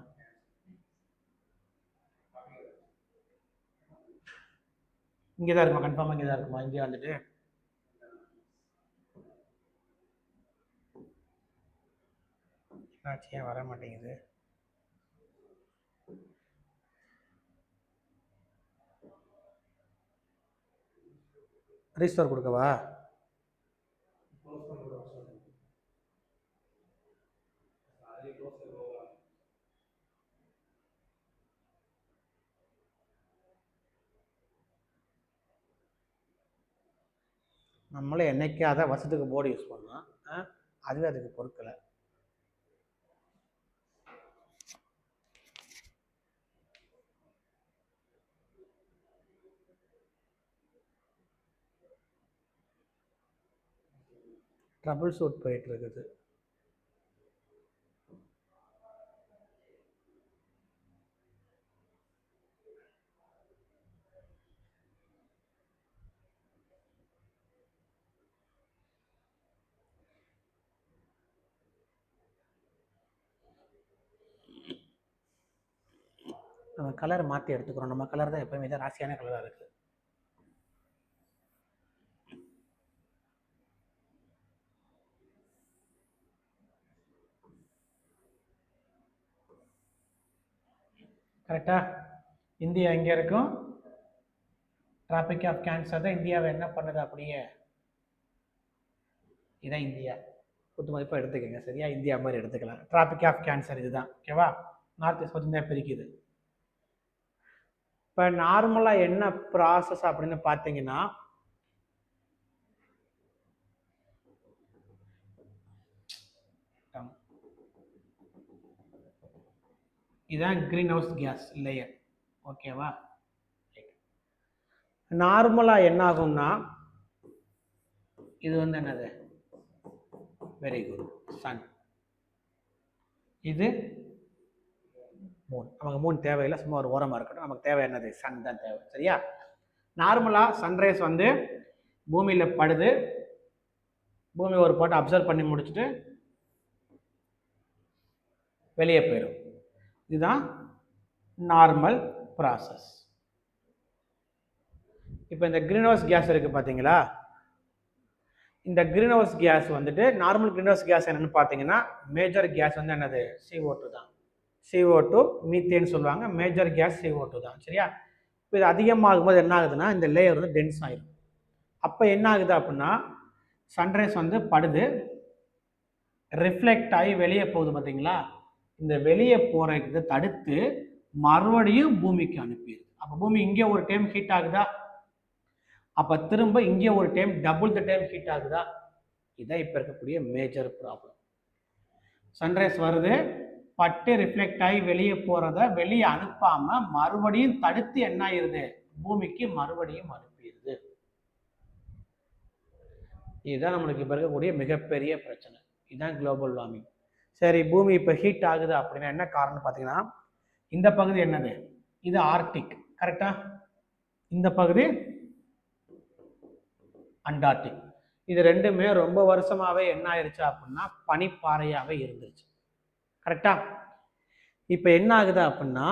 இங்கே தான் இருக்குமா? கன்ஃபார்மாக இங்கே தான் இருக்குமா இந்தியா வந்துட்டு? ஏன் வர மாட்டேங்குது? ரீஸ்டோர் கொடுக்கவா? நம்மளே என்னைக்காத வருஷத்துக்கு போர்டு யூஸ் பண்ணோம், அதுவே அதுக்கு பொறுக்கலை. ட்ரபிள் ஷூட் போயிட்டு இருக்குது. நம்ம கலர் மாற்றி எடுத்துக்கிறோம், நம்ம கலர் தான் எப்பவுமே தான் ராசியான கலராக இருக்குது. கரெக்டா? இந்தியா எங்கே இருக்கும்? டிராபிக் ஆஃப் கேன்சர் தான் இந்தியாவை என்ன பண்ணுது அப்படியே? இதான் இந்தியா, குத்து மதிப்பாக எடுத்துக்கங்க, சரியா? இந்தியா மாதிரி எடுத்துக்கலாம். டிராபிக் ஆஃப் கேன்சர் இதுதான், ஓகேவா? நார்த் ஈஸ்ட் பார்த்தீங்கன்னா பிரிக்குது. இப்போ நார்மலாக என்ன ப்ராசஸ் அப்படின்னு பார்த்தீங்கன்னா, இதுதான் கிரீன் ஹவுஸ் கேஸ் லேயர், ஓகேவா? நார்மலாக என்ன ஆகும்னா, இது வந்து என்னது? Very good, sun. இது மூன். நமக்கு மூன் தேவையில்லை, சும்மா ஒரு ஓரமாக இருக்கட்டும். நமக்கு தேவை என்னது? சன் தான் தேவை, சரியா? நார்மலாக சன்ரைஸ் வந்து பூமியில் படுது, பூமி ஒரு பாட்டு அப்சர்வ் பண்ணி முடிச்சுட்டு வெளியே போயிடும். இதுதான் நார்மல் ப்ராசஸ். இப்போ இந்த கிரீன் ஹவுஸ் கேஸ் இருக்குது பார்த்தீங்களா? இந்த கிரீன் ஹவுஸ் கேஸ் வந்துட்டு நார்மல் கிரீன் ஹவுஸ் கேஸ் என்னென்னு பார்த்தீங்கன்னா, மேஜர் கேஸ் வந்து என்னது? CO2 தான். CO2 மீத்தேன்னு சொல்லுவாங்க, மேஜர் கேஸ் CO2 தான், சரியா? இப்போ இது அதிகமாகும் போது என்ன ஆகுதுன்னா, இந்த லேயர் வந்து டென்ஸ் ஆகிடும். அப்போ என்ன ஆகுது அப்படின்னா, சன்ரைஸ் வந்து படுது, ரிஃப்ளெக்ட் ஆகி வெளியே போகுது பார்த்தீங்களா? இந்த வெளியே போகிறத தடுத்து மறுபடியும் பூமிக்கு அனுப்பிடுது. அப்போ பூமி இங்கே ஒரு டைம் ஹீட் ஆகுதா? அப்போ திரும்ப இங்கே ஒரு time double the time heat ஆகுதா? இதான் இப்போ இருக்கக்கூடிய மேஜர் ப்ராப்ளம். சன்ரைஸ் வருது, பட்டு ரிஃப்ளெக்ட் ஆகி வெளியே போகிறத வெளியே அனுப்பாமல் மறுபடியும் தடுத்து என்ன ஆயிடுது, பூமிக்கு மறுபடியும் அனுப்பிடுது. இதுதான் நம்மளுக்கு இப்போ இருக்கக்கூடிய மிகப்பெரிய பிரச்சனை. இதுதான் குளோபல் வார்மிங். சரி, பூமி இப்போ ஹீட் ஆகுது அப்படின்னா என்ன காரணம் பார்த்தீங்கன்னா, இந்த பகுதி என்னது, இது ஆர்டிக் கரெக்டா, இந்த பகுதி அண்டார்டிக். இது ரெண்டுமே ரொம்ப வருஷமாவே என்ன ஆயிடுச்சு அப்படின்னா பனிப்பாறையாவே இருந்துச்சு கரெக்டா. இப்போ என்ன ஆகுது அப்படின்னா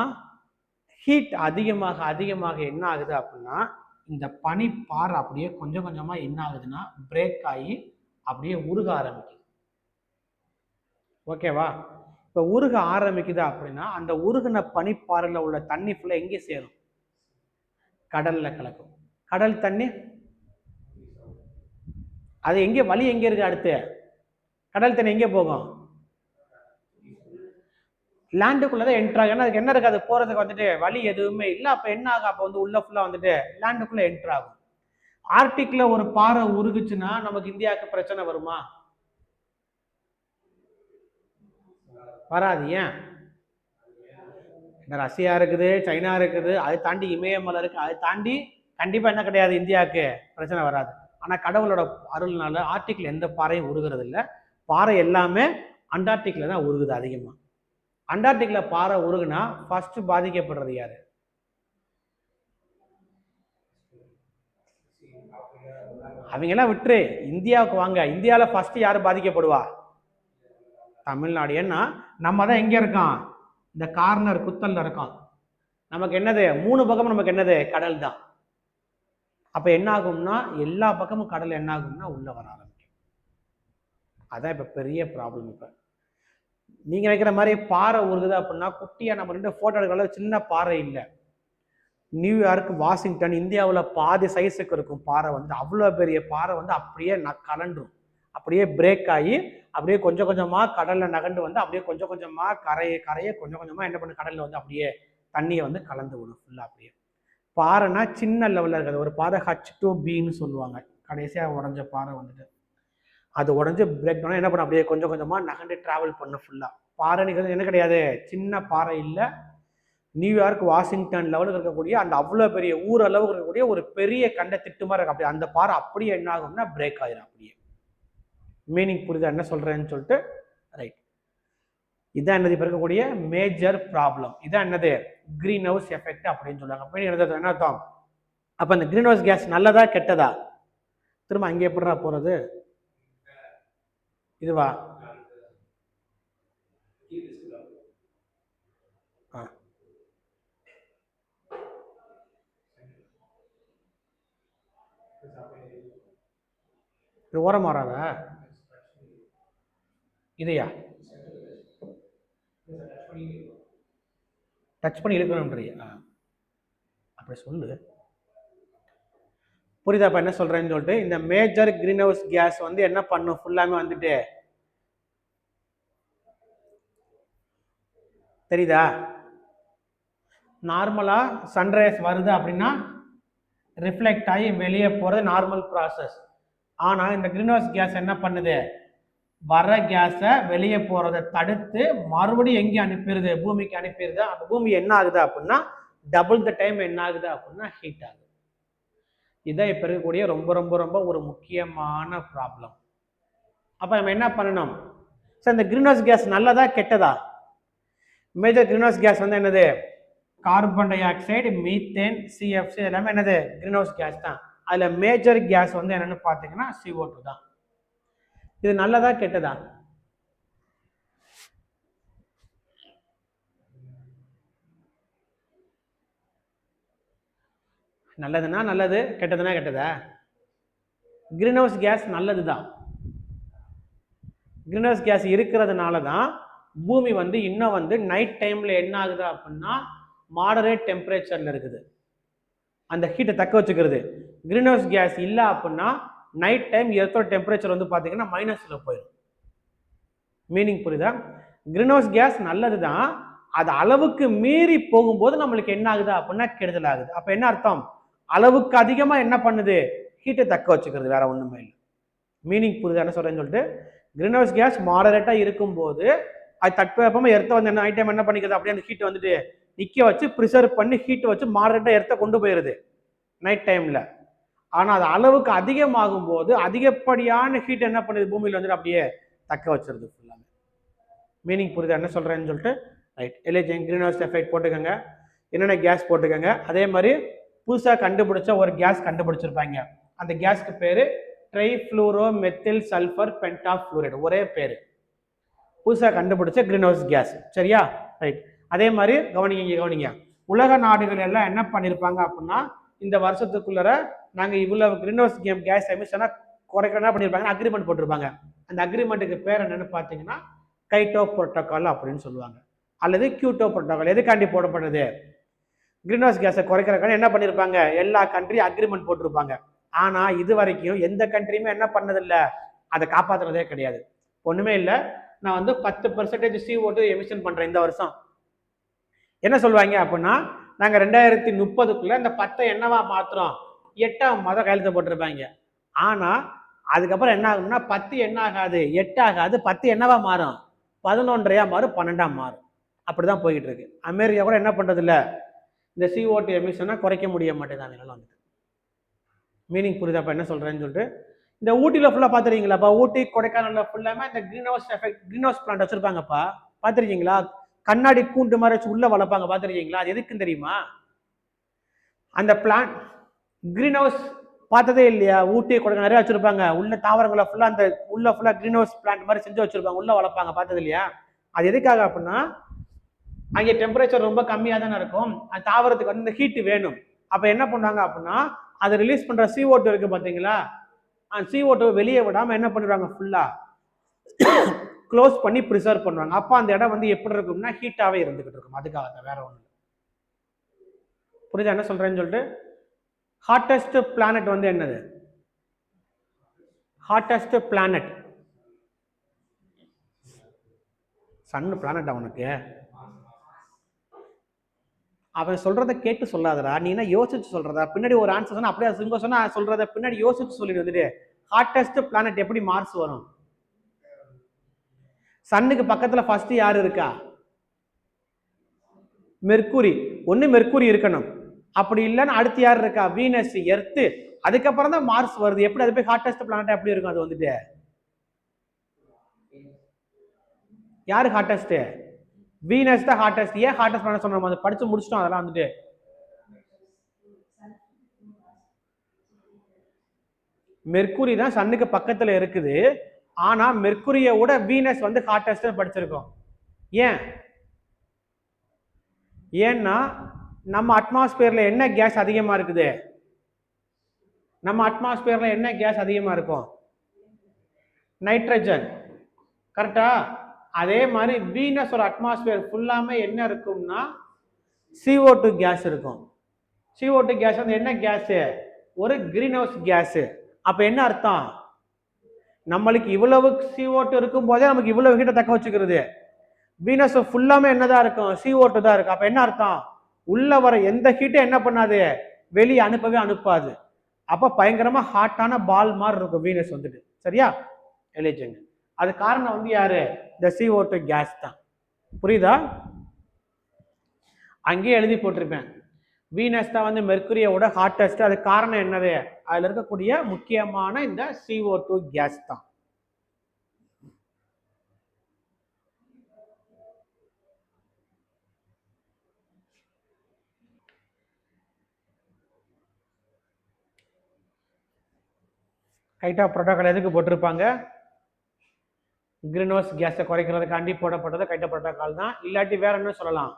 ஹீட் அதிகமாக அதிகமாக என்ன ஆகுது அப்படின்னா இந்த பனிப்பாறை அப்படியே கொஞ்சம் கொஞ்சமா என்ன ஆகுதுன்னா பிரேக் ஆகி அப்படியே உருக ஆரம்பிக்குது. ஓகேவா? இப்போ உருக ஆரம்பிக்குது அப்படின்னா அந்த உருகின பனிப்பாறையில் உள்ள தண்ணி ஃபுல்லா எங்கே சேரும், கடல்ல கலக்கும். கடல் தண்ணி அது எங்கே வழி எங்கே இருக்கு, அடுத்து கடல் தண்ணி எங்கே போகும், லேண்டுக்குள்ளதான் என்ட்ரு ஆகும். ஏன்னா அதுக்கு என்ன இருக்கு, அது போறதுக்கு வந்துட்டு வழி எதுவுமே இல்லை. அப்ப என்ன ஆகும், அப்போ வந்து உள்ள ஃபுல்லா வந்துட்டு லேண்டுக்குள்ள என்ட்ரு ஆகும். ஆர்டிக்ல ஒரு பாறை உருகுச்சுன்னா நமக்கு இந்தியாவுக்கு பிரச்சனை வருமா, வராது. ஏன், ரஷ்யா இருக்குது, சைனா இருக்குது, அதை தாண்டி இமயமலை இருக்கு, அதை தாண்டி கண்டிப்பா என்ன கிடையாது, இந்தியாவுக்கு பிரச்சனை வராது. ஆனா கடவுளோட அருள்னால ஆர்டிக்ல எந்த பாறையும் உருகிறது இல்லை. பாறை எல்லாமே அண்டார்டிக்ல தான் உருகுது அதிகமா. அண்டார்டிக்ல பாறை உருகுனா ஃபர்ஸ்ட் பாதிக்கப்படுறது யாரு, அவங்க எல்லாம் விட்டுரு, இந்தியாவுக்கு வாங்க. இந்தியாவில ஃபர்ஸ்ட் யாரு பாதிக்கப்படுவா, தமிழ்நாடு. ஏன்னா நம்ம தான் எங்க இருக்கோம், இந்த கார்னர் குத்தல்ல இருக்கோம். நமக்கு என்னது, 3 பக்கமும் நமக்கு என்னது, கடல் தான். அப்ப என்ன ஆகும்னா எல்லா பக்கமும் கடல் என்ன ஆகும்னா உள்ள வர ஆரம்பிக்கும். அதான் இப்ப பெரிய ப்ராப்ளம். இப்ப நீங்க நினைக்கிற மாதிரி பாறை உருகுது அப்படின்னா குட்டியா நம்ம ரெண்டு போட்டோ எடுக்கிற சின்ன பாறை இல்லை. நியூயார்க், வாஷிங்டன், இந்தியாவில் பாதி சைஸுக்கு இருக்கும் பாறை. வந்து அவ்வளோ பெரிய பாறை வந்து அப்படியே கலண்டும், அப்படியே பிரேக் ஆகி அப்படியே கொஞ்சம் கொஞ்சமா கடல்ல நகண்டு வந்து அப்படியே கொஞ்சம் கொஞ்சமா கரையை கொஞ்சம் கொஞ்சமா என்ன பண்ணு கடல்ல வந்து அப்படியே தண்ணியை வந்து கலந்து விடும் ஃபுல்லா. அப்படியே பாறைனா சின்ன லெவலில் இருக்காது. ஒரு பாறை H2Bன்னு சொல்லுவாங்க, கடைசியாக உடஞ்ச பாறை வந்துட்டு அது உடஞ்சி பிரேக் டவுன் என்ன பண்ண அப்படியே கொஞ்சம் கொஞ்சமா நகண்டு டிராவல் பண்ண ஃபுல்லா. பாறைங்கிறது என்ன கிடையாது, சின்ன பாறை இல்லை. நியூயார்க், வாஷிங்டன் லெவலுக்கு இருக்கக்கூடிய அந்த அவ்வளோ பெரிய ஊர் அளவுக்கு இருக்கக்கூடிய ஒரு பெரிய கண்ட திட்டு மாதிரி இருக்கு. அப்படியே அந்த பாறை அப்படியே என்ன ஆகும்னா பிரேக் ஆயிரும். அப்படியே மீனிங் புரியுதா என்ன சொல்றேன்னு சொல்லிட்டு, ரைட். இதான் என்னது இப்ப இருக்கக்கூடிய மேஜர் ப்ராப்ளம். இதான் என்னது, கிரீன் ஹவுஸ் எஃபெக்ட் அப்படின்னு சொல்லுவாங்க. என்ன அர்த்தம், அப்ப இந்த கிரீன் ஹவுஸ் கேஸ் நல்லதா கெட்டதா, திரும்ப அங்கே எப்படிடா போறது, இதுவா, இது ஓரம் மாறாத இதையா டச் பண்ணி இழுக்கணும்ன்றியா, அப்படி சொல்லு. புரியுதா இப்ப என்ன சொல்றேன்னு சொல்லிட்டு. இந்த மேஜர் கிரீன் ஹவுஸ் கேஸ் வந்து என்ன பண்ணும், ஃபுல்லாமே வந்துட்டு தெரியுதா. நார்மலா சன்ரைஸ் வருது அப்படின்னா ரிஃப்ளெக்ட் ஆகி வெளியே போறது நார்மல் ப்ராசஸ். ஆனா இந்த கிரீன் ஹவுஸ் கேஸ் என்ன பண்ணுது, வர கேஸை வெளியே போறதை தடுத்து மறுபடியும் எங்கே அனுப்பிடுது, பூமிக்கு அனுப்பிடுது. அப்ப பூமி என்ன ஆகுது அப்படின்னா டபுள் த டைம் என்ன ஆகுது அப்படின்னா ஹீட் ஆகுது. இதான் இப்ப இருக்கக்கூடிய ரொம்ப ரொம்ப ரொம்ப ஒரு முக்கியமான ப்ராப்ளம். அப்ப நம்ம என்ன பண்ணணும் சார், இந்த கிரீன் ஹவுஸ் கேஸ் நல்லதா கெட்டதா. மேஜர் கிரீன் ஹவுஸ் கேஸ் வந்து என்னது, carbon di oxide, methane, CFC எல்லாமே என்னது கிரீன் ஹவுஸ் கேஸ் தான். அதுல மேஜர் கேஸ் வந்து என்னன்னு பாத்தீங்கன்னா CO2 தான். இது நல்லதா கெட்டதா, நல்லதுன்னா நல்லது, கெட்டதுன்னா கெட்டதா. கிரீன் ஹவுஸ் கேஸ் நல்லது தான். கிரீன் ஹவுஸ் கேஸ் இருக்கிறதுனால தான் பூமி வந்து இன்னும் வந்து நைட் டைம்ல என்ன ஆகுது அப்படின்னா மாடரேட் டெம்பரேச்சர்ல இருக்குது, அந்த ஹீட்டை தக்க வச்சுக்கிறது. கிரீன் ஹவுஸ் கேஸ் இல்லை அப்படின்னா நைட் டைம் எர்த்தோட டெம்பரேச்சர் வந்து பார்த்தீங்கன்னா மைனஸ்ல போயிடும். மீனிங் புரியுதா. கிரீன் ஹவுஸ் கேஸ் நல்லது தான், அது அளவுக்கு மீறி போகும்போது நம்மளுக்கு என்ன ஆகுது அப்படின்னா கெடுதல் ஆகுது. அப்ப என்ன அர்த்தம், அளவுக்கு அதிகமா என்ன பண்ணுது, ஹீட்டை தக்க வச்சுக்கிறது, வேற ஒண்ணுமே இல்லை. மீனிங் புரியுது என்ன சொல்றேன்னு சொல்லிட்டு, கிரீன் ஹவுஸ் கேஸ் மாடரேட்டாக இருக்கும்போது அது தட்பவெப்பமாக எர்த்தை வந்து என்ன ஐட்டம் என்ன பண்ணிக்கிறது, அப்படியே அந்த ஹீட்டை வந்துட்டு நிற்க வச்சு ப்ரிசர்வ் பண்ணி ஹீட்டை வச்சு மாடரேட்டாக எர்த்தை கொண்டு போயிடுது நைட் டைமில். ஆனால் அது அளவுக்கு அதிகமாகும் போது அதிகப்படியான ஹீட் என்ன பண்ணுது, பூமியில் வந்துட்டு அப்படியே தக்க வச்சிருது ஃபுல்லாக. மீனிங் புரியுது என்ன சொல்கிறேன்னு சொல்லிட்டு, right. LAG green house effect போட்டுக்கோங்க, என்னென்ன கேஸ் போட்டுக்கோங்க. அதே மாதிரி புதுசாக கண்டுபிடிச்ச ஒரு கேஸ் கண்டுபிடிச்சிருப்பாங்க, அந்த கேஸ்க்கு பேர் ட்ரைஃப்ளூரோ மெத்தில் சல்ஃபர் பென்டாஃப்ளூரைடு, ஒரே பேர், புதுசாக கண்டுபிடிச்ச கிரீன் ஹவுஸ் கேஸ். சரியா, ரைட். அதே மாதிரி கவனிங்க, உலக நாடுகள் எல்லாம் என்ன பண்ணியிருப்பாங்க அப்படின்னா, இந்த வருஷத்துக்குள்ளர நாங்கள் இவ்வளவு கிரீன் ஹவுஸ் கேஸ் எமிஷனை குறைக்க என்ன பண்ணியிருப்பாங்க, அக்ரிமெண்ட் போட்டிருப்பாங்க. அந்த அக்ரிமெண்ட்டுக்கு பேர் என்னன்னு பார்த்தீங்கன்னா கைட்டோ புரோட்டோகால் அப்படின்னு சொல்லுவாங்க, அல்லது கியூட்டோ புரோட்டோகால். எதுக்காண்டி போடப்படுது, கிரீன் ஹவுஸ் கேஸை குறைக்கிறக்காண்டி என்ன பண்ணியிருப்பாங்க, எல்லா கண்ட்ரியும் அக்ரிமெண்ட் போட்டிருப்பாங்க. ஆனால் இது வரைக்கும் எந்த கண்ட்ரியுமே என்ன பண்ணதில்லை, அதை காப்பாற்றுறதே கிடையாது. ஒன்றுமே இல்லை, நான் வந்து 10% CO2 எமிஷன் பண்ணுறேன் இந்த வருஷம், என்ன சொல்லுவாங்க அப்படின்னா, நாங்கள் 2030க்குள்ள இந்த 10 என்னவா மாத்திரம் 8ஆம் மாதம் கையெழுத்து போட்டிருப்பாங்க. ஆனால் அதுக்கப்புறம் என்ன ஆகும்னா 10 என்ன ஆகாது, 8 ஆகாது, 10 என்னவா மாறும், 11 மாறும், 12 மாறும். அப்படிதான் போய்கிட்டு இருக்கு. அமெரிக்கா கூட என்ன பண்றது இல்லை, இந்த CO2 எமிஷனை குறைக்க முடிய மாட்டேங்குது. வந்துட்டு மீனிங் புரியுதாப்பா என்ன சொல்றேன்னு சொல்லிட்டு, இந்த ஊட்டியில் ஃபுல்லாக பார்த்துருக்கீங்களாப்பா, ஊட்டி கொடைக்கானல்ல ஃபுல்லாமே இந்த greenhouse effect, greenhouse plant வச்சிருப்பாங்கப்பா, பார்த்துருக்கீங்களா? கண்ணாடி கூண்டு மாதிரி வச்சு உள்ள வளர்ப்பாங்க, பார்த்துருக்கீங்களா? அது எதுக்குன்னு தெரியுமா? அந்த பிளான்ட் கிரீன் ஹவுஸ் பார்த்ததே இல்லையா? ஊட்டி கொடைக்கானல் நிறைய வச்சிருப்பாங்க, உள்ள தாவரங்களை ஃபுல்லா அந்த உள்ள ஃபுல்லா கிரீன் ஹவுஸ் பிளான்ட் மாதிரி செஞ்சு வச்சிருப்பாங்க, உள்ள வளர்ப்பாங்க, பார்த்தது இல்லையா? அது எதுக்காக அப்படின்னா, அங்கே டெம்பரேச்சர் ரொம்ப கம்மியாக தானே இருக்கும், அந்த தாவரத்துக்கு வந்து இந்த ஹீட் வேணும். அப்போ என்ன பண்ணாங்க அப்படின்னா, அதை ரிலீஸ் பண்ற CO2 இருக்கு பார்த்தீங்களா, அந்த CO2 வெளியே விடாம என்ன பண்ணிடுவாங்க, ஃபுல்லா க்ளோஸ் பண்ணி ப்ரிசர்வ் பண்ணுவாங்க. அப்போ அந்த இடம் வந்து எப்படி இருக்கும்னா ஹீட்டாகவே இருந்துகிட்டு இருக்கும். அதுக்காக தான், வேற ஒன்று. புரியுதா என்ன சொல்றேன்னு சொல்லிட்டு, ஹாட்டஸ்ட் பிளானட் வந்து என்னது, ஹாட்டஸ்ட் பிளானட் சன் பிளானட். அவனுக்கு அவன் சொல்றதை கேட்டு சொல்லாதடா, நீ என்ன யோசிச்சு சொல்றதா, பின்னாடி ஒரு ஆன்சர் சொன்னா அப்படியே சிங்க சொன்னா சொல்றத பின்னாடி யோசிச்சு சொல்லிட்டு வந்துட்டு, ஹாட்டஸ்ட் பிளானட் எப்படி மார்ஸ் வரும்? சன்னுக்கு பக்கத்துல ஃபர்ஸ்ட் யாரு இருக்கா, மெர்க்குரி. ஒண்ணு மெர்க்குரி இருக்கணும், அப்படி இல்லைன்னு அடுத்து யார் இருக்கா, வீனஸ், எர்த்து, அதுக்கப்புறம் தான் மார்ஸ் வருது. எப்படி அது போய் ஹாட்டஸ்ட் பிளானட் எப்படி இருக்கும்? அது வந்துட்டு யாரு ஹாட்டஸ்ட், வீனஸ் தான் ஹாட்டஸ்ட். ஏன் ஹாட்டஸ்ட் பிளானட் சொன்னோம், அதை படிச்சு முடிச்சிட்டோம். அதெல்லாம் வந்துட்டு மெர்க்குரி தான் சன்னுக்கு பக்கத்துல இருக்குது, ஆனா மெர்க்குரியை விட வீனஸ் வந்து ஹாட்டஸ்ட் படிச்சிருக்கோம். ஏன்? ஏன்னா நம்ம அட்மாஸ்பியர்ல என்ன கேஸ் அதிகமா இருக்குது, நம்ம அட்மாஸ்பியர்ல என்ன கேஸ் அதிகமா இருக்கும், நைட்ரஜன், கரெக்டா? அதே மாதிரி வீனஸ் ஒரு அட்மாஸ்பியர் ஃபுல்லாமே என்ன இருக்கும்னா CO2 கேஸ் இருக்கும். CO2 கேஸ் வந்து என்ன கேஸ், ஒரு கிரீன் ஹவுஸ் கேஸ். அப்ப என்ன அர்த்தம், நம்மளுக்கு இவ்வளவு CO2 இருக்கும் போதே நமக்கு இவ்வளவு ஹீட்டை தக்க வச்சுக்கிறது. வீனஸ் ஃபுல்லாமே என்னதான் இருக்கும், CO2 தான் இருக்கும். அப்ப என்ன அர்த்தம், உள்ள வர எந்த ஹீட்டும் என்ன பண்ணாது, வெளியே அனுப்பவே அனுப்பாது. அப்ப பயங்கரமா ஹாட்டான பால் மாதிரி இருக்கும் வீனஸ் வந்துட்டு. சரியா, எழுதிங்க. அது காரணம் வந்து யாரு, இந்த CO2 கேஸ் தான். புரியுதா? அங்கேயே எழுதி போட்டிருப்பேன், வீனஸ் தான் வந்து மெர்க்குரியோட ஹாட்டஸ்ட். அது காரணம் என்னது, அதுல இருக்கக்கூடிய முக்கியமான இந்த CO2 கேஸ் தான். கைட்டா புரோட்டோகால் எதுக்கு போட்டிருப்பாங்க, கிரீன் ஹவுஸ் கேஸை குறைக்கிறதுக்காண்டி போடப்பட்டது கைட்டா புரோட்டோகால் தான். இல்லாட்டி வேற என்ன சொல்லலாம்,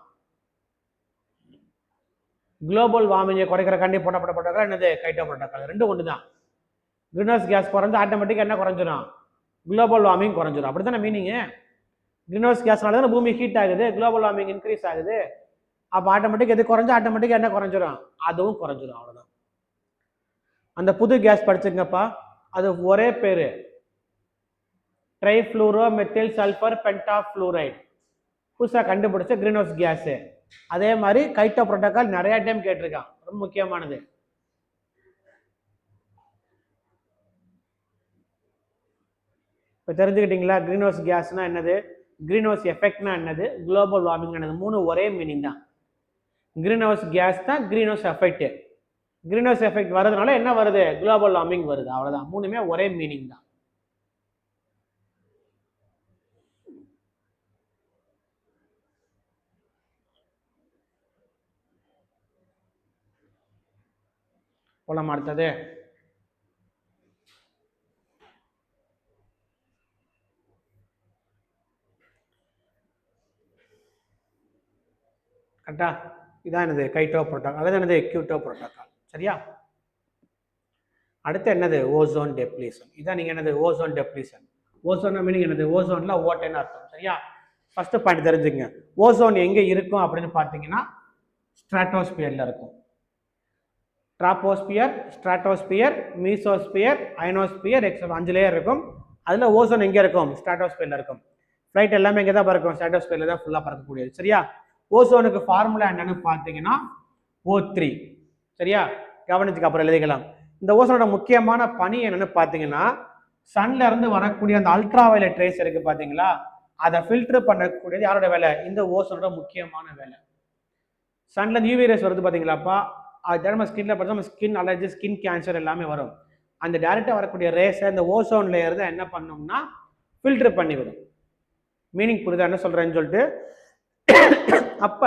குளோபல் வார்மிங்கை குறைக்கிறக்காண்டி போடப்பட்ட புரோட்டோகால் என்னது, கைட்டா புரோட்டோகால். ரெண்டும் ஒன்று தான். கிரீன் ஹவுஸ் கேஸ் குறைஞ்சு ஆட்டோமேட்டிக்காக என்ன குறைஞ்சிடும், குளோபல் வார்மிங் குறைஞ்சிடும். அப்படி தானே மீனிங்கு, கிரீன் ஹவுஸ் கேஸ்னால தானே பூமி ஹீட் ஆகுது, குளோபல் வார்மிங் இன்க்ரீஸ் ஆகுது. அப்போ ஆட்டோமேட்டிக் எது குறைஞ்சு ஆட்டோமேட்டிக்காக என்ன குறைஞ்சிடும், அதுவும் குறைஞ்சிடும். அவ்வளோதான். அந்த புது கேஸ் படிச்சுங்கப்பா, அது ஒரே பேரு, ட்ரைஃப்ளூரோ மெத்தில் சல்ஃபர் பென்டாஃப்ளூரைடு, புதுசாக கண்டுபிடிச்ச கிரீன் ஹவுஸ் கேஸ். அதே மாதிரி கைட்டோ புரோட்டோகால் நிறைய டைம் கேட்டிருக்கான், ரொம்ப முக்கியமானது. இப்போ தெரிஞ்சுக்கிட்டீங்களா கிரீன் ஹவுஸ் கேஸ்னா என்னது, கிரீன் ஹவுஸ் எஃபெக்ட்னா என்னது, குளோபல் வார்மிங் என்னது, மூணு ஒரே மீனிங் தான். கிரீன் ஹவுஸ் கேஸ் தான் green house effect. Greenhouse effect வரதுனால என்ன வருது, குளோபல் வார்மிங் வருது. அவ்வளவுதான், மூணுமே ஒரே மீனிங் தான். போலாம் அடுத்தது. கரெக்டா, இதான் என்னது கைட்டோ புரோட்டோகால், அதாவது என்னது கியோட்டோ புரோட்டோகால். சரியா, அடுத்து என்னது ஓசோன் டெப்ளீஷன். இதான் நீங்க என்னது ஓசோன் டெப்ளீஷன். ஓசோன் மீனிங் என்னது, ஓசோன்ல ஓட்டைன்னு அர்த்தம். சரியா, ஃபர்ஸ்ட் பாயிண்ட் தெரிஞ்சுங்க, ஓசோன் எங்க இருக்கும் அப்படின்னு பார்த்தீங்கன்னா ஸ்ட்ராட்டோஸ்பியர்ல இருக்கும். Troposphere, stratosphere, mesosphere, ionosphere, etcetera 5 layer இருக்கும். அதுல ஓசோன் எங்க இருக்கும், ஸ்ட்ராட்டோஸ்பியர்ல இருக்கும். ஃப்ளைட் எல்லாமே எங்கே தான் பறக்கும், ஸ்ட்ராட்டோஸ்பியர்ல தான் ஃபுல்லா பறக்கக்கூடியது. சரியா, ஓசோனுக்கு ஃபார்முலா என்னன்னு பார்த்தீங்கன்னா O3. சரியா, கவனிச்சுக்கு அப்புறம் எழுதிக்கலாம். இந்த ஓசோனோட முக்கியமான பணி என்னன்னு பார்த்தீங்கன்னா சன்ல இருந்து வரக்கூடிய அந்த அல்ட்ரா வயலட் ரேஸ் இருக்கு பாத்தீங்களா, அதை ஃபில்டர் பண்ணக்கூடியது யாரோட வேலை, இந்த ஓசோனோட முக்கியமான வேலை. சன்ல யூவி ரேஸ் வருது பாத்தீங்களாப்பா, அது நம்ம ஸ்கின்ல பார்த்தா நம்ம ஸ்கின் அலர்ஜி, ஸ்கின் கேன்சர் எல்லாமே வரும். அந்த டைரக்டா வரக்கூடிய ரேஸை இந்த ஓசோன் லேயர் தான் என்ன பண்ணோம்னா ஃபில்டர் பண்ணிவிடும். மீனிங் புரியுதா என்ன சொல்றேன்னு சொல்லிட்டு. அப்ப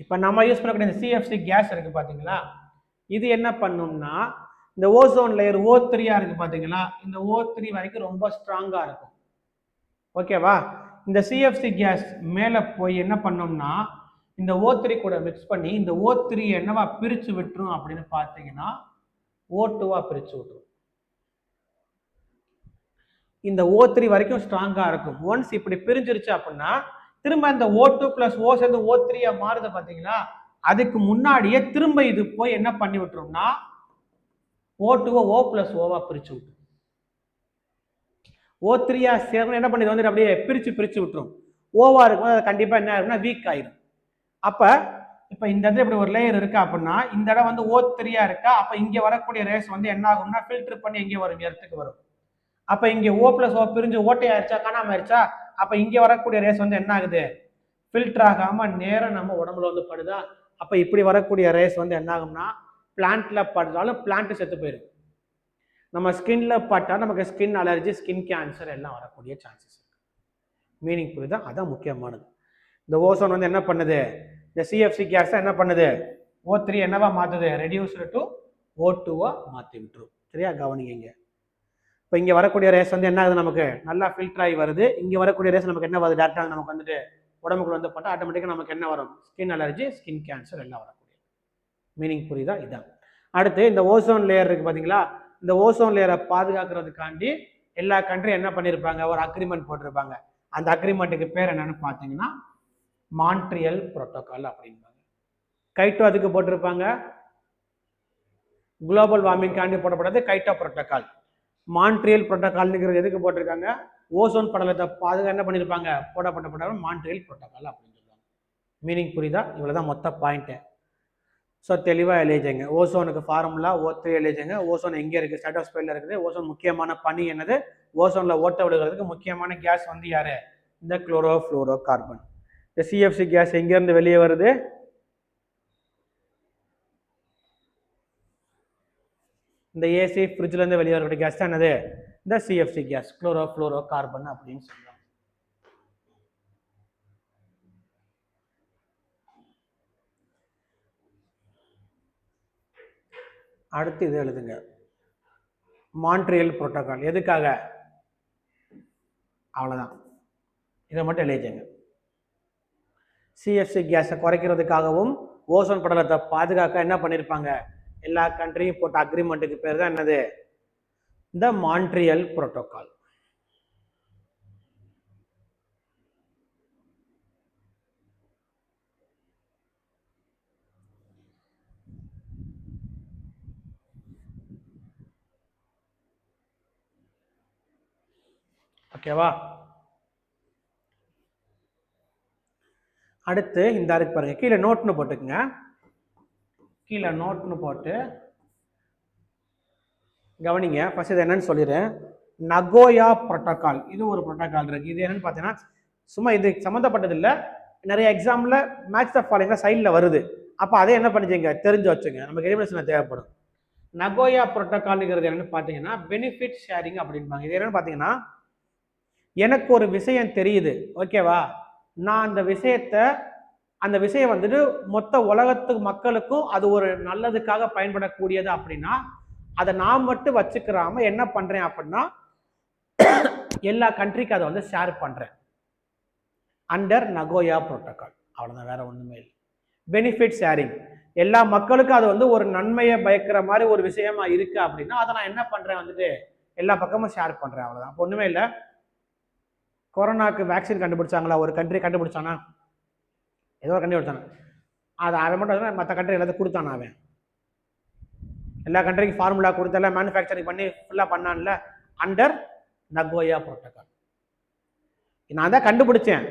இப்ப நம்ம யூஸ் பண்ணக்கூடிய இந்த சிஎஃப்சி கேஸ் இருக்கு பாத்தீங்களா, இது என்ன பண்ணும்னா இந்த ஓசோன் லேயர் O3 இருக்கு பாத்தீங்களா, இந்த O3 வரைக்கும் ரொம்ப ஸ்ட்ராங்கா இருக்கும். ஓகேவா, இந்த சிஎஃப்சி கேஸ் மேல போய் என்ன பண்ணோம்னா இந்த O3 கூட மிக்ஸ் பண்ணி இந்த O3 என்னவா பிரிச்சு விட்டுரும் அப்படின்னு பார்த்தீங்கன்னா O2வா பிரிச்சு விட்டுரும். இந்த O3 வரைக்கும் ஸ்ட்ராங்கா இருக்கும். ஒன்ஸ் இப்படி பிரிஞ்சிருச்சு அப்படின்னா திரும்ப இந்த O2 பிளஸ் O சேர்ந்து O3 மாறுது பாத்தீங்களா, அதுக்கு முன்னாடியே திரும்ப இது போய் என்ன பண்ணி விட்டுரும்னா O2 O பிளஸ் ஓவா பிரிச்சு விட்டுரும். O3 சேர்ந்து என்ன பண்ணி வந்து அப்படியே பிரிச்சு விட்டுரும். ஓவா இருக்கும், அது கண்டிப்பா என்ன ஆயிரும்னா வீக் ஆயிரும். அப்ப இப்ப இந்த இடத்துல இப்படி ஒரு லேயர் இருக்கா அப்படின்னா இந்த இடம் வந்து O3 இருக்கா, அப்ப இங்க வரக்கூடிய ரேஸ் வந்து என்ன ஆகும்னா ஃபில்டர் பண்ணி எங்க வரும், எர்த்துக்கு வரும். அப்ப இங்க O பிளஸ் O பிரிஞ்சு ஓட்டை ஆயிடுச்சா, காணாம ஆயிடுச்சா, அப்ப இங்க வரக்கூடிய ரேஸ் வந்து என்ன ஆகுது, ஃபில்டர் ஆகாம நேரம் நம்ம உடம்புல வந்து படுதா. அப்ப இப்படி வரக்கூடிய ரேஸ் வந்து என்ன ஆகும்னா பிளான்ட்ல படுறாலும் பிளான்ட் செத்து போயிடும். நம்ம ஸ்கின்ல பட்டா நமக்கு ஸ்கின் அலர்ஜி, ஸ்கின் கேன்சர் எல்லாம் வரக்கூடிய சான்சஸ் இருக்கு. மீனிங் புரியுதா, அதான் முக்கியமானது. இந்த ஓசோன் வந்து என்ன பண்ணுது, இந்த சிஎஃப்சி கேஸ் என்ன பண்ணுது, O3 என்னவா மாத்துது, ரெடியூஸ்டு டு O2வா மாத்தி விட்டுரும். சரியா, கவனிங்க. இப்போ இங்க வரக்கூடிய ரேஸ் வந்து என்ன ஆகுது, நமக்கு நல்லா ஃபில்டர் ஆகி வருது. இங்க வரக்கூடிய ரேஸ் நமக்கு என்ன வருது, டேரக்டா நமக்கு வந்துட்டு உடம்புக்குள்ள வந்து பட்டா ஆட்டோமேட்டிக்கா நமக்கு என்ன வரும், ஸ்கின் அலர்ஜி, ஸ்கின் கேன்சர் எல்லாம் வரக்கூடிய. மீனிங் புரியுதா, இதான். அடுத்து இந்த ஓசோன் லேயர் இருக்கு பாத்தீங்களா, இந்த ஓசோன் லேயரை பாதுகாக்கிறதுக்காண்டி எல்லா கண்ட்ரியும் என்ன பண்ணிருப்பாங்க, ஒரு அக்ரிமெண்ட் போட்டிருப்பாங்க. அந்த அக்ரிமெண்ட்டுக்கு பேர் என்னன்னு பாத்தீங்கன்னா மான்ட்ரியல் புரோட்டோகால் அப்படின்பாங்க. கைட்டோ அதுக்கு போட்டிருப்பாங்க. குளோபல் வார்மிங் காண்டி போடப்பட்டது கைட்டோ புரோட்டோகால். மான்ட்ரியல் புரோட்டோகால்ங்கிறது எதுக்கு போட்டிருக்காங்க, ஓசோன் படலத்தை பாதுகா என்ன பண்ணிருப்பாங்க போடப்பட்ட மான்ட்ரியல் புரோட்டோகால் அப்படின்னு சொல்லுவாங்க. மீனிங் புரியுதா, இவ்வளவுதான் மொத்த பாயிண்ட். ஸோ தெளிவாக எழுதிங்க. ஓசோனுக்கு ஃபார்முலா O3 எழுதிங்க. ஓசோன் எங்கே இருக்குது, ஸ்ட்ராட்டோஸ்பியர்ல இருக்குது. ஓசோன் முக்கியமான பணி என்னது, ஓசோன்ல ஓட்ட விடுகிறதுக்கு முக்கியமான கேஸ் வந்து யாரு, இந்த குளோரோ ஃப்ளோரோ கார்பன். இந்த சிஎஃப்சி கேஸ் எங்கேருந்து வெளியே வருது, இந்த ஏசி ஃப்ரிட்ஜ்ல இருந்து வெளியே வரக்கூடிய கேஸ் தான் என்னது, இந்த CFC gas, chlorofluorocarbon அப்படின்னு சொல்லுவாங்க. அடுத்து இது எழுதுங்க, மான்ட்ரியல் புரோட்டோகால் எதுக்காக, அவ்வளவுதான், இதை மட்டும் எழுதிங்க. சிஎஃப்சி கேஸை குறைக்கிறதுக்காகவும் ஓசோன் படலத்தை பாதுகாக்க என்ன பண்ணிருப்பாங்க, எல்லா கண்ட்ரியும் போட்ட அக்ரிமெண்ட்டுக்கு பேர் தான் என்னது, இந்த மான்ட்ரியல் புரோட்டோகால். ஓகேவா, அடுத்து இந்த இருக்கு பாருங்க, கீழே நோட்னு போட்டுக்குங்க. கீழே நோட்னு போட்டு கவனிங்க. ஃபர்ஸ்ட் இது என்னன்னு சொல்லிடுறேன். நகோயா புரோட்டோகால், இது ஒரு புரோட்டோகால் இருக்கு. இது என்னன்னு பார்த்தீங்கன்னா சும்மா இது சம்மந்தப்பட்டது இல்லை, நிறைய எக்ஸாம்ல மேட்ச் த ஃபாலோயிங்ல சைடில் வருது. அப்போ அதை என்ன பண்ணிச்சிங்க தெரிஞ்சு வச்சுங்க, நமக்கு எலிமினேஷன் தேவைப்படும். நகோயா புரோட்டோகால்ங்கிறது என்னன்னு பார்த்தீங்கன்னா பெனிஃபிட் ஷேரிங் அப்படின்பாங்க. இது என்னன்னு பார்த்தீங்கன்னா எனக்கு ஒரு விஷயம் தெரியுது, ஓகேவா, நான் அந்த விஷயம் வந்துட்டு மொத்த உலகத்துக்கு மக்களுக்கும் அது ஒரு நல்லதுக்காக பயன்படக்கூடியது அப்படின்னா அதை நான் மட்டும் வச்சுக்கிறாம என்ன பண்றேன் அப்படின்னா எல்லா கண்ட்ரிக்கும் அதை வந்து ஷேர் பண்றேன் அண்டர் நகோயா புரோட்டோகால். அவ்வளவுதான், வேற ஒண்ணுமே இல்லை. பெனிஃபிட் ஷேரிங், எல்லா மக்களுக்கும் அது வந்து ஒரு நன்மையை பயக்கிற மாதிரி ஒரு விஷயமா இருக்கு அப்படின்னா அதை நான் என்ன பண்றேன் வந்துட்டு எல்லா பக்கமும் ஷேர் பண்றேன். அவ்வளவுதான், ஒண்ணுமே இல்லை. கொரோனாக்கு வேக்சின் கண்டுபிடிச்சாங்களா, ஒரு கண்ட்ரி கண்டுபிடிச்சானா, ஏதோ ஒரு கண்ட்ரி கொடுத்தானா, அதை அவன் மட்டும் மற்ற கண்ட்ரி எல்லாத்தையும் கொடுத்தானா, அவன் எல்லா கண்ட்ரிக்கும் ஃபார்முலா கொடுத்தல மேனுஃபேக்சரிங் பண்ணி ஃபுல்லாக பண்ணான்ல அண்டர் நகோயா புரோட்டோகால். நான் தான் கண்டுபிடிச்சேன்,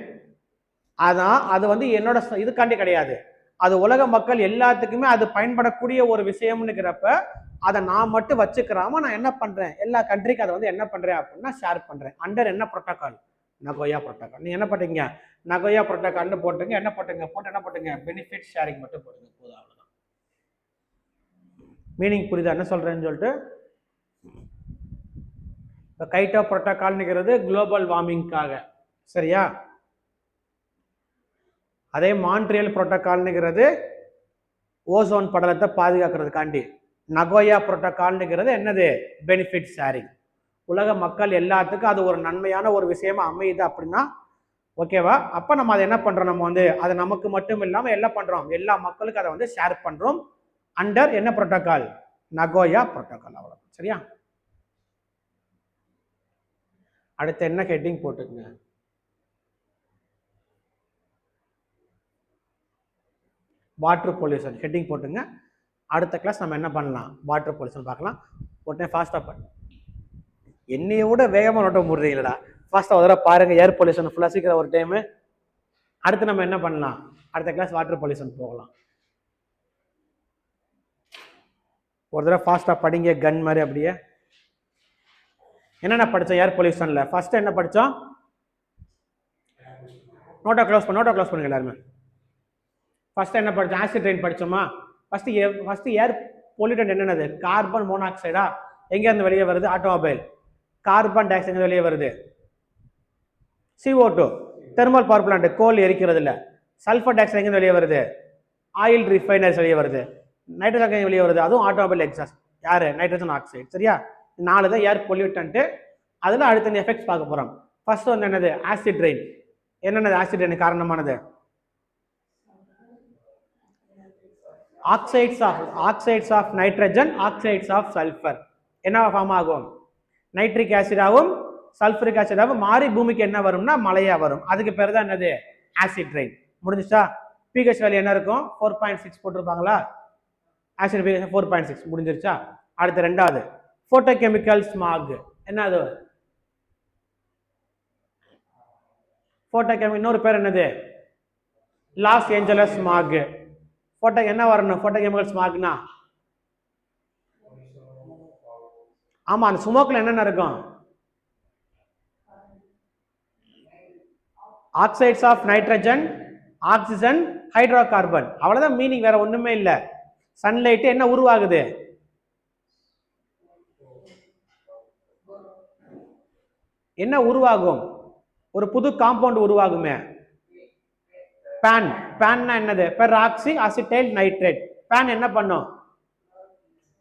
அதான் அது வந்து என்னோட இதுக்காண்டி கிடையாது, அது உலக மக்கள் எல்லாத்துக்குமே அது பயன்படக்கூடிய ஒரு விஷயம்னுக்கிறப்ப அதை நான் மட்டும் வச்சுக்கிறாம நான் என்ன பண்றேன் எல்லா கண்ட்ரிக்கும் அதை வந்து என்ன பண்றேன் அப்படின்னா ஷேர் பண்றேன் அண்டர் என்ன புரோட்டோகால், நகோயா புரோட்டோகால். நீ என்ன பண்ணுறீங்க நகோயா புரோட்டோகால்னு போட்டுங்க, என்ன போட்டுங்க போட்டு என்ன போட்டுங்க பெனிஃபிட் ஷேரிங் மட்டும் போட்டுங்க, போதும். அவ்வளோதான். மீனிங் புரியுதா என்ன சொல்றேன்னு சொல்லிட்டு. இப்போ கைட்டோ புரோட்டோகால்னுங்கிறது குளோபல் வார்மிங்காக, சரியா. அதே மான்ட்ரியல் புரோட்டோகால்னுங்கிறது ஓசோன் படலத்தை பாதுகாக்கிறதுக்காண்டி. நகோயா புரோட்டோகால்னுங்கிறது என்னது பெனிஃபிட் ஷேரிங், உலக மக்கள் எல்லாத்துக்கும் அது ஒரு நன்மையான ஒரு விஷயமா அமையுது அப்படின்னா ஓகேவா. அப்போ நம்ம அதை என்ன பண்றோம், நம்ம வந்து அதை நமக்கு மட்டும் இல்லாமல் என்ன பண்றோம் எல்லா மக்களுக்கும் அதை வந்து ஷேர் பண்றோம் அண்டர் என்ன புரோட்டோகால், நகோயா புரோட்டோகால். அவ்வளவு, சரியா. அடுத்து என்ன ஹெட்டிங் போட்டுங்க, வாட்டர் பொல்யூஷன் ஹெட்டிங் போட்டுங்க. அடுத்த கிளாஸ் நம்ம என்ன பண்ணலாம் வாட்டர் பொல்யூஷன் பார்க்கலாம். உடனே ஃபாஸ்டா பண்ணு, என்னைய விட வேகமாக நோட்ட முடியலடா. ஃபாஸ்டா ஒரு தடவை பாருங்க ஏர் பொல்யூஷன் ஃபுல்லாக சீக்கிரம் ஒரு டைமு. அடுத்து நம்ம என்ன பண்ணலாம், அடுத்த கிளாஸ் வாட்டர் பொல்யூஷன் போகலாம். ஒரு தடவை ஃபாஸ்டா படிங்க கன் மாதிரி. அப்படியே என்னென்ன படித்தோம் ஏர் பொல்யூஷன்ல, ஃபர்ஸ்ட் என்ன படித்தோம், நோட்டை க்ளோஸ் பண்ணுங்க எல்லாருமே. ஃபர்ஸ்ட் என்ன படித்தோம், ஆசிட் ரெயின் படித்தோமா. ஃபர்ஸ்ட் ஏர் பொல்யூட்டன் என்னென்னது, கார்பன் மோனாக்சைடா, எங்கேருந்து வெளியே வருது, ஆட்டோமொபைல். கார்பன் டை ஆக்சைடு வெளியே வருது, CO2 thermal power plant, coal எரிக்கிறது இல்லை. சல்ஃபர் டை ஆக்சைடு எங்கே வெளியே வருது, ஆயில் ரிஃபைனர்ஸ் வெளியே வருது. நைட்ரஜன் ஆக்சைடு வெளியே வருது, அதுவும் ஆட்டோமொபைல் எக்ஸாஸ்ட், யாரு நைட்ரஜன் ஆக்சைடு, சரியா. 4 தான் ஏர் பொல்யூட்டன்ட்டு. அதில் அடுத்த எஃபெக்ட்ஸ் பார்க்க போகிறோம். ஃபர்ஸ்ட் வந்து என்னது ஆசிட் ரெயின். என்னென்னது ஆசிட் ரெயின் காரணமானது, oxides of nitrogen, oxides of sulphur என்ன ஃபார்ம் ஆகும், நைட்ரிக் ஆசிடாகவும் சல்ஃபரிக் ஆசிடாகவும் மாறி பூமிக்கு என்ன வரும்னா மழையா வரும். அதுக்கு பேர் தான் என்னது ஆசிட் ரெயின். முடிஞ்சிச்சா. பிஹெச் வேல்யூ என்ன இருக்கும் 4.6 போட்டிருப்பாங்களா, ஆசிட் பிஹெச் 4.6 முடிஞ்சிருச்சா. அடுத்து ரெண்டாவது போட்டோ கெமிக்கல் ஸ்மாக். என்னது போட்டோ கெமிக்கல், இன்னொரு பேர் என்னது லாஸ் ஏஞ்சலஸ் ஸ்மாக். போட்டோ என்ன வரணும், போட்டோ கெமிக்கல் ஸ்மாக்னா ஆமா அந்த ஸ்மோக்ல என்னென்ன இருக்கும், oxides of nitrogen, oxygen, hydrocarbon. அவ்வளவுதான் மீனிங், வேற ஒண்ணுமே இல்லை. சன்லைட் என்ன உருவாகுது, என்ன உருவாகும், ஒரு புது காம்பவுண்ட் உருவாகுமே, பேன்னா என்னது, பெராக்சி அசிட்டைல் நைட்ரேட். பேன் என்ன பண்ணும்,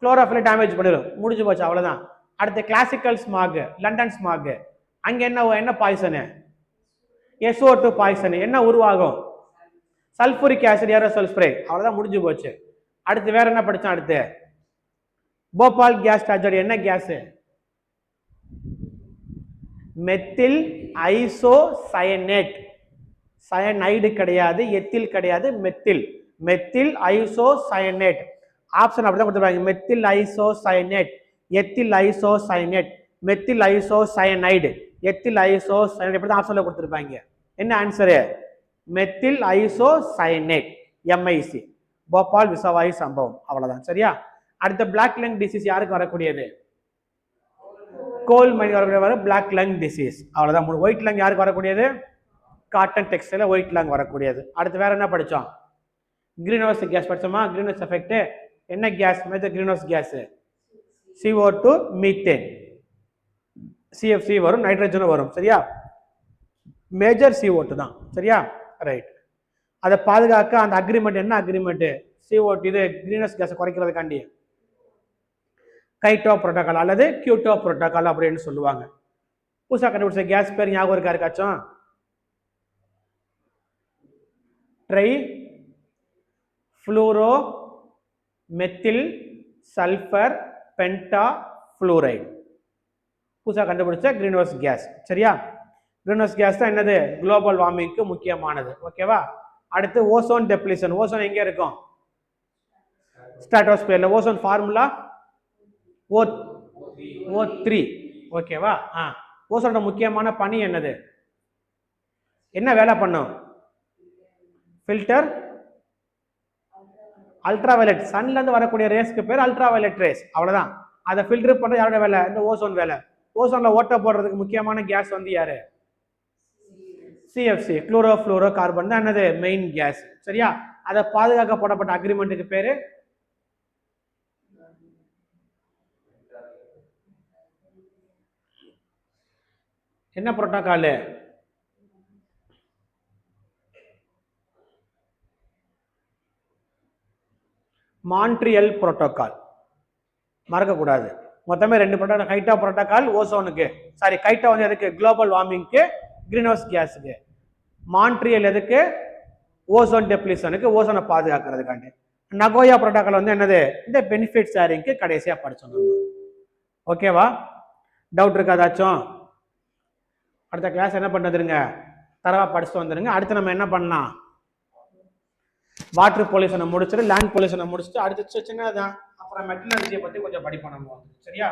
குளோரோஃபில் டேமேஜ் பண்ணிடும், முடிஞ்சு போச்சு, அவ்வளவுதான். அடுத்து கிளாசிக்கல் ஸ்மாக், லண்டன் ஸ்மாக். அங்க என்ன பாய்சனு, SO2 பாய்சன். என்ன உருவாகும், சல்பூரிக் ஆசிட் ஏரோசோல் ஸ்ப்ரே. அவ்வளவுதான், முடிஞ்சு போச்சு. அடுத்து வேற என்ன படிச்சோம், அடுத்து போபால் கேஸ் ட்ராஜடி. என்ன கேஸ், மெத்தில் ஐசோசயனேட். சயனைடு கிடையாது, எத்தில் கிடையாது, மெத்தில் ஐசோசயனேட். ஆப்ஷன் அப்படிதான் கொடுத்துருப்பாங்க, methyl isocyanate, ethyl isocyanate, methyl isocyanide, ethyl isocyanate. இப்படி தான் ஆப்ஷன்ல கொடுத்துருப்பாங்க. என்ன answer, methyl isocyanate, MIC. Bhopal விஷவாயு சம்பவம். அவ்வளவுதான், சரியா. அடுத்த பிளாக் லங் டிசீஸ் யாருக்கு வரக்கூடியது, கோல் மைனிங் வரக்கூடிய வர பிளாக் லங் டிசீஸ். அவ்வளோதான். ஒயிட் லங் யாருக்கு வரக்கூடியது? காட்டன் டெக்ஸ்டைல ஒயிட் லங் வரக்கூடியது. அடுத்து வேற என்ன படித்தோம்? கிரீன் ஹவுஸ் கேஸ் படித்தோமா? கிரீன் ஹவுஸ் எஃபெக்ட் என்ன gas? Major greenhouse gas CO2, methane, CFC வரும், நைட்ரஜனும் வரும். சரியா? மேஜர் CO2 தான். சரியா? ரைட். அதை பாதுகாக்க அந்த அக்ரிமெண்ட் என்ன அக்ரிமெண்ட்? CO2 இது கிரீன் ஹவுஸ் கேஸை குறைக்கிறதுக்காண்டி கைட்டோ புரோட்டோகால் அல்லது கியோட்டோ புரோட்டோகால் அப்படின்னு சொல்லுவாங்க. புதுசாக கண்டுபிடிச்ச கேஸ் பேர் ஞாபகம் இருக்கா இருக்காச்சும்? Trifluoromethyl sulphur pentafluoride. புதுசாக கண்டுபிடிச்ச கிரீன் ஹவுஸ் கேஸ். சரியா? கிரீன் ஹவுஸ் கேஸ் தான் என்னது? குளோபல் வார்மிங்க்கு முக்கியமானது. ஓகேவா? அடுத்து ஓசோன் டெப்ளிஷன். ஓசோன் எங்கே இருக்கும்? ஸ்ட்ராட்டோஸ்பியர்ல. Ozone formula O3. ஓகேவா? ஓசோனோட முக்கியமான பணி என்னது? என்ன வேலை பண்ணும்? Filter ultraviolet. சன்ல இருந்து வரக்கூடிய ரேஸ்க்கு பேர் அல்ட்ராவயலட் ரேஸ். அவ்வளவுதான். அதை ஃபில்டர் பண்றது யாரோட வேலை? இந்த ஓசோன் வேலை. ஓசோன்ல ஓட்ட போடுறதுக்கு முக்கியமான கேஸ் வந்து யாரு? CFC, குளோரோ ஃப்ளூரோ கார்பன் தான் என்னது? Main gas. சரியா? அதை பாதுகாக்க போடப்பட்ட அக்ரிமெண்ட்டுக்கு பேரு என்ன புரோட்டோகால்? Montreal protocol. மறக்கக்கூடாது. மொத்தமே 2 புரோட்டோகால். கைட்டோ புரோட்டோகால் ஓசோனுக்கு, சாரி கைட்டோ வந்து எதுக்கு? குளோபல் வார்மிங்க்கு, கிரீன் ஹவுஸ் கேஸுக்கு. மான்ட்ரியல் எதுக்கு? ஓசோன் டெப்ளிஷனுக்கு, ஓசோனை பாதுகாக்கிறதுக்காண்டி. நகோயா புரோட்டோகால் வந்து என்னது? இந்த பெனிஃபிட் ஷேரிங்க்கு கடைசியா படிச்சோம். ஓகேவா? டவுட் இருக்கா ஏதாச்சும்? அடுத்த கிளாஸ் என்ன பண்ணுறதுங்க? தரவா படிச்சுட்டு வந்துருங்க. அடுத்து நம்ம என்ன பண்ணலாம்? வாட்டர் பொல்யூஷனை முடிச்சுட்டு லேண்ட் பொல்யூஷனை முடிச்சுட்டு அடுத்து சின்னதான் அப்புறம் மெட்டலர்ஜியை பற்றி கொஞ்சம் படிப்போம் நம்ம. சரியா?